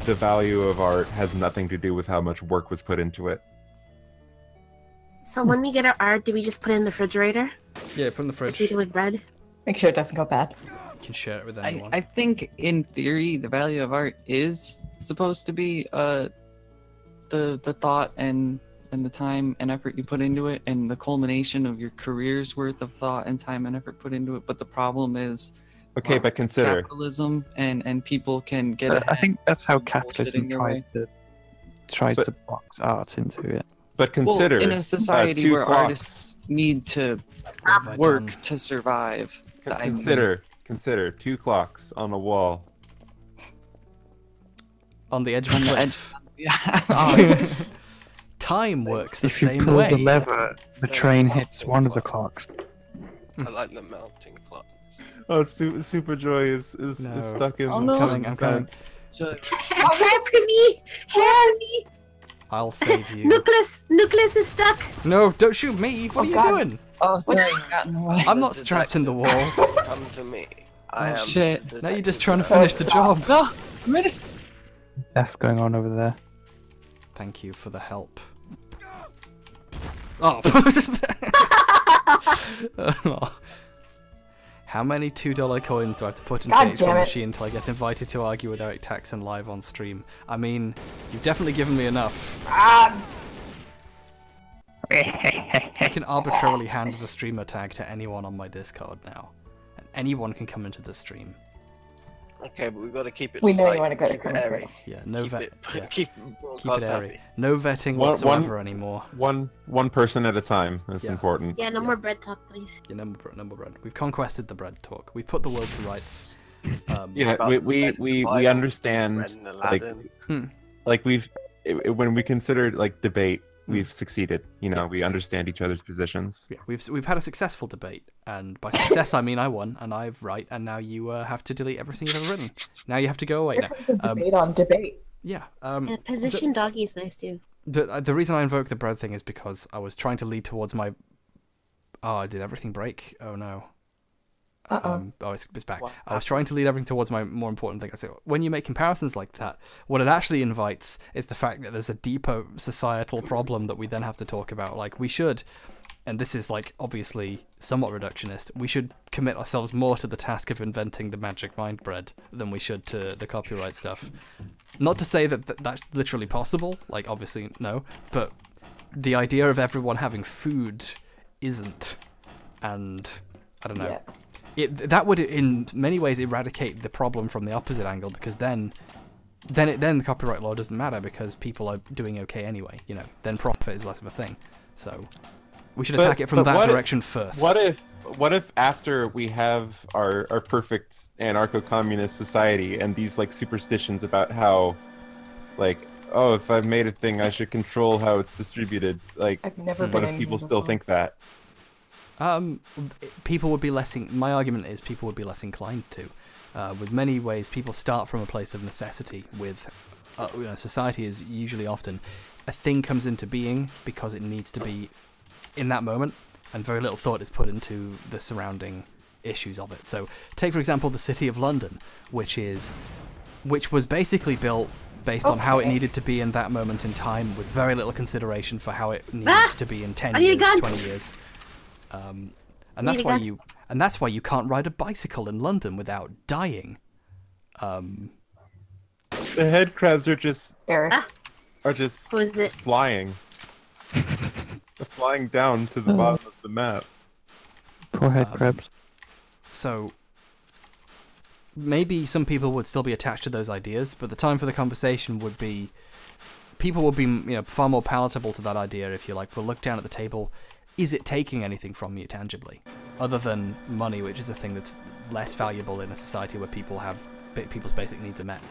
the value of art has nothing to do with how much work was put into it.
So when we get our art, do we just put it in the refrigerator?
Yeah, put in the fridge.
Eat it with bread?
Make sure it doesn't go bad.
You can share it with anyone.
I think in theory the value of art is supposed to be the thought and the time and effort you put into it, and the culmination of your career's worth of thought and time and effort put into it. But the problem is,
Okay, but consider
capitalism and people can get
I
ahead
think that's how
bullshitting
capitalism
their
tries
way.
to box art into it.
But consider
in a society
2
where
clocks.
artists need to
have I
work
done?
to survive.
Consider 2 clocks on a wall.
On the edge of a cliff.
Yeah.
Time works the
If you
same
pull
way.
the lever, the train hits one of the clocks.
I like the melting clock.
Oh, Super Joy is
No.
stuck in.
Oh, no.
I'm coming.
Help me! Help me!
I'll save you.
Nucleus is stuck!
No, don't shoot me! What are you
God.
doing?
Oh, sorry, you got in the way.
I'm not strapped in the wall.
Come to me. I am
shit.
the
Now you're just
detective.
trying to finish the job.
No, I made a
That's going on over there.
Thank you for the help. Oh. Oh. How many $2 coins do I have to put into
God
each
damn
one
it.
machine until I get invited to argue with Eric Taxon live on stream? I mean, you've definitely given me enough. I can arbitrarily hand the streamer tag to anyone on my Discord now. And anyone can come into the stream.
Okay, but we've got to keep it.
We know you
light,
want to go to
keep it
commentary.
airy.
Yeah, no
keep
vet.
it,
Yeah.
keep
Keep it
broadcast
airy.
happy.
No vetting
One-
whatsoever anymore.
One person at a time. That's
Yeah.
important.
Yeah, no more bread talk, please.
Yeah, number bread. We've conquested the bread talk. We've put the world to rights.
Yeah,
About
we
Bible,
understand.
Red and
Like,
Aladdin.
like when we considered like debate, we've succeeded. You know, we understand each other's positions.
Yeah, we've had a successful debate, and by success I mean I won, and I've right, and now you have to delete everything you've ever written. Now you have to go away. Now,
Debate on debate.
yeah.
Position doggy is nice too.
The reason I invoked the bread thing is because I was trying to lead towards my. Oh, did everything break? Oh no. It's back. I was trying to lead everything towards my more important thing. So when you make comparisons like that, what it actually invites is the fact that there's a deeper societal problem that we then have to talk about. Like we should, and this is like obviously somewhat reductionist, we should commit ourselves more to the task of inventing the magic mind bread than we should to the copyright stuff. Not to say that that's literally possible, like obviously no, but the idea of everyone having food isn't, and I don't know.
Yeah.
That would in many ways eradicate the problem from the opposite angle, because then the copyright law doesn't matter because people are doing okay anyway. You know, then profit is less of a thing. So we should attack it from that direction first.
What if after we have our perfect anarcho-communist society and these like superstitions about how, like, oh, if I've made a thing, I should control how it's distributed. Like,
I've never
what
been
if
in
people
here
still
before.
think that?
People would be less. My argument is people would be less inclined to. With many ways, people start from a place of necessity. With society is usually often a thing comes into being because it needs to be in that moment, and very little thought is put into the surrounding issues of it. So, take for example the city of London, which was basically built based on how it needed to be in that moment in time, with very little consideration for how it needed to be in 10 years, 20 years. And that's why you can't ride a bicycle in London without dying.
The head crabs are just
Eric.
Who is it?
flying. They're flying down to the bottom of the map.
Poor head crabs.
So maybe some people would still be attached to those ideas, but the time for the conversation would be, people would be far more palatable to that idea if you like. We'll look down at the table. Is it taking anything from you tangibly, other than money, which is a thing that's less valuable in a society where people have people's basic needs are met?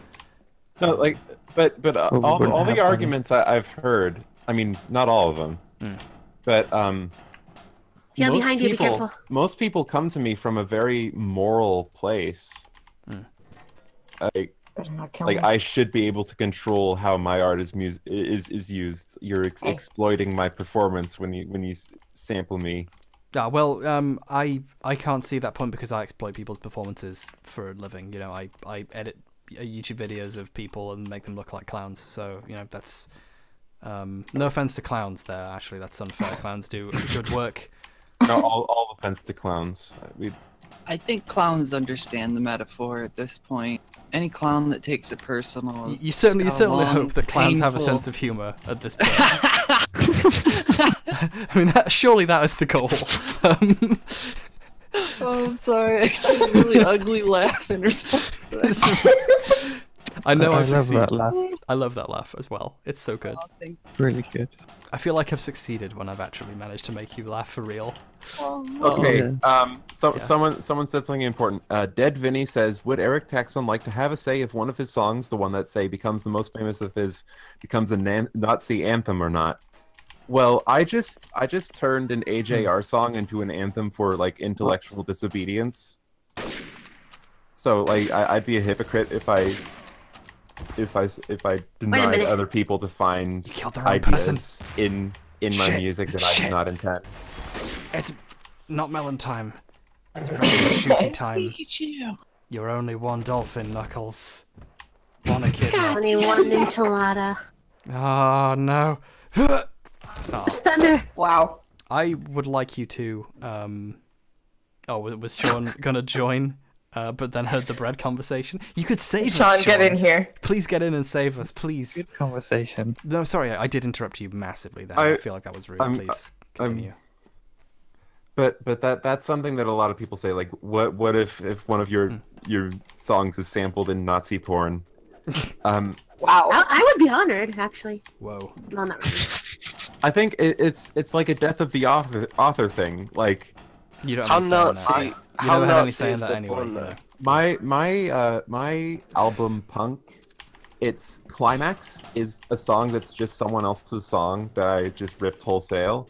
No, like, but
Well,
all
wouldn't
the
have
arguments I've heard, I mean, not all of them, but
Yeah, behind you, be careful.
most people come to me from a very moral place.
Better not kill
Like
me.
I should be able to control how my art is used. You're exploiting my performance when you sample me.
Yeah, well, I can't see that point because I exploit people's performances for a living. You know, I edit YouTube videos of people and make them look like clowns. So you know, that's no offense to clowns there. Actually, that's unfair. Clowns do good work.
No, all offense to clowns.
I think clowns understand the metaphor at this point. Any clown that takes it personal is
You certainly
long,
hope that clowns have a
painful-
sense of humor at this point. I mean, surely that is the goal.
Oh, I'm sorry. I had a really ugly laugh in response to that.
I know
I
I've
love
succeeded.
that laugh.
I love that laugh as well. It's so good.
Oh, thank
Really good.
I feel like I've succeeded when I've actually managed to make you laugh for real.
Okay.
Yeah.
Someone said something important. Dead Vinny says, "Would Eric Taxon like to have a say if one of his songs, the one that say becomes the most famous of his, becomes a Nazi anthem or not?" Well, I just turned an AJR song into an anthem for like intellectual disobedience. So like I'd be a hypocrite if I denied
minute.
other people to find
You killed the wrong person.
ideas in my
Shit.
music that I
Shit.
did not intend.
It's not melon time. It's regular shooty time.
hate you.
You're only one dolphin, Knuckles. Wanna kidnap?
Only one enchilada.
Oh no. Oh,
Thunder.
Wow.
I would like you to. Oh, was Sean gonna join? But then heard the bread conversation. You could save us,
Sean, get in here.
Please get in and save us, please.
Good conversation.
No, sorry, I did interrupt you massively there. I feel like that was rude. Please continue.
But that's something that a lot of people say. Like, what if one of your songs is sampled in Nazi porn?
Wow.
I would be honored, actually.
Whoa.
No, not really.
I think it's like a death of the author thing. Like,
You don't
How
have any say in
Nazi?
that. You
How
never had any
Nazi
say in
is
that
the
anyway.
porn,
you
though?
know.
my album Punk, its climax is a song that's just someone else's song that I just ripped wholesale.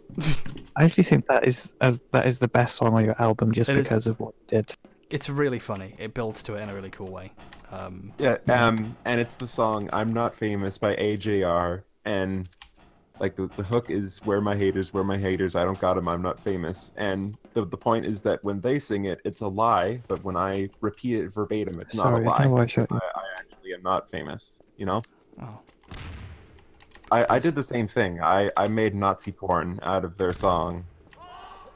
I actually think that is the best song on your album just
It is.
because of what you did.
It's really funny. It builds to it in a really cool way.
Yeah, and it's the song "I'm Not Famous" by AJR, and like the hook is "Where my haters, I don't got 'em, I'm not famous." And the point is that when they sing it, it's a lie, but when I repeat it verbatim, it's not
Sorry,
a
I
lie.
don't know why I shot you.
I actually am not famous, you know?
Oh.
I did the same thing. I made Nazi porn out of their song,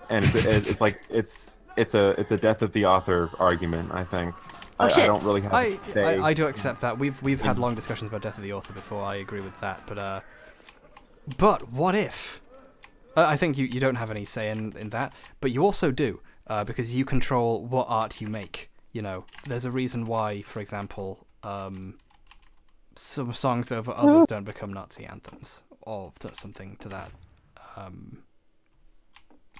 and it's like it's a death of the author argument. I think. I don't really have.
I do accept that. We've had long discussions about death of the author before. I agree with that. But what if? I think you don't have any say in that, but you also do because you control what art you make. You know, there's a reason why, for example, some songs over others don't become Nazi anthems or something to that.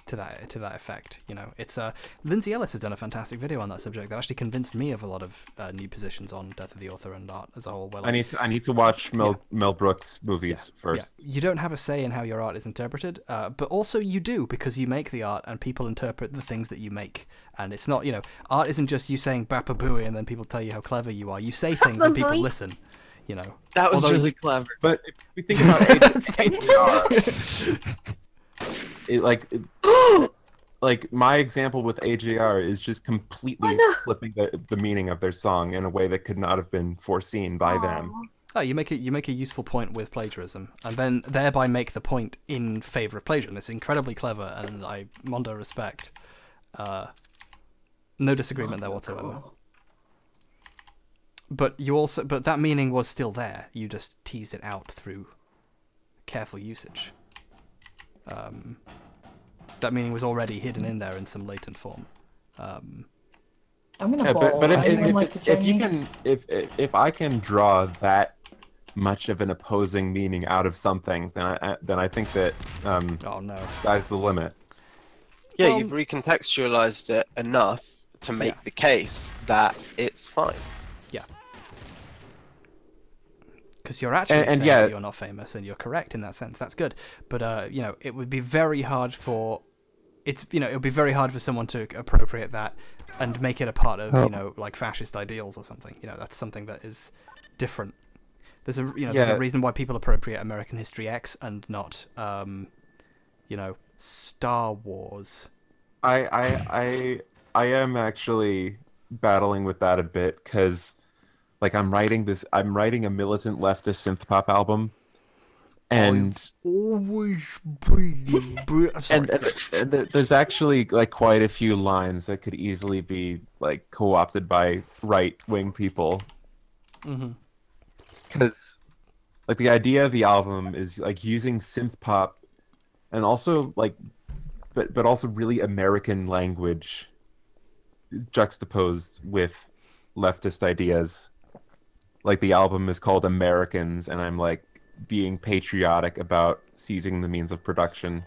To that effect, you know, it's Lindsay Ellis has done a fantastic video on that subject that actually convinced me of a lot of new positions on death of the author and art as a whole. Well,
I need to watch Mel Brooks movies first.
Yeah. You don't have a say in how your art is interpreted, but also you do because you make the art and people interpret the things that you make. And it's not, you know, art isn't just you saying Bapa Booey and then people tell you how clever you are. You say things and people listen. You know,
that was really clever.
But if we think about AJR, like my example with AJR is just completely flipping the meaning of their song in a way that could not have been foreseen by them.
Oh, you make a useful point with plagiarism, and then thereby make the point in favor of plagiarism. It's incredibly clever, and I mondo respect. No disagreement there whatsoever. But that meaning was still there. You just teased it out through careful usage. That meaning was already hidden in there in some latent form.
I'm gonna
but
if
if I can draw that much of an opposing meaning out of something, then I think that
oh no,
sky's the limit.
Yeah, you've recontextualized it enough to make the case that it's fine.
Yeah. because you're actually saying
yeah,
that you're not famous, and you're correct in that sense. That's good, but you know, it would be very hard for it would be very hard for someone to appropriate that and make it a part of you know, like fascist ideals or something. You know, that's something that is different. There's there's a reason why people appropriate American History X and not you know, Star Wars.
I am actually battling with that a bit, because like I'm writing a militant leftist synth pop album, and
always been
and there's actually like quite a few lines that could easily be like co-opted by right-wing people. Because like the idea of the album is like using synth pop and also like but also really American language juxtaposed with leftist ideas. Like the album is called Americans, and I'm like being patriotic about seizing the means of production.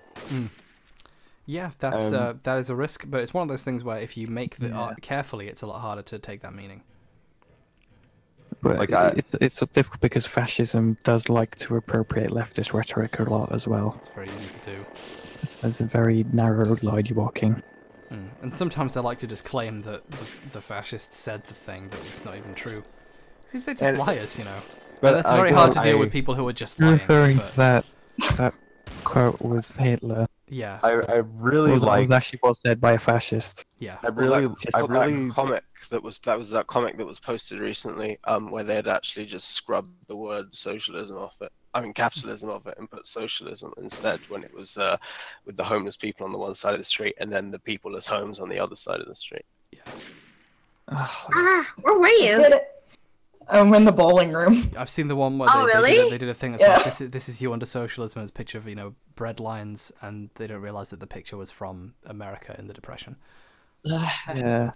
Yeah, that's that is a risk, but it's one of those things where if you make the art carefully, it's a lot harder to take that meaning.
But like it's difficult because fascism does like to appropriate leftist rhetoric a lot as well.
It's very easy to do.
There's a very narrow line you're walking.
And sometimes they like to just claim that the fascists said the thing that was not even true. They're just liars, you know. But that's very hard to deal with people who are just lying.
Referring to that quote with Hitler.
Yeah.
I really like.
Was actually was said by a fascist.
Yeah.
That comic that was posted recently, where they had actually just scrubbed the word socialism off it. I mean capitalism off it, and put socialism instead, when it was with the homeless people on the one side of the street and then the people as homes on the other side of the street.
Yeah.
Where were you?
I'm in the bowling room.
I've seen the one where they did a thing that's like, this is you under socialism, and it's a picture of, you know, bread lines, and they don't realize that the picture was from America in the Depression.
Yeah.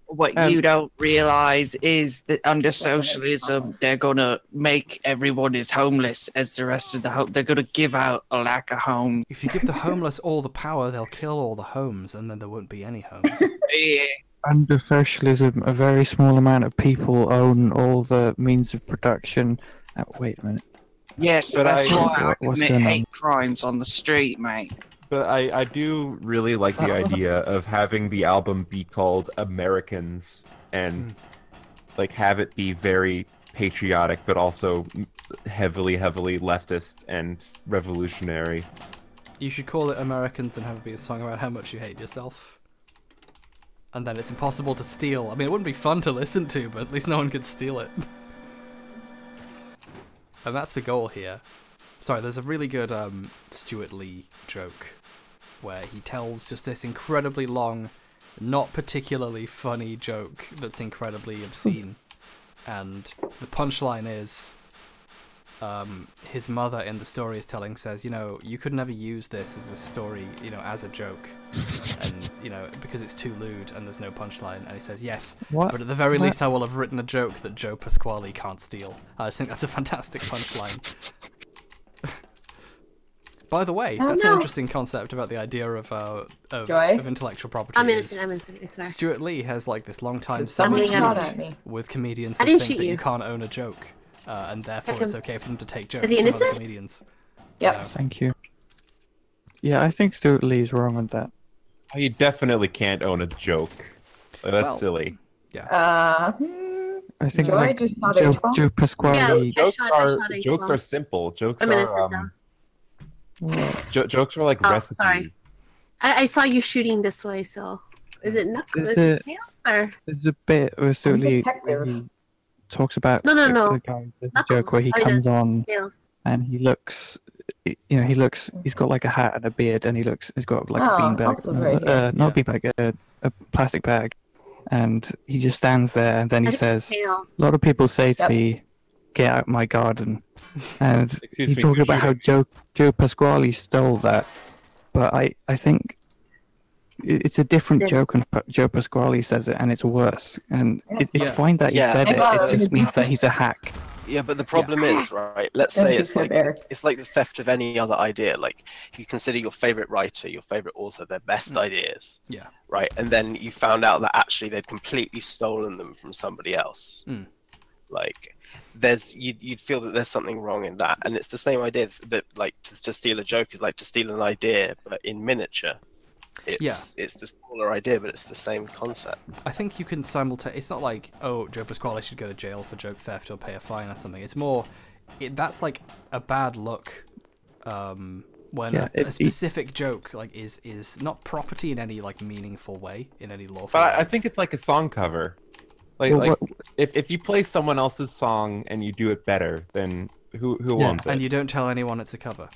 What you don't realize is that under socialism, they're gonna make everyone is homeless as the rest of the home. They're gonna give out a lack of homes.
If you give the homeless all the power, they'll kill all the homes, and then there won't be any homes.
Yeah.
Under socialism, a very small amount of people own all the means of production. Wait a minute.
Yes, so that's why I
what's
commit
going on?
hate crimes on the street, mate.
But I do really like the idea of having the album be called Americans, and like have it be very patriotic, but also heavily leftist and revolutionary.
You should call it Americans and have it be a song about how much you hate yourself. And then it's impossible to steal. I mean, it wouldn't be fun to listen to, but at least no one could steal it. And that's the goal here. Sorry, there's a really good Stuart Lee joke where he tells just this incredibly long, not particularly funny joke that's incredibly obscene. And the punchline is, his mother in the story is telling says, you know, you could never use this as a story, you know, as a joke, and you know, because it's too lewd and there's no punchline. And he says, yes, but at the very least I will have written a joke that Joe Pasquale can't steal. I just think that's a fantastic punchline. By the way, that's an interesting concept about the idea of intellectual property.
I'm innocent, I swear.
Stuart Lee has like this long time with comedians who think that you can't own a joke. And therefore it's okay for them to take jokes from other comedians.
Yeah.
Thank you. Yeah, I think Stuart Lee's wrong on that.
Oh, you definitely can't own a joke. That's silly.
Yeah.
I think like Joe Pasquale.
Jokes are simple. Jokes are jokes are like recipes.
Sorry. I saw you shooting this way, so is it knuckles? There's
a bit where Stuart Lee talks about the guy. There's a joke where he comes on and he looks, you know, he's got like a hat and a beard, and he's got like a beanbag, not a beanbag, a plastic bag, and he just stands there, and then he says, a lot of people say to me, get out my garden, and he's talking about how Joe Pasquale stole that, but I think it's a different joke, and Joe Pasquale says it, and it's worse. And it's fine that he said it. It just means that he's a hack.
Yeah, but the problem is, right? Let's say it's like the theft of any other idea. Like, if you consider your favorite writer, your favorite author, their best ideas.
Yeah.
Right, and then you found out that actually they'd completely stolen them from somebody else. Like, you'd feel that there's something wrong in that, and it's the same idea that like to steal a joke is like to steal an idea, but in miniature. It's the smaller idea, but it's the same concept.
I think you can simultaneously. It's not like, oh, Joe Pasquale should go to jail for joke theft or pay a fine or something. It's more, that's like a bad look. When a specific joke like is not property in any like meaningful way, in any lawful way.
I think it's like a song cover. If you play someone else's song and you do it better, then who owns it?
And you don't tell anyone it's a cover.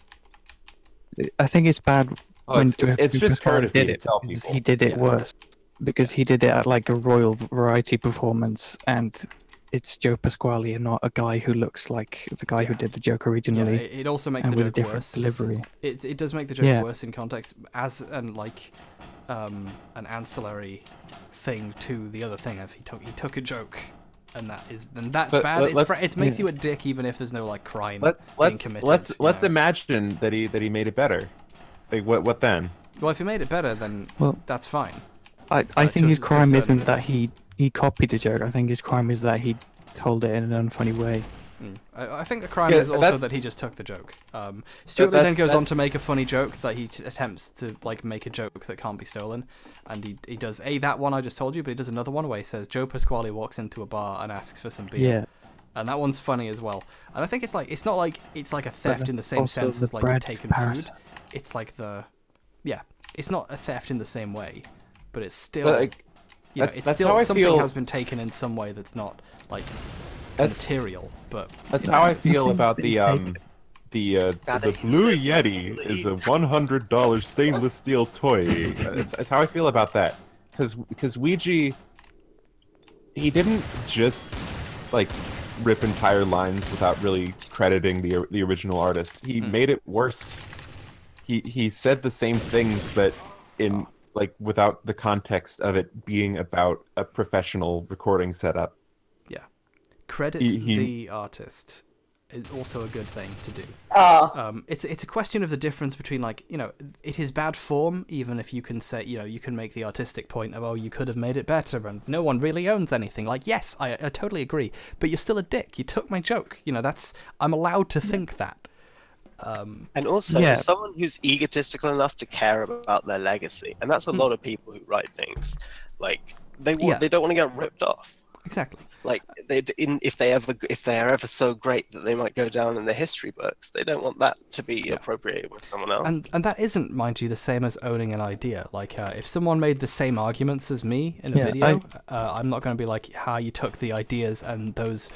I think it's bad.
It's just courtesy to tell people.
He did it worse because he did it at like a royal variety performance, and it's Joe Pasquale and not a guy who looks like the guy who did the joke originally.
Yeah, it also makes the
with
joke
a different
worse.
Delivery.
It does make the joke worse in context as an ancillary thing to the other thing. If he took a joke, and that's bad. It makes you a dick even if there's no like crime being committed.
Let's imagine that he made it better. Like what then?
Well, if he made it better, then that's fine.
I think his crime isn't that he copied the joke. I think his crime is that he told it in an unfunny way.
I think the crime is also that he just took the joke. Stuart Lee then goes on to make a funny joke that he attempts to like make a joke that can't be stolen, and he does that one I just told you, but he does another one where he says Joe Pasquale walks into a bar and asks for some beer.
Yeah.
And that one's funny as well. And I think it's not like it's like a theft in the same sense as like you've taken food. It's like it's not a theft in the same way, but it's still it's still something has been taken in some way that's not like material. But
that's how I feel about the Blue Yeti is a $100 stainless steel toy. That's how I feel about that, because Ouija, he didn't just like rip entire lines without really crediting the original artist. He made it worse. He said the same things, but in like without the context of it being about a professional recording setup.
Yeah, credit the artist is also a good thing to do. It's a question of the difference between like it is bad form even if you can say you can make the artistic point of you could have made it better and no one really owns anything. Like yes, I totally agree, but you're still a dick. You took my joke. I'm allowed to think that.
And also, someone who's egotistical enough to care about their legacy, and that's a lot of people who write things. Like they don't want to get ripped off.
Exactly.
Like if they're ever so great that they might go down in the history books, they don't want that to be appropriated with someone else.
And that isn't, mind you, the same as owning an idea. Like if someone made the same arguments as me in a video, I'm not going to be like, "Ha, you took the ideas and those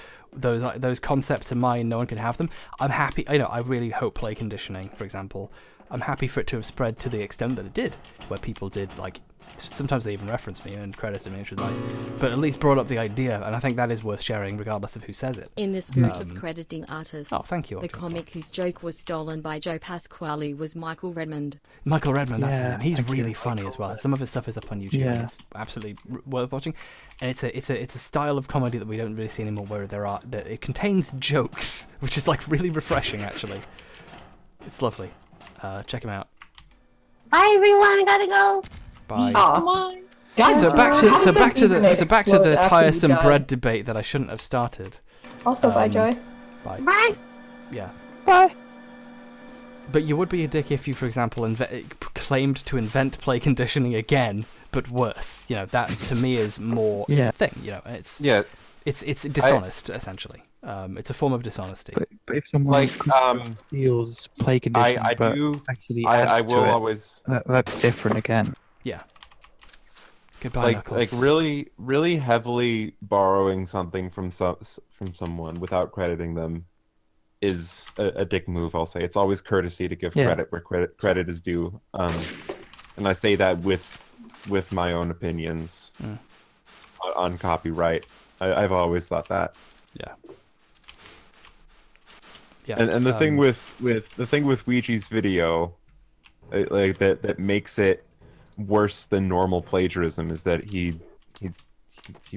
concepts are mine. No one can have them." I'm happy. I really hope play conditioning, for example. I'm happy for it to have spread to the extent that it did, where people did like. Sometimes they even referenced me and credited me, which was nice. But at least brought up the idea, and I think that is worth sharing, regardless of who says it.
In the spirit of crediting artists,
thank you,
the comic whose joke was stolen by Joe Pasquale was Michael Redmond.
Michael Redmond, that's his name. He's really funny as well. Some of his stuff is up on YouTube, and it's absolutely worth watching. And it's a style of comedy that we don't really see anymore, where it contains jokes, which is like really refreshing, actually. It's lovely. Check him out.
Bye everyone, I gotta go.
Bye.
Come on.
So back to the tiresome bread debate that I shouldn't have started.
Also, bye, Joy.
Bye.
Bye.
Yeah.
Bye.
But you would be a dick if you, for example, claimed to invent play conditioning again, but worse. That to me is more is a thing. It's dishonest essentially. It's a form of dishonesty.
But if someone steals play conditioning, actually adds to it, that's different again.
Yeah. Goodbye, Knuckles.
Like really, really heavily borrowing something from someone without crediting them is a dick move. I'll say it's always courtesy to give credit where credit is due. And I say that with my own opinions on copyright. I've always thought that.
Yeah. Yeah.
And the thing with Ouija's video, like that makes it worse than normal plagiarism is that he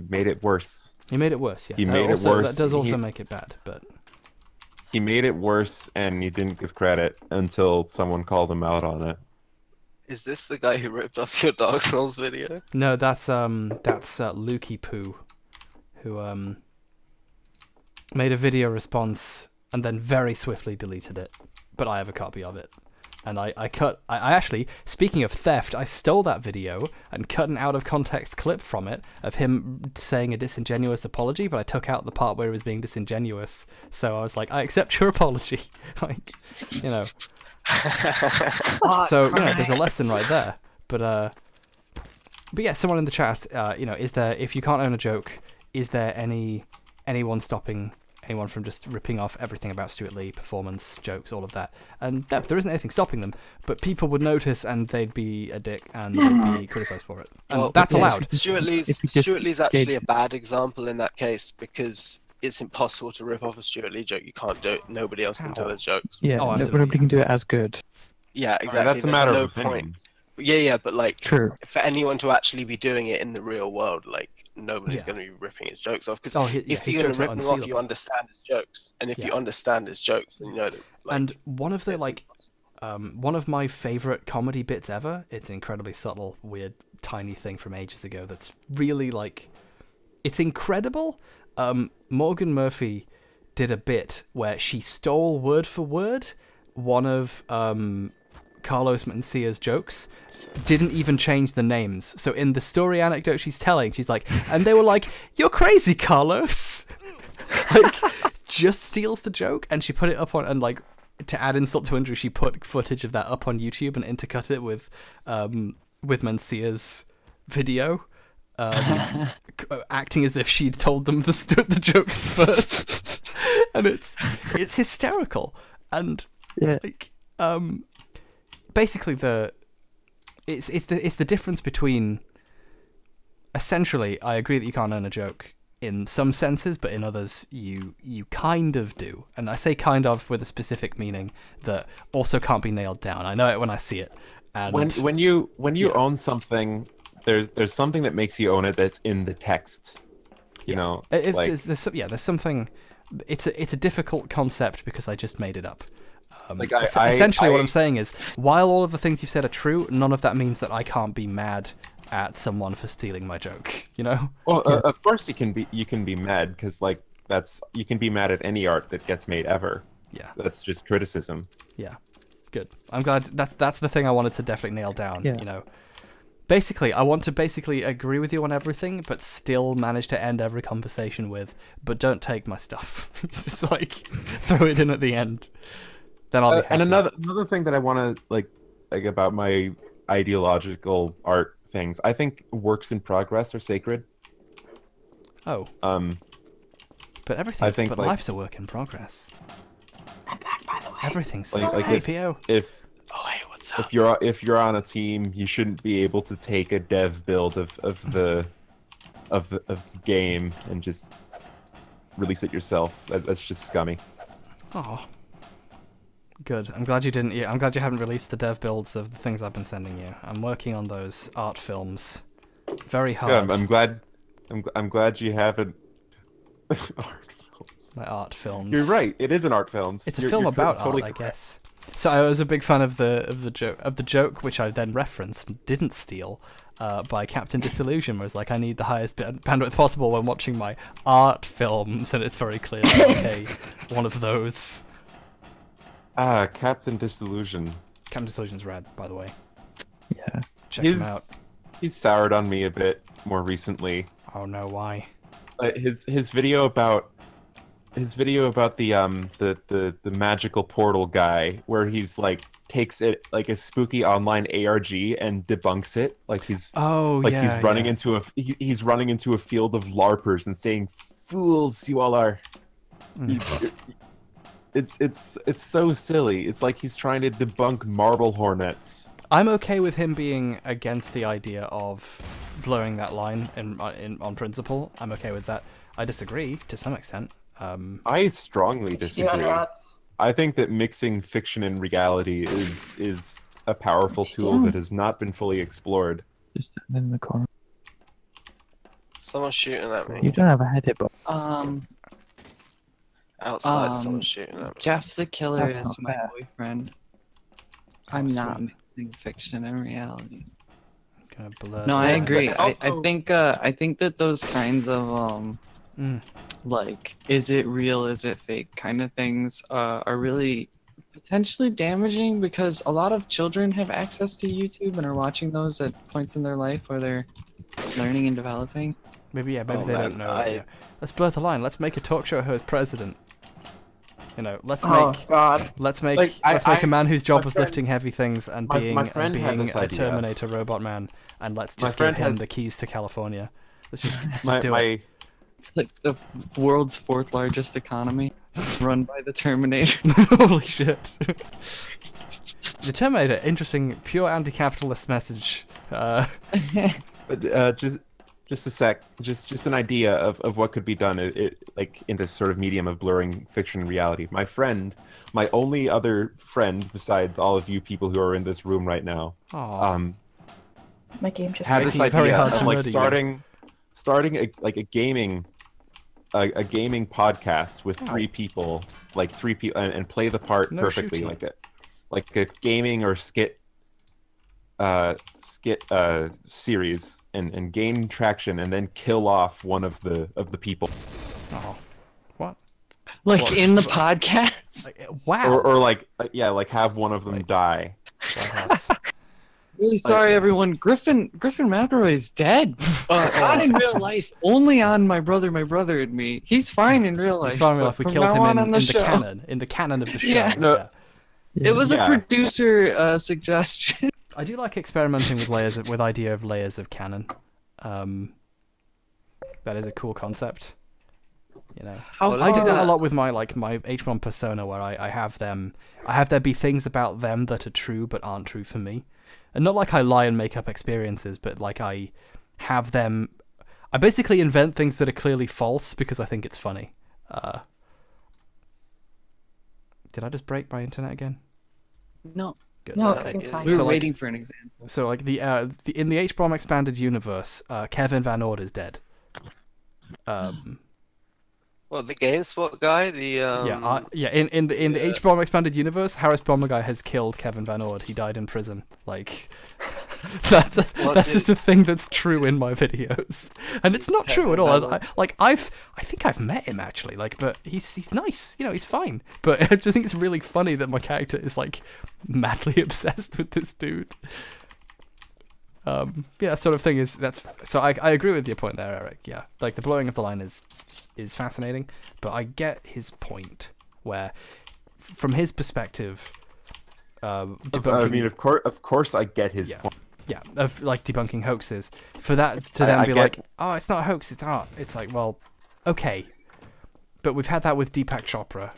made it worse.
He made it worse, yeah.
He made it worse.
That does also make it bad, but
he made it worse, and he didn't give credit until someone called him out on it.
Is this the guy who ripped off your Dark Souls video?
No, that's Lukey Poo, who made a video response and then very swiftly deleted it. But I have a copy of it. And I actually, speaking of theft, I stole that video and cut an out of context clip from it of him saying a disingenuous apology, but I took out the part where he was being disingenuous. So I was like, I accept your apology. Like, you know. So, you know, there's a lesson right there. But yeah, someone in the chat, you know, is there, if you can't own a joke, is there anyone stopping anyone from just ripping off everything about Stuart Lee, performance, jokes, all of that? And no, there isn't anything stopping them, but people would notice and they'd be a dick and they'd be criticised for it. And
Well,
that's allowed.
Stuart Lee's actually a bad example in that case because it's impossible to rip off a Stuart Lee joke. You can't do it. Nobody else can tell his jokes.
Yeah,
Oh,
nobody can do it as good.
Yeah, exactly.
That's a matter of opinion.
Point. Yeah, but like,
True.
for anyone to actually be doing it in the real world, like, nobody's going to be ripping his jokes off. Because if you're going to rip them off, you understand his jokes. And if you understand his jokes, then you know that. Like,
and one of the, like, one of my favourite comedy bits ever, it's an incredibly subtle, weird, tiny thing from ages ago that's really, like, it's incredible. Morgan Murphy did a bit where she stole word for word one of Carlos Mencia's jokes, didn't even change the names. So in the story anecdote she's telling, she's like, and they were like, "You're crazy, Carlos." Like, just steals the joke, and she put it up on, and like, to add insult to injury, she put footage of that up on YouTube and intercut it with Mencia's video, acting as if she'd told them the jokes first. And it's hysterical. And like, basically it's the difference between, essentially, I agree that you can't own a joke in some senses, but in others you kind of do. And I say kind of with a specific meaning that also can't be nailed down. I know it when I see it. And
when you own something, there's something that makes you own it that's in the text. You know, like,
there's something. It's a difficult concept because I just made it up.
Like
essentially, what I'm saying is, while all of the things you've said are true, none of that means that I can't be mad at someone for stealing my joke. You know?
Well, of course you can be mad, because like you can be mad at any art that gets made ever.
Yeah.
That's just criticism.
Yeah. Good. I'm glad that's the thing I wanted to definitely nail down.
Yeah.
You know. Basically, I want to agree with you on everything, but still manage to end every conversation with, "But don't take my stuff." Just like throw it in at the end. Then I'll be happy.
And another thing that I want to like about my ideological art things, I think works in progress are sacred.
Oh. But life's a work in progress.
I'm back, by the way.
Everything's
like
IPO.
oh, hey, what's up?
If you're on a team, you shouldn't be able to take a dev build of the game and just release it yourself. That's just scummy.
Oh. Good. I'm glad you didn't. Yeah, I'm glad you haven't released the dev builds of the things I've been sending you. I'm working on those art films. Very hard.
Yeah, I'm glad you haven't. Art films.
My art films.
You're right. It is an art film.
It's a film about art, I guess. So I was a big fan of the joke, which I then referenced and didn't steal, by Captain Disillusion, where it's like, I need the highest bandwidth possible when watching my art films, and it's very clear, okay, one of those.
Captain Disillusion.
Captain Disillusion's rad, by the way.
Yeah.
Check him out.
He's soured on me a bit more recently.
Oh no, why?
His video about the magical portal guy, where he's like takes it like a spooky online ARG and debunks it, like he's running into a field of LARPers and saying, "Fools you all are." It's so silly. It's like he's trying to debunk marble hornets.
I'm okay with him being against the idea of blurring that line on principle. I'm okay with that. I disagree to some extent.
I strongly disagree. I think that mixing fiction and reality is a powerful tool that has not been fully explored.
Just in the corner.
Someone's shooting at me.
You don't have a head hit, but
outside, someone's shooting at me.
Jeff the Killer
That's
is
not
my
bad.
boyfriend. I'm not mixing fiction and reality.
Blur
No, I agree.
Also-
I think that those kinds of like, is it real, is it fake kind of things are really potentially damaging, because a lot of children have access to YouTube and are watching those at points in their life where they're learning and developing.
Maybe they
man,
don't know. Yeah. Let's blur the line. Let's make a talk show host president. You know, let's make a man whose job was lifting heavy things and being a Terminator robot man, and let's just give him the keys to California. Let's just do it.
It's like the world's 4th largest economy, run by the Terminator.
Holy shit! The Terminator, interesting, pure anti-capitalist message.
But just a sec, just an idea of what could be done, like in this sort of medium of blurring fiction and reality. My friend, my only other friend besides all of you people who are in this room right now,
my game just
had this idea of like starting a gaming podcast with 3 people, like 3 people, and play the part perfectly, like a gaming or skit series, and gain traction, and then kill off one of the people.
Oh, what?
Like in the podcast?
Like, wow.
Or like have one of them die.
Really sorry, everyone. Griffin McElroy is dead. Not in real life. Only on My Brother and Me. He's fine in real life.
He's fine in real life. We killed him in the canon of the show.
Yeah.
No.
Yeah.
It was a producer suggestion.
I do like experimenting with idea of layers of canon. That is a cool concept. You know, I do that a lot with my H1 persona, where I have there be things about them that are true but aren't true for me. And not like I lie and make up experiences, but like I have them. I basically invent things that are clearly false because I think it's funny. Did I just break my internet again?
No.
Good.
No,
Okay.
We were waiting for an example.
So like in the H-Bomb expanded universe, Kevin Van Ord is dead.
Well, the GameSpot guy,
in the H-Bomb expanded universe, H.BurgerGuy has killed Kevin Van Ord. He died in prison. Like that's just a thing that's true in my videos, and it's not true at all. I think I've met him actually. But he's nice. You know, he's fine. But I just think it's really funny that my character is like madly obsessed with this dude. That sort of thing so I agree with your point there, Eric. Yeah, like the blowing of the line is fascinating, but I get his point where, from his perspective, debunking,
I mean, of course, I get his point.
Yeah, of like debunking hoaxes. For that to then be like, oh, it's not a hoax, it's art. It's like, well, okay, but we've had that with Deepak Chopra.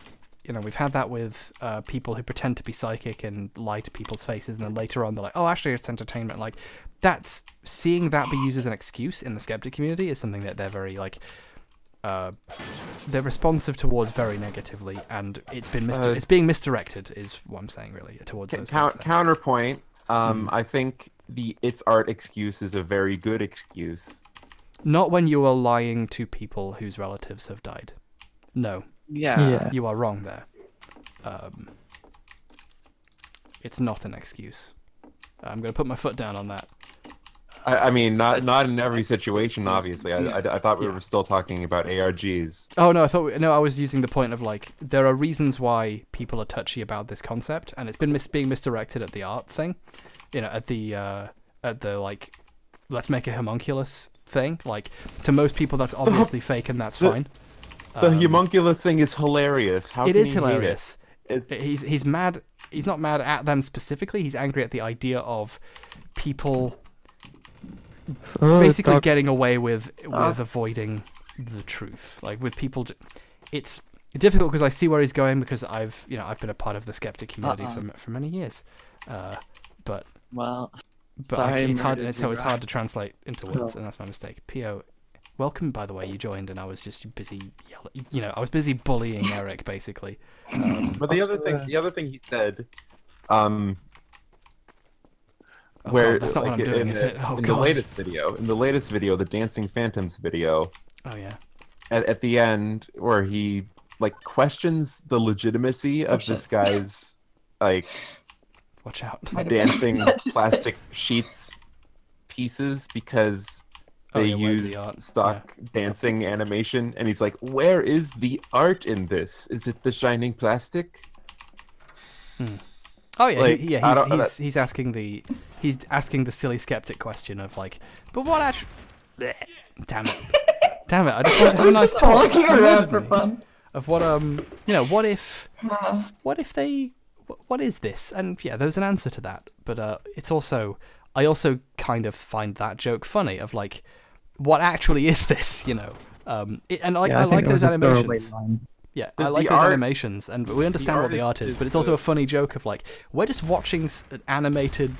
You know, we've had that with people who pretend to be psychic and lie to people's faces, and then later on they're like, oh, actually, it's entertainment. Like, seeing that be used as an excuse in the skeptic community is something that they're very like. They're responsive towards very negatively, and it's being misdirected is what I'm saying really towards those
counterpoint. I think it's art excuse is a very good excuse.
Not when you are lying to people whose relatives have died. No.
Yeah.
You are wrong there. It's not an excuse. I'm going to put my foot down on that.
I mean, not in every situation, obviously. I thought we were still talking about ARGs.
Oh no, I was using the point of like there are reasons why people are touchy about this concept, and it's been being misdirected at the art thing, you know, at the like let's make a homunculus thing. Like to most people, that's obviously fake, and that's fine.
The homunculus thing is hilarious. How
it
can
is
you
hilarious.
Hate it?
He's mad. He's not mad at them specifically. He's angry at the idea of people. Basically getting away with avoiding the truth, like with people. It's difficult because I see where he's going because I've been a part of the skeptic community for many years, but
sorry,
it's hard, and so it's hard to translate into words, and that's my mistake. Po, welcome, by the way. You joined, and I was just busy yelling. You know, I was busy bullying Eric basically.
But the other thing he said,
Oh,
where
God, that's not
like,
what I'm doing, is it? Oh, God.
In the latest video, the Dancing Phantoms video.
Oh yeah.
At the end, where he like questions the legitimacy of this guy's like,
watch out,
dancing plastic sheets pieces because they
yeah, where's the
use
art?
stock dancing animation, and he's like, "Where is the art in this? Is it the shining plastic?"
Oh yeah,
Like,
he's asking the silly skeptic question of like, but what actually? Damn it! I just wanted to have a nice talk.
Walking around for fun.
Of what what if they, what is this? And yeah, there's an answer to that, but it's also, I also kind of find that joke funny of like, what actually is this? You know, and like I like those animations. Yeah, I like those animations, and we understand what the art is, but it's also a funny joke of like, we're just watching animated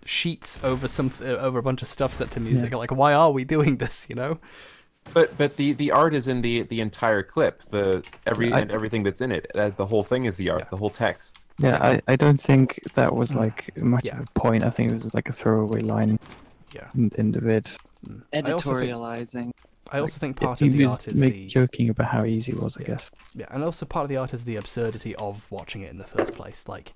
sheets over over a bunch of stuff set to music. Like, why are we doing this? You know.
But the art is in the entire clip. Everything that's in it. The whole thing is the art. The whole text.
Yeah, I don't think that was like much of a point. I think it was like a throwaway line.
Yeah.
In the vid.
Editorializing.
I also think part of the art is
joking about how easy it was, I guess.
Yeah, and also part of the art is the absurdity of watching it in the first place. Like,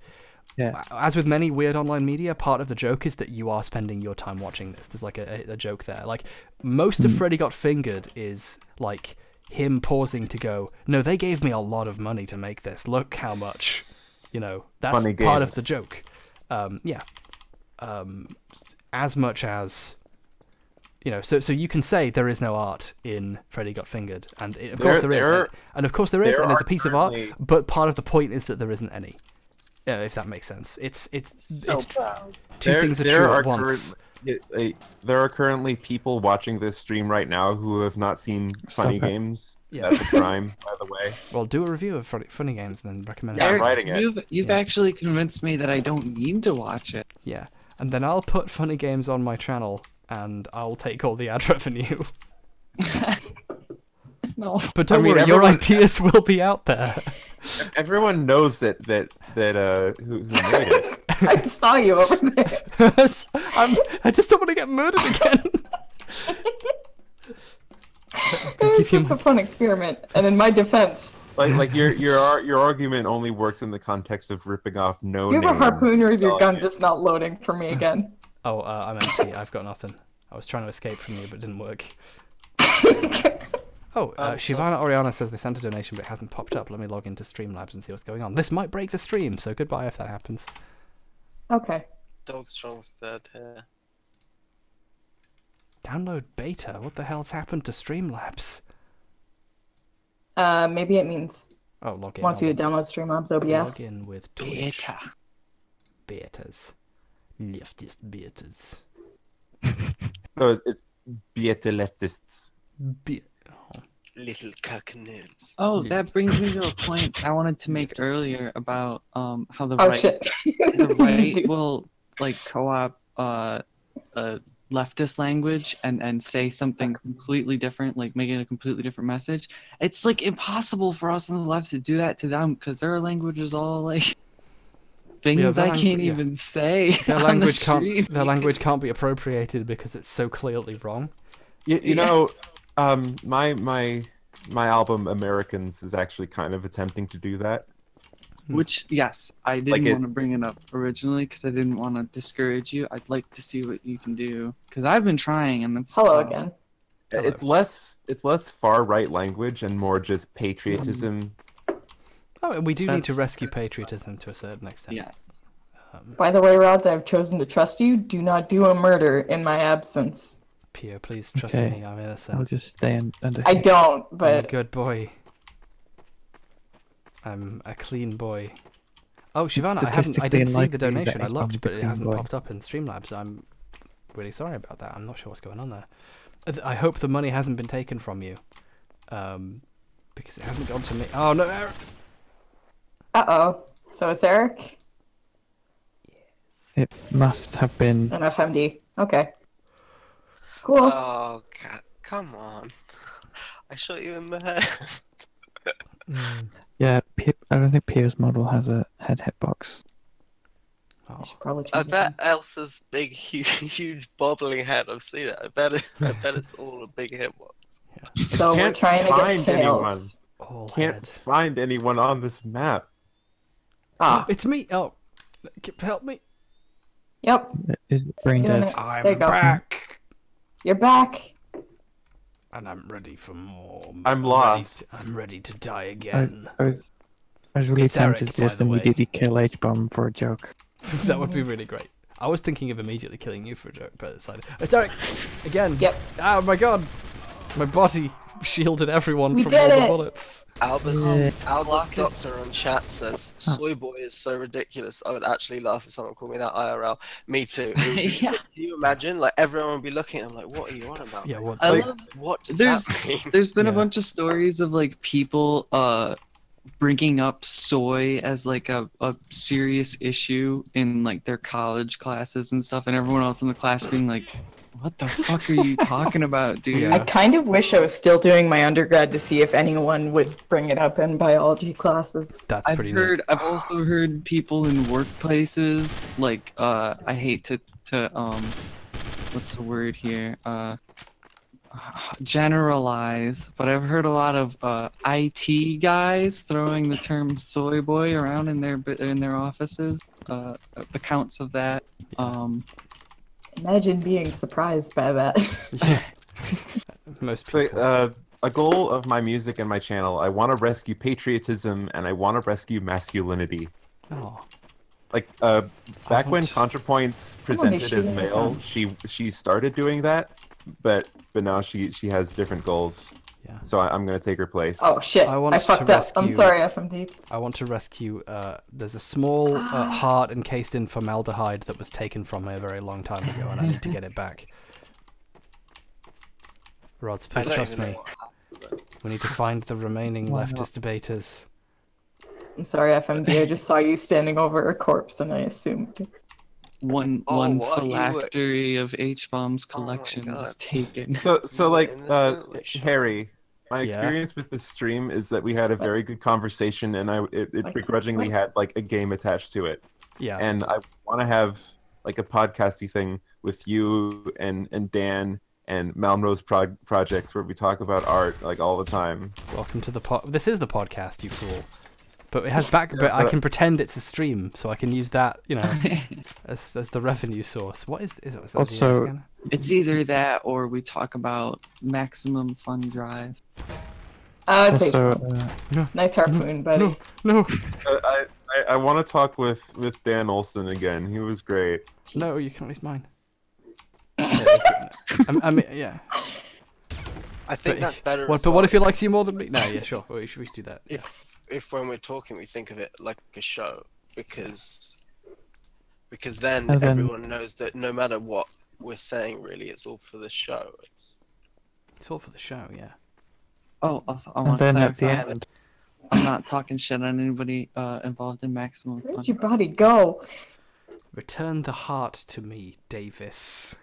as with many weird online media, part of the joke is that you are spending your time watching this. There's like a joke there. Like, most of Freddy Got Fingered is like him pausing to go, no, they gave me a lot of money to make this. Look how much, you know, that's part of the joke. As much as, you know, so you can say there is no art in Freddy Got Fingered, and of course there is, and there's a piece of art, but part of the point is that there isn't any. If that makes sense, it's two things are true at once.
There are currently people watching this stream right now who have not seen Funny Games. Yeah, that's a crime, by the way.
Well, do a review of Funny Games and then recommend
it.
Yeah,
I'm writing it.
You've actually convinced me that I don't need to watch it.
Yeah, and then I'll put Funny Games on my channel, and I'll take all the ad revenue.
No.
But don't worry, your ideas will be out there.
Everyone knows that who made it.
I saw you over there.
I just don't want to get murdered again.
It was just a fun experiment, and in my defense,
like your argument only works in the context of ripping off no names.
You have a harpoon or is your gun just not loading for me again?
Oh, I'm empty. I've got nothing. I was trying to escape from you, but it didn't work. Shivana Oriana says they sent a donation, but it hasn't popped up. Let me log into Streamlabs and see what's going on. This might break the stream, so goodbye if that happens.
Okay.
Dogstrong's dead here.
Download beta? What the hell's happened to Streamlabs?
Maybe it means
log in.
Once you download Streamlabs OBS.
Log in with Twitch. Betas. Leftist betas.
No, it's beta leftists.
Little cocknoons.
Oh, that brings me to a point I wanted to make earlier about how the right will like co-op leftist language and say something completely different, like making a completely different message. It's like impossible for us on the left to do that to them because their language is all like things I can't even say.
Their language can't be appropriated because it's so clearly wrong.
You know, my album Americans is actually kind of attempting to do that.
Which, yes, I didn't want to bring it up originally because I didn't want to discourage you. I'd like to see what you can do because I've been trying and it's
Hello
tough.
again.
It's less far right language and more just patriotism.
Oh, we do need to rescue patriotism to a certain extent.
Yeah.
By the way, Rods, I've chosen to trust you. Do not do a murder in my absence.
Pio, please trust me. I'm innocent.
I'll just stay under.
I don't, but
I'm a good boy. I'm a clean boy. Oh, Shivana, I did see the donation. I looked, but it hasn't popped up in Streamlabs. I'm really sorry about that. I'm not sure what's going on there. I hope the money hasn't been taken from you, because it hasn't gone to me. Oh no, Eric.
Uh-oh. So it's Eric?
It must have been
an FMD. Okay. Cool.
Oh god, come on. I shot you in the head.
Yeah, I don't think Pio's model has a head hitbox.
I bet Elsa's big, huge bobbling head. I've seen it. I bet it's all a big hitbox.
Yeah. So we're trying to get tails.
Can't find anyone on this map.
Ah,
it's me. Oh, help me.
Yep.
Is brain dead?
I'm back.
You're back.
And I'm ready for more.
I'm lost.
I'm ready to die again.
I was really
It's Eric,
tempted
by
just
the way.
immediately kill H-Bomb for a joke.
That would be really great. I was thinking of immediately killing you for a joke, but I decided. It's Eric! Again!
Yep.
Oh my god! My body shielded everyone
We
from
did
all the
it!
bullets.
Albus Doctor on chat says, "Soy boy is so ridiculous. I would actually laugh if someone called me that IRL." Me too.
Yeah.
Can you imagine? Like everyone would be looking at him like, "What are you on about?"
Yeah, what?
I
Like,
love
what does
there's
that mean?
there's been a
Yeah.
bunch of stories of like people bringing up soy as like a serious issue in like their college classes and stuff, and everyone else in the class being like, what the fuck are you talking about, dude?
Yeah.
I kind of wish I was still doing my undergrad to see if anyone would bring it up in biology classes.
That's pretty neat.
I've also heard people in workplaces like I hate to what's the word here? Generalize, but I've heard a lot of IT guys throwing the term soy boy around in their offices. Accounts of that.
Imagine being surprised by that.
Yeah. Most people.
A goal of my music and my channel, I want to rescue patriotism and I want to rescue masculinity.
Oh.
Like back when ContraPoints presented as male, she started doing that, but now she has different goals.
Yeah.
So I'm gonna take her place.
Oh shit! I fucked up. I'm sorry, FMD.
I want to rescue. There's a small heart encased in formaldehyde that was taken from me a very long time ago, and I need to get it back. Rods, please trust me. We need to find the remaining leftist debaters.
I'm sorry, FMD. I just saw you standing over a corpse, and I assumed.
One
what?
phylactery of H-Bomb's collection was taken.
So like
Innocently shot.
Harry, my
Yeah?
experience with this stream is that we had a very good conversation, and it begrudgingly had like a game attached to it.
Yeah.
And I want to have like a podcasty thing with you and Dan and Malmrose projects where we talk about art like all the time.
Welcome to the This is the podcast, you fool. But it has but I can pretend it's a stream, so I can use that, you know, as the revenue source. What is that
Also,
again?
It's either that or we talk about maximum fun drive.
It's
Also,
nice harpoon, buddy.
No,
I want to talk with Dan Olson again. He was great.
no, you can't use mine. I mean, yeah.
I think that's better.
But what if he likes you more than me? No, yeah, sure. We should do that.
If when we're talking we think of it like a show, because then
And then-
everyone knows that no matter what we're saying, really, it's all for the show. It's
all for the show, yeah.
Oh, also I
and
want to
then at the
clarify
end,
that I'm not talking shit on anybody involved in maximum fun.
Where'd your body go?
Return the heart to me, Davis.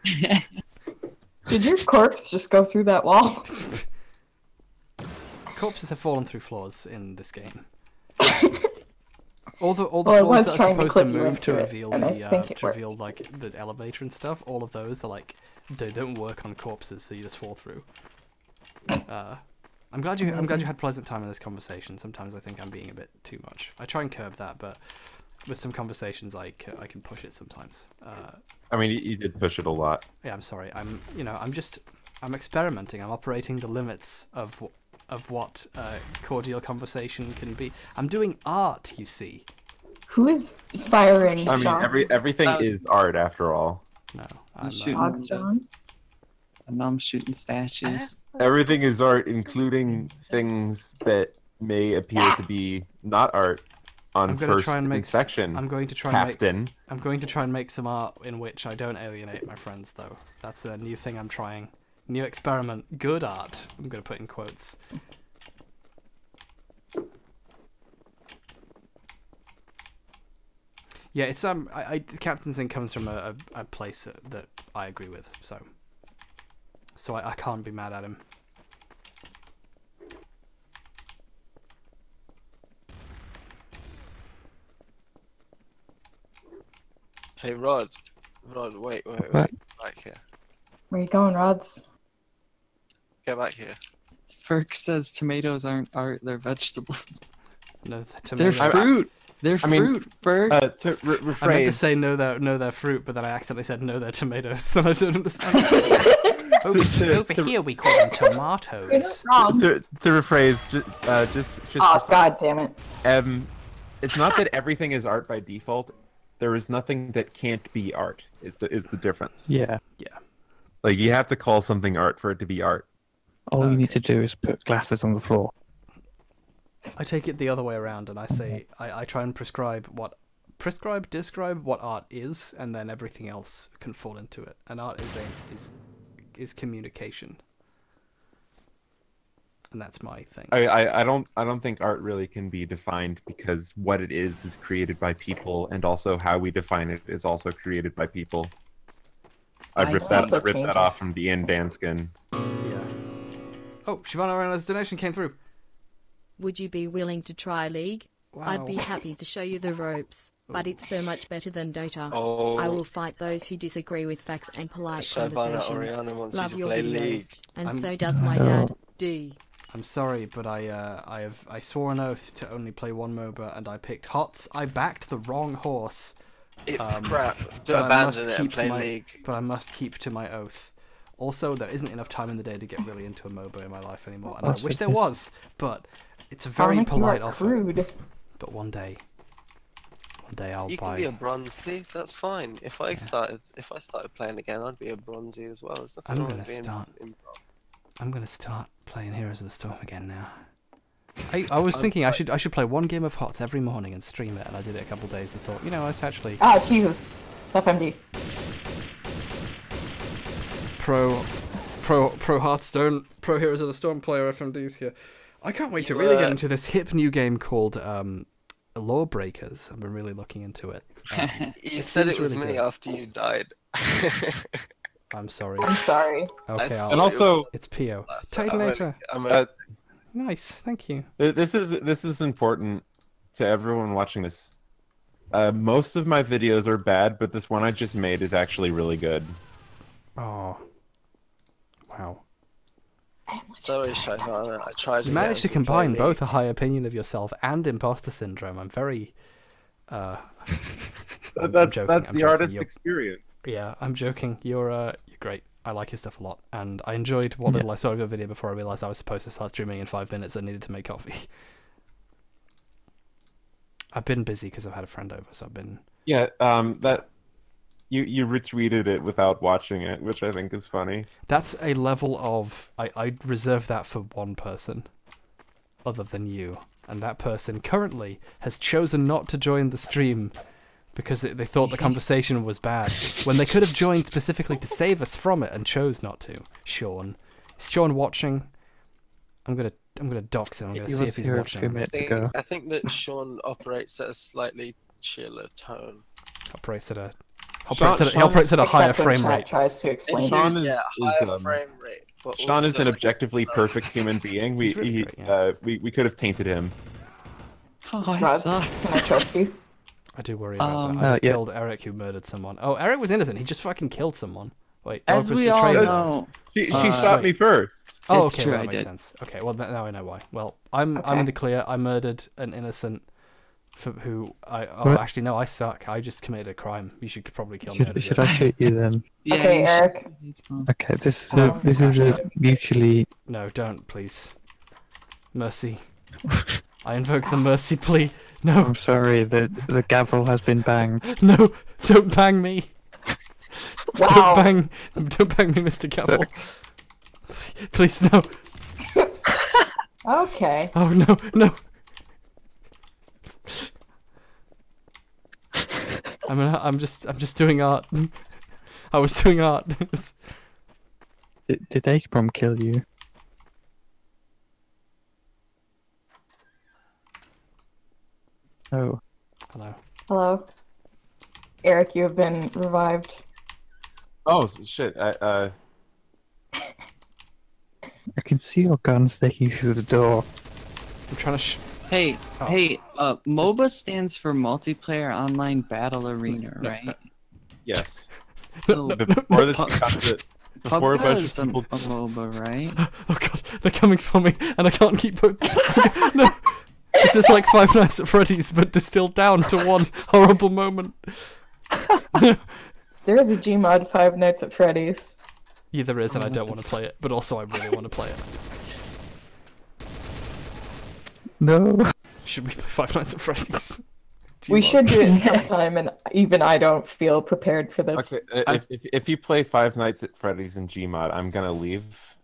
Did your corpse just go through that wall?
Corpses have fallen through floors in this game. All the
Well, I
floors
was
that are
trying to
supposed to
clip you
move
into
to
it,
reveal
and I think it worked.
like the elevator and stuff, all of those are like they don't work on corpses, so you just fall through. I'm glad you had pleasant time in this conversation. Sometimes I think I'm being a bit too much. I try and curb that, but with some conversations I can push it sometimes.
I mean, you did push it a lot.
Yeah, I'm sorry. I'm experimenting. I'm operating the limits of what cordial conversation can be. I'm doing art, you see.
Who is firing
I mean,
shots?
everything is art after all.
No,
I'm shooting.
Dogs, John?
And I'm shooting statues.
Everything is art, including things that may appear to be not art on first inspection.
I'm going to try and make some art in which I don't alienate my friends, though. That's a new thing I'm trying. New experiment. Good art. I'm going to put in quotes. Yeah, it's the Captain's thing comes from a place that I agree with, so I can't be mad at him.
Hey Rod, wait,
What?
back here.
Where you going, Rods?
Get back here.
Ferk says tomatoes aren't art; they're vegetables.
No,
They're fruit. They're
I mean,
fruit, Ferg.
To rephrase,
I meant to say no, they're fruit, but then I accidentally said no, they're tomatoes, and I don't understand. Over here we call them tomatoes.
Wrong.
to rephrase, just
Oh,
for
God damn it.
it's not that everything is art by default. There is nothing that can't be art. Is the difference?
Yeah.
Like you have to call something art for it to be art.
All you need to do is put glasses on the floor.
I take it the other way around, and I say I try and describe what art is, and then everything else can fall into it. And art is communication, and that's my thing.
I don't think art really can be defined because what it is created by people, and also how we define it is also created by people. I ripped that off from Ian Danskin.
Yeah. Oh, Shivana Arena's donation came through.
Would you be willing to try League?
Wow.
I'd be happy to show you the ropes, but it's so much better than Dota.
Oh.
I will fight those who disagree with facts and polite
Shavana
conversation.
Oriana wants
Love
you to
your
play
videos,
League.
and so does my dad, D.
I'm sorry, but I swore an oath to only play one MOBA, and I picked HOTS. I backed the wrong horse.
It's crap.
But
Don't
I
abandon
must
it and
keep
play
my-
League.
But I must keep to my oath. Also, there isn't enough time in the day to get really into a MOBA in my life anymore, and I wish there was, but it's a very
Sonic,
polite
you are
offer.
crude.
But one day I'll
You can
buy.
be a bronzy. That's fine. If I started playing again, I'd be a bronzy as well. There's nothing
I'm
wrong
gonna
with being
start.
in
I'm gonna start playing Heroes of the Storm again now. I was thinking I should play one game of HOTS every morning and stream it, and I did it a couple of days and thought, you know, it's actually
Ah, Jesus. Stop MD.
pro Hearthstone, pro Heroes of the Storm player FMDs here. I can't wait to really get into this hip new game called Lawbreakers. I've been really looking into it.
You said it was
really
me
good.
after you died.
I'm sorry.
I'm sorry.
Okay,
And also,
it's Pio.
I'm
Titanator. Nice, thank you.
this is important to everyone watching this. Most of my videos are bad, but this one I just made is actually really good.
Oh, wow.
Sorry, Shavana. I tried.
You managed to combine both a high opinion of yourself and imposter syndrome. I'm very.
That's
joking,
the
joking.
artist
You're-
experience.
Yeah, I'm joking. You're great. I like your stuff a lot, and I enjoyed what little I saw of your video before I realized I was supposed to start streaming in 5 minutes and needed to make coffee. I've been busy because I've had a friend over, so I've been.
Yeah, that you retweeted it without watching it, which I think is funny.
That's a level of I reserve that for one person, other than you, and that person currently has chosen not to join the stream because they thought the conversation was bad, when they could have joined specifically to save us from it and chose not to. Sean, is Sean watching? I'm gonna dox him. I'm gonna
He
see
was
if he's
here a
watching.
few minutes ago.
I think that Sean operates at a slightly chiller tone.
Operates at a
Sean
operates at a higher
Except when
frame
chat
rate.
tries to explain
Sean
it.
is-
Yeah, higher frame rate. But
Sean is
also,
an objectively perfect human being.
He's really great,
We could have tainted him.
Oh, I
Rod,
suck.
can I trust you?
I do worry about that. I just killed Eric, who murdered someone. Oh, Eric was innocent. He just fucking killed someone. Wait,
As
Dog was
we
the
all
traitor.
know.
She shot me first.
Oh,
It's
okay,
true,
well,
I
that makes
did.
sense. Okay, well now I know why. Well, I'm in
Okay.
the clear. I murdered an innocent, who I
What?
actually no, I suck. I just committed a crime. You should probably kill me.
Should I shoot you then?
Yeah,
Okay,
you should-
Eric.
Okay, this is a mutually.
No, don't please. Mercy. I invoke the mercy plea. No,
I'm sorry, the gavel has been banged.
no, don't bang me.
Wow.
Don't bang me, Mr. Cavill. Please no.
Okay.
Oh no, no. I'm just doing art. I was doing art. It was-
Did H.Brom kill you? Oh.
Hello.
Hello. Eric, you have been revived.
Oh shit!
I can see your gun sticking through the door.
I'm trying to.
Hey,
Oh.
hey, MOBA stands for Multiplayer Online Battle Arena,
No,
right?
Yes.
So,
Before this
Pu-
becomes it, before a
PUBG
bunch
is
of people.
a MOBA, right?
Oh god, they're coming for me, and I can't keep both. No. This is like Five Nights at Freddy's, but distilled down to one horrible moment.
There is a Gmod Five Nights at Freddy's.
Yeah, there is, and I don't want to play it, but also I really want to play it.
No.
Should we play Five Nights at Freddy's?
We should do it sometime, and even I don't feel prepared for this.
Okay, if you play Five Nights at Freddy's in Gmod, I'm gonna leave.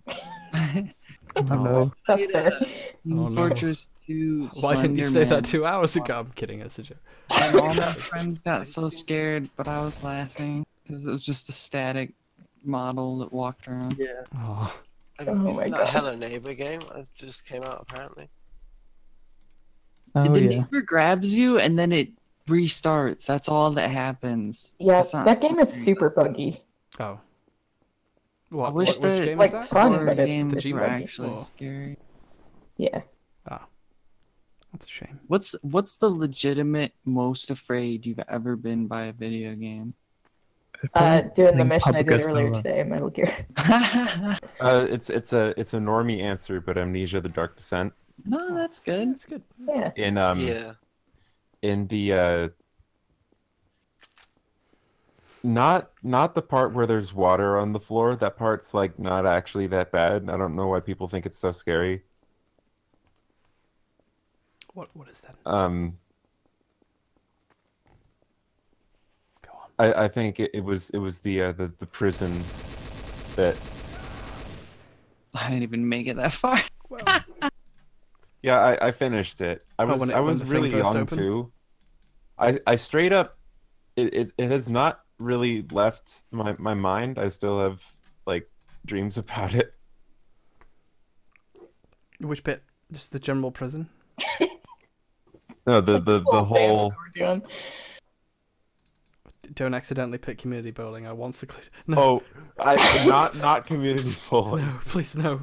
Oh, no.
That's fair.
Oh, no.
Fortress 2.
Why didn't you say
Slenderman.
that 2 hours ago? I'm kidding, it's a joke.
And all my friends got so scared, but I was laughing because it was just a static model that walked around.
Yeah.
Oh.
And
Oh
isn't
my
that
God.
Hello Neighbor game that just came out apparently?
Oh,
the
yeah.
neighbor grabs you and then it restarts. That's all that happens.
Yeah,
It's not
that game is
scary.
super buggy.
Oh. What,
I wish
which
that
game
like
is that?
fun,
horror
but it's
games
just
were
buggy.
actually
Oh.
scary.
Yeah.
That's a shame.
What's the legitimate most afraid you've ever been by a video game?
Doing the mission I
Public
did
Ghost
earlier
Nova.
today, Metal Gear.
It's a normie answer, but Amnesia: The Dark Descent.
No, that's good.
That's good.
Yeah.
Yeah.
In the not the part where there's water on the floor. That part's like not actually that bad. I don't know why people think it's so scary.
What is that?
Go
on.
I think it was the prison that.
I didn't even make it that far.
Well,
Yeah, I finished it. I was
when
I was
the thing
really
burst
young
open?
too. I straight up, it has not really left my mind. I still have like dreams about it.
which bit? Just the general prison?
No, the whole.
Doing.
Don't accidentally pick community bowling. I once secluded. No,
Oh, not community bowling.
no, please no.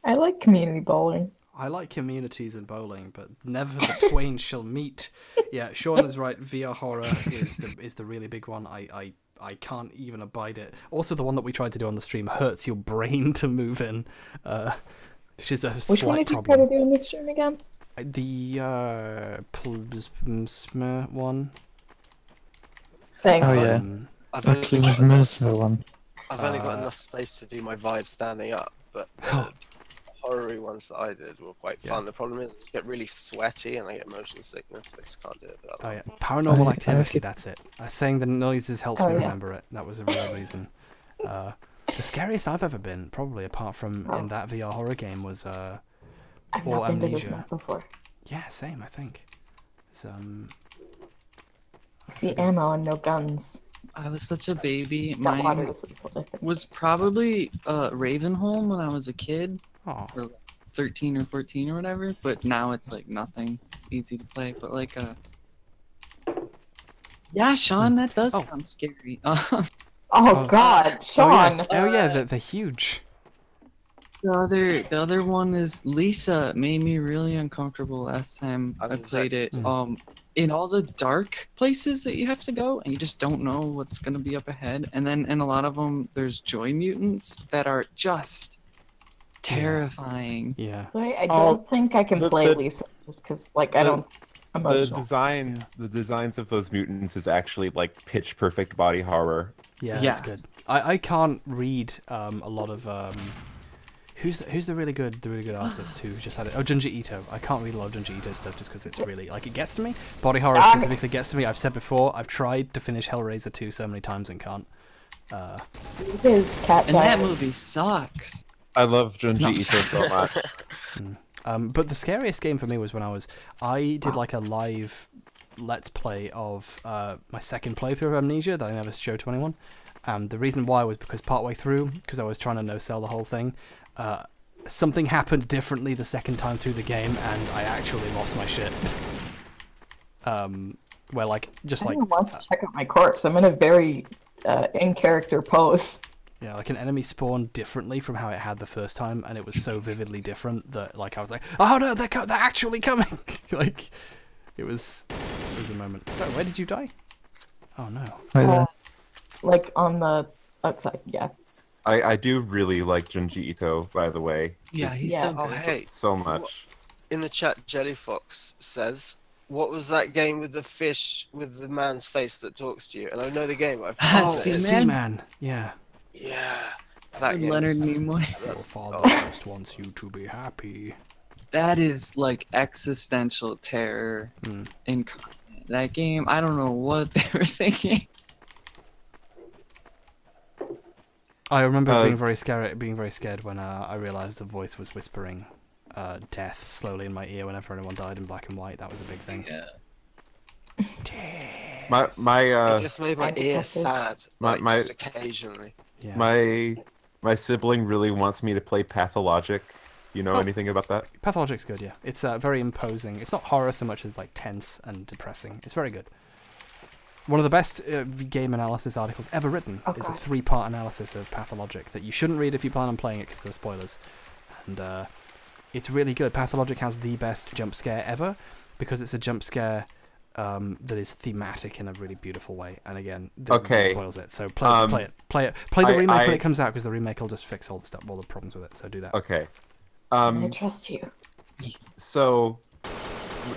I like community bowling.
I like communities and bowling, but never the twain shall meet. Yeah, Sean is right. VR horror is the really big one. I can't even abide it. Also, the one that we tried to do on the stream hurts your brain to move in, which is a
Which one
slight
did you try to
problem.
do in this stream again?
The Plasma one.
Thanks.
Oh, yeah.
I've
The Clues one.
I've only got enough space to do my Vive standing up, but the horror ones that I did were quite fun.
Yeah.
The problem is I just get really sweaty and I get motion sickness, so I just can't do it.
Oh yeah, paranormal
I
activity.
actually-
That's it. Saying the noises helped
Oh,
me
yeah.
remember it. That was a real reason. The scariest I've ever been, probably apart from in that VR horror game, was
I've
or
not been to this
Amnesia.
map before.
Yeah, same. I think. It's, I
See
forget.
ammo and no guns.
I was such a baby.
That water
Mine
is lethal, I think.
was probably Ravenholm when I was a kid,
Oh,
or like 13 or 14 or whatever. But now it's like nothing. It's easy to play. But like yeah, Sean, that does
Oh.
sound scary.
Oh God, Sean!
Oh yeah, they're huge.
The other one is Lisa. It made me really uncomfortable last time I
was
played it.
Mm.
In all the dark places that you have to go, and you just don't know what's gonna be up ahead. And then in a lot of them, there's joy mutants that are just terrifying.
Yeah.
So I
Oh,
don't think I can
the-
play
the-
Lisa just because, like, I
the-
don't.
The
Emotional.
the designs of those mutants is actually like pitch perfect body horror.
Yeah,
Yeah.
that's good. I can't read a lot of who's the really good artist who just had it. Oh, Junji Ito. I can't read a lot of Junji Ito stuff just because it's really like it gets to me. Body horror specifically gets to me. I've said before. I've tried to finish Hellraiser 2 so many times and can't.
His cat
And that
died.
movie sucks.
I love Junji
No.
Ito so much.
But the scariest game for me was when I did like a live let's play of my second playthrough of Amnesia that I never showed to anyone. And the reason why was because partway through, because I was trying to no-sell the whole thing, something happened differently the second time through the game, and I actually lost my shit. Where like just like
Anyone wants to check out my corpse? I'm in a very in-character pose.
yeah, like an enemy spawned differently from how it had the first time, and it was so vividly different that like I was like, oh no, they're actually coming! Like it was a moment. So where did you die? Oh no.
Right there.
Like on the outside, yeah.
I do really like Junji Ito, by the way.
Yeah,
Just
he's
Yeah.
so
Oh
good.
hey,
so much.
in the chat, Jellyfox says, "What was that game with the fish with the man's face that talks to you?" And I know the game. I've
Seaman. Yeah.
Yeah. That game.
Leonard Nimoy.
Your father just wants you to be happy.
That is like existential terror incarnate. That game, I don't know what they were thinking.
I remember being very scared when I realized a voice was whispering death slowly in my ear whenever anyone died in black and white. That was a big thing.
Yeah.
My
it just made my ear sad. Just occasionally.
Yeah. My sibling really wants me to play Pathologic. Do you know anything about that?
Pathologic's good, yeah. It's very imposing. It's not horror so much as like tense and depressing. It's very good. One of the best game analysis articles ever written is a 3-part analysis of Pathologic that you shouldn't read if you plan on playing it because there are spoilers. And it's really good. Pathologic has the best jump scare ever because it's a jump scare that is thematic in a really beautiful way. And again, spoils it. So play the remake when it comes out because the remake will just fix all the problems with it. So do that.
Okay.
I trust you.
So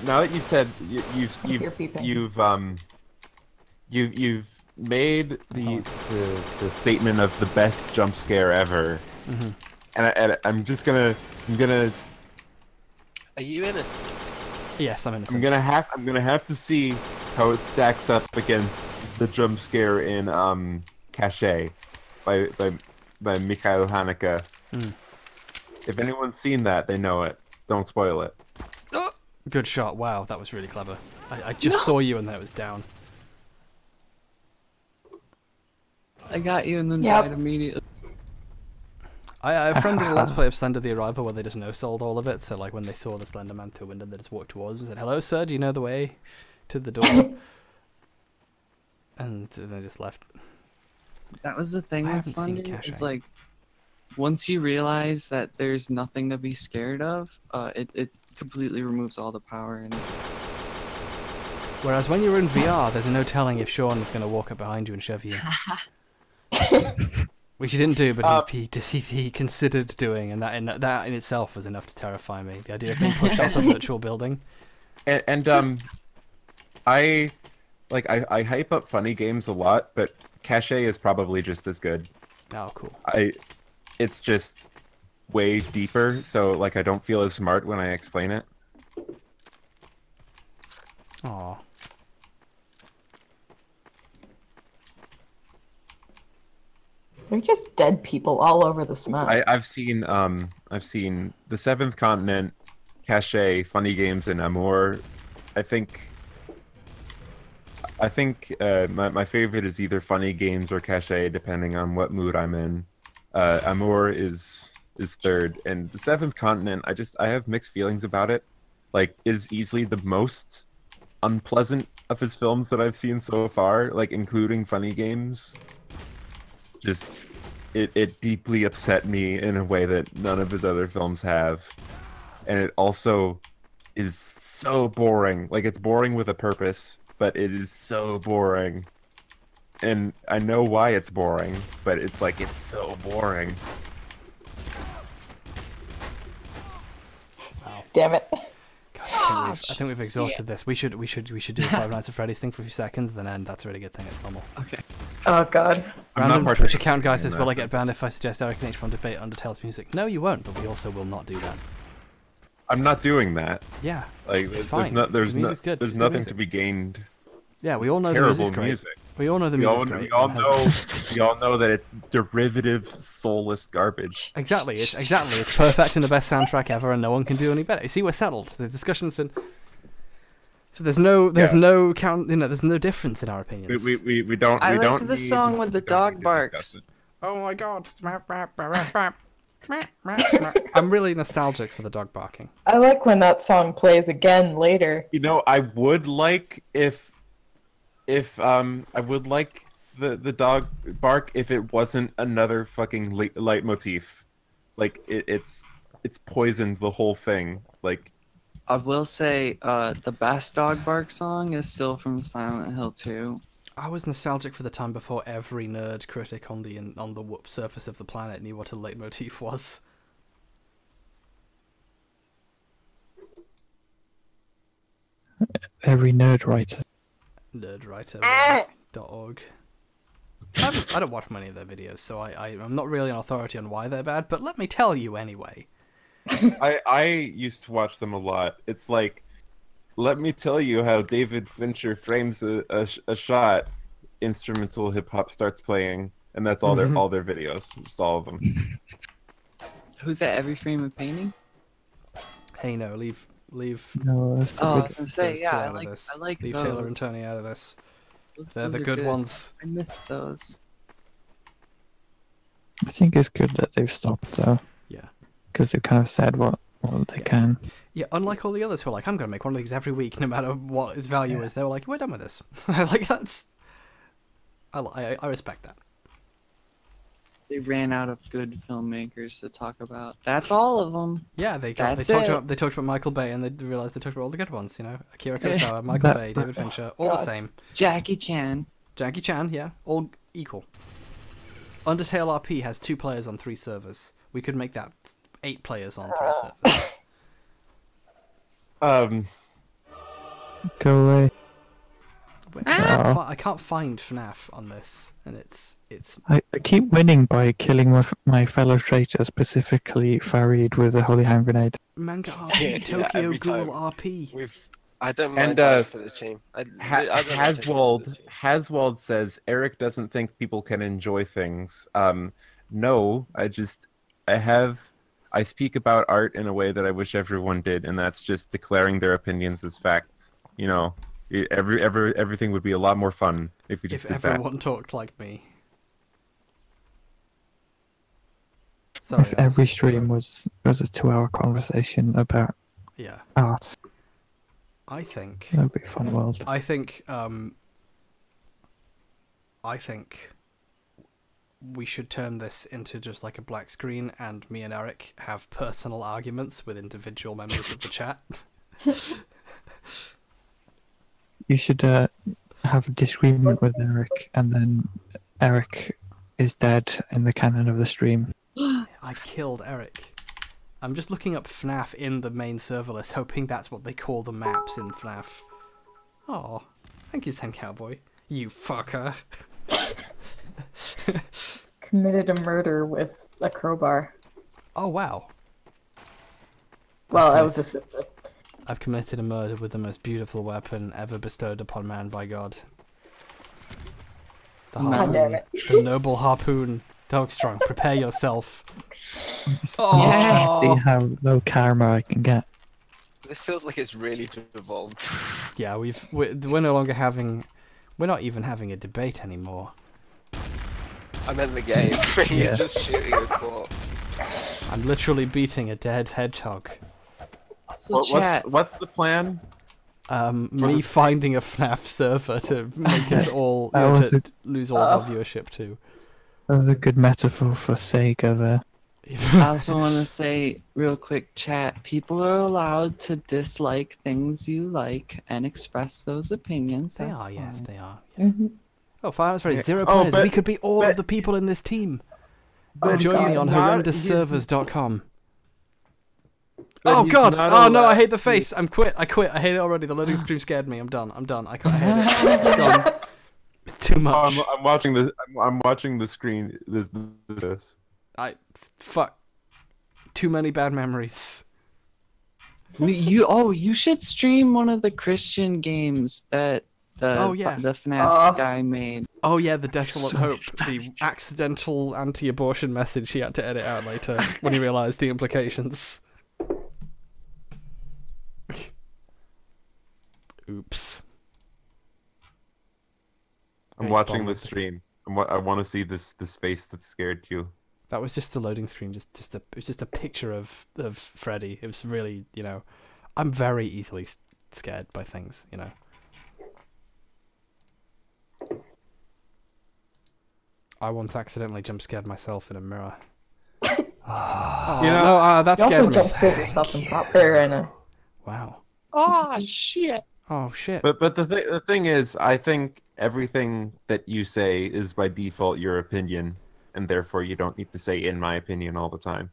now that you said you've made the statement of the best jump scare ever, and I'm gonna.
Are you innocent?
Yes, I'm innocent.
I'm gonna have to see how it stacks up against the jump scare in Cache by Mikhail Haneke. If anyone's seen that, they know it. Don't spoil it.
Good shot. Wow, that was really clever. I just saw you and then it was down.
I got you and then died immediately.
I friended a Let's Play of Slender the Arrival where they just no-sold all of it, so like when they saw the Slender Man through a window, they just walked towards us and said, "Hello, sir, do you know the way to the door?" And they just left.
That was the thing with Slender. It's like, once you realize that there's nothing to be scared of, it completely removes all the power in it.
Whereas when you're in VR, there's no telling if Sean is going to walk up behind you and shove you. Which he didn't do, but he considered doing, and that in itself was enough to terrify me. The idea of being pushed off a virtual building.
And I hype up funny games a lot, but Cache is probably just as good.
Oh, cool.
It's just way deeper, so like I don't feel as smart when I explain it.
Aww.
They're just dead people all over the smoke.
I've seen The Seventh Continent, Cache, Funny Games, and Amour. I think my favorite is either Funny Games or Cache, depending on what mood I'm in. Amour is third, and The Seventh Continent, I have mixed feelings about it. Like, it is easily the most unpleasant of his films that I've seen so far, like including Funny Games. Just it deeply upset me in a way that none of his other films have, and it also is so boring. Like, it's boring with a purpose, but it is so boring. And I know why it's boring, but it's like, it's so boring.
Wow.
Damn it.
God, I think we've exhausted this. We should do a Five Nights at Freddy's thing for a few seconds, then end. That's a really good thing. It's normal.
Okay.
Oh god.
Random Twitch account guy says, "Will I get banned if I suggest Eric and H1 debate Undertale's music?" No, you won't. But we also will not do that.
I'm not doing that.
Yeah.
Like,
it's fine.
There's
good.
nothing to be gained.
Yeah, we all know the music's great. We all know the music's great.
We all know that it's derivative, soulless garbage.
Exactly. It's perfect and the best soundtrack ever, and no one can do any better. You see, we're settled. The discussion's been. There's no difference in our opinions.
We don't.
I
we
like
don't
the song with the dog barks.
Oh my god. I'm really nostalgic for the dog barking.
I like when that song plays again later.
You know, I would like I would like the dog bark if it wasn't another fucking leitmotif. Like, it's poisoned the whole thing. Like,
I will say, the best dog bark song is still from Silent Hill 2.
I was nostalgic for the time before every nerd critic on the surface of the planet knew what a leitmotif was.
every nerd writer.
Nerdwriter.org. I don't watch many of their videos, so I'm not really an authority on why they're bad, but let me tell you anyway.
I used to watch them a lot. It's like, let me tell you how David Fincher frames a shot. Instrumental hip hop starts playing, and that's all their videos, just all of them.
Who's that? Every frame of painting?
Hey, no, leave.
No, that's
Oh, I
good.
was gonna say,
those
yeah,
two
I
out of
like
this.
I like
Leave
those.
Taylor and Tony out of this. They're the
are
good ones.
I miss those.
I think it's good that they've stopped though.
Yeah.
Because they've kind of said what they can.
Yeah, unlike all the others who are like, I'm going to make one of these every week, no matter what its value is. They were like, we're done with this. Like, that's... I respect that.
They ran out of good filmmakers to talk about. That's all of them.
Yeah, they talked about Michael Bay, and they realized they talked about all the good ones, you know? Akira Kurosawa, Michael Bay, David Fincher, all the same.
Jackie Chan,
yeah, all equal. Undertale RP has 2 players on 3 servers. We could make that 8 players on 3 servers.
Go away.
I can't find FNAF on this, and it's.
I keep winning by killing my fellow traitor, specifically Farid with a holy hand grenade.
Manga RP, Tokyo Ghoul RP.
I don't mind that for the team.
Haswald says Eric doesn't think people can enjoy things. No, I speak about art in a way that I wish everyone did, and that's just declaring their opinions as facts. You know, everything would be a lot more fun if we just did that.
If everyone talked like me. Sorry,
if every stream was a 2-hour conversation about art.
I think
that'd be a fun world.
I think we should turn this into just like a black screen, and me and Eric have personal arguments with individual members of the chat.
You should have a disagreement with Eric, and then Eric is dead in the canon of the stream.
I killed Eric. I'm just looking up FNAF in the main server list, hoping that's what they call the maps in FNAF. Oh, thank you, Zen Cowboy. You fucker.
Committed a murder with a crowbar.
Oh, wow.
Well, I was assisted.
I've committed a murder with the most beautiful weapon ever bestowed upon man by God. The harpoon.
Damn it.
The noble harpoon. Dogstrong, prepare yourself.
Oh! See how low karma I can get.
This feels like it's really devolved.
Yeah, we're no longer having... We're not even having a debate anymore.
I meant the game. You're just shooting a corpse.
I'm literally beating a dead hedgehog.
So
what's the plan?
Me finding a FNAF server to make us all to lose all of our viewership too.
That was a good metaphor for Sega there.
I also want to say real quick, chat, people are allowed to dislike things you like and express those opinions.
They
That's
are, yes,
fine.
they are. Yeah.
Mm-hmm.
Oh, Firearms Ready, 0 players. We could be all of the people in this team. Join me on horrendousservers.com. Oh god! Oh no, I hate the face. I quit. I hate it already. The loading screen scared me. I'm done. I can't hate it. It's gone. It's too much.
I'm watching the. I'm watching the screen. This.
Fuck. Too many bad memories.
You should stream one of the Christian games that the FNAF guy made.
Oh yeah, the Desolate Hope, the accidental anti-abortion message he had to edit out later when he realised the implications. Oops.
I'm watching the stream. I want to see this face that scared you.
That was just the loading screen. It was just a picture of Freddy. It was really, you know, I'm very easily scared by things, you know. I once accidentally jump scared myself in a mirror. That scared me.
You also jump scared yourself in Prop right now.
Wow.
Oh shit.
Oh shit.
But the thing is, I think everything that you say is by default your opinion, and therefore you don't need to say "in my opinion" all the time.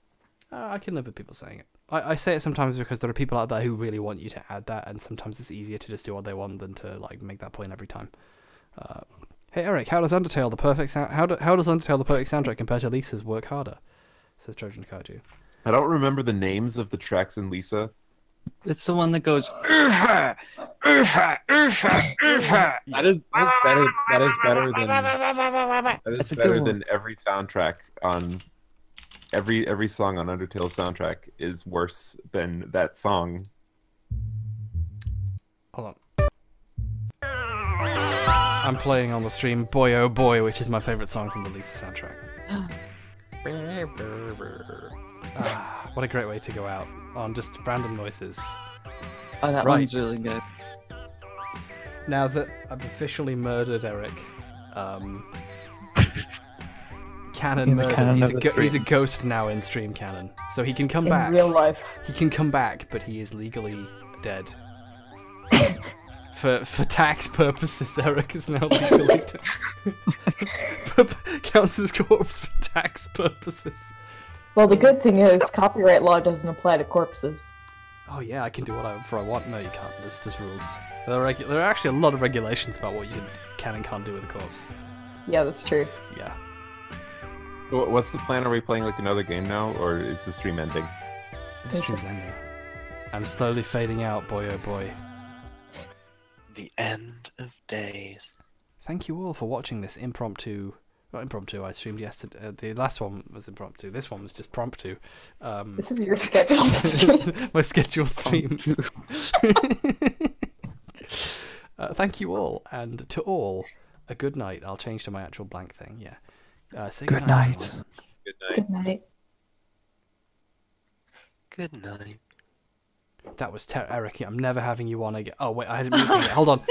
I can live with people saying it. I say it sometimes because there are people out there who really want you to add that, and sometimes it's easier to just do what they want than to like make that point every time. Hey Eric, how does Undertale the perfect soundtrack compare to Lisa's Work Harder? Says Trojan Kaiju.
I don't remember the names of the tracks in Lisa.
It's the one that goes.
That is better. That is better than. That is better than every soundtrack on. Every song on Undertale's soundtrack is worse than that song.
Hold on. I'm playing on the stream Boy Oh Boy, which is my favourite song from the Lisa soundtrack. What a great way to go out on just random noises.
Oh, that one's really good.
Now that I've officially murdered Eric, canon murdered. He's a ghost now in stream canon, so he can come back.
In real life.
He can come back, but he is legally dead. For tax purposes, Eric is now legally dead. Counts as corpse for tax purposes.
Well, the good thing is copyright law doesn't apply to corpses.
Oh yeah, I can do whatever I want. No, you can't. There's rules. There are actually a lot of regulations about what you can and can't do with a corpse.
Yeah, that's true.
Yeah.
What's the plan? Are we playing like another game now, or is the stream ending?
The stream's ending. I'm slowly fading out, boy oh boy.
The end of days.
Thank you all for watching this impromptu. Not impromptu, I streamed yesterday. The last one was impromptu. This one was just promptu.
This is your scheduled stream.
My scheduled stream. Thank you all, and to all, a good night. I'll change to my actual blank thing, yeah. Say
Good night.
Good night.
Good night.
Good night.
That was Eric. I'm never having you on again. Oh wait, I hadn't muted it. Hold on.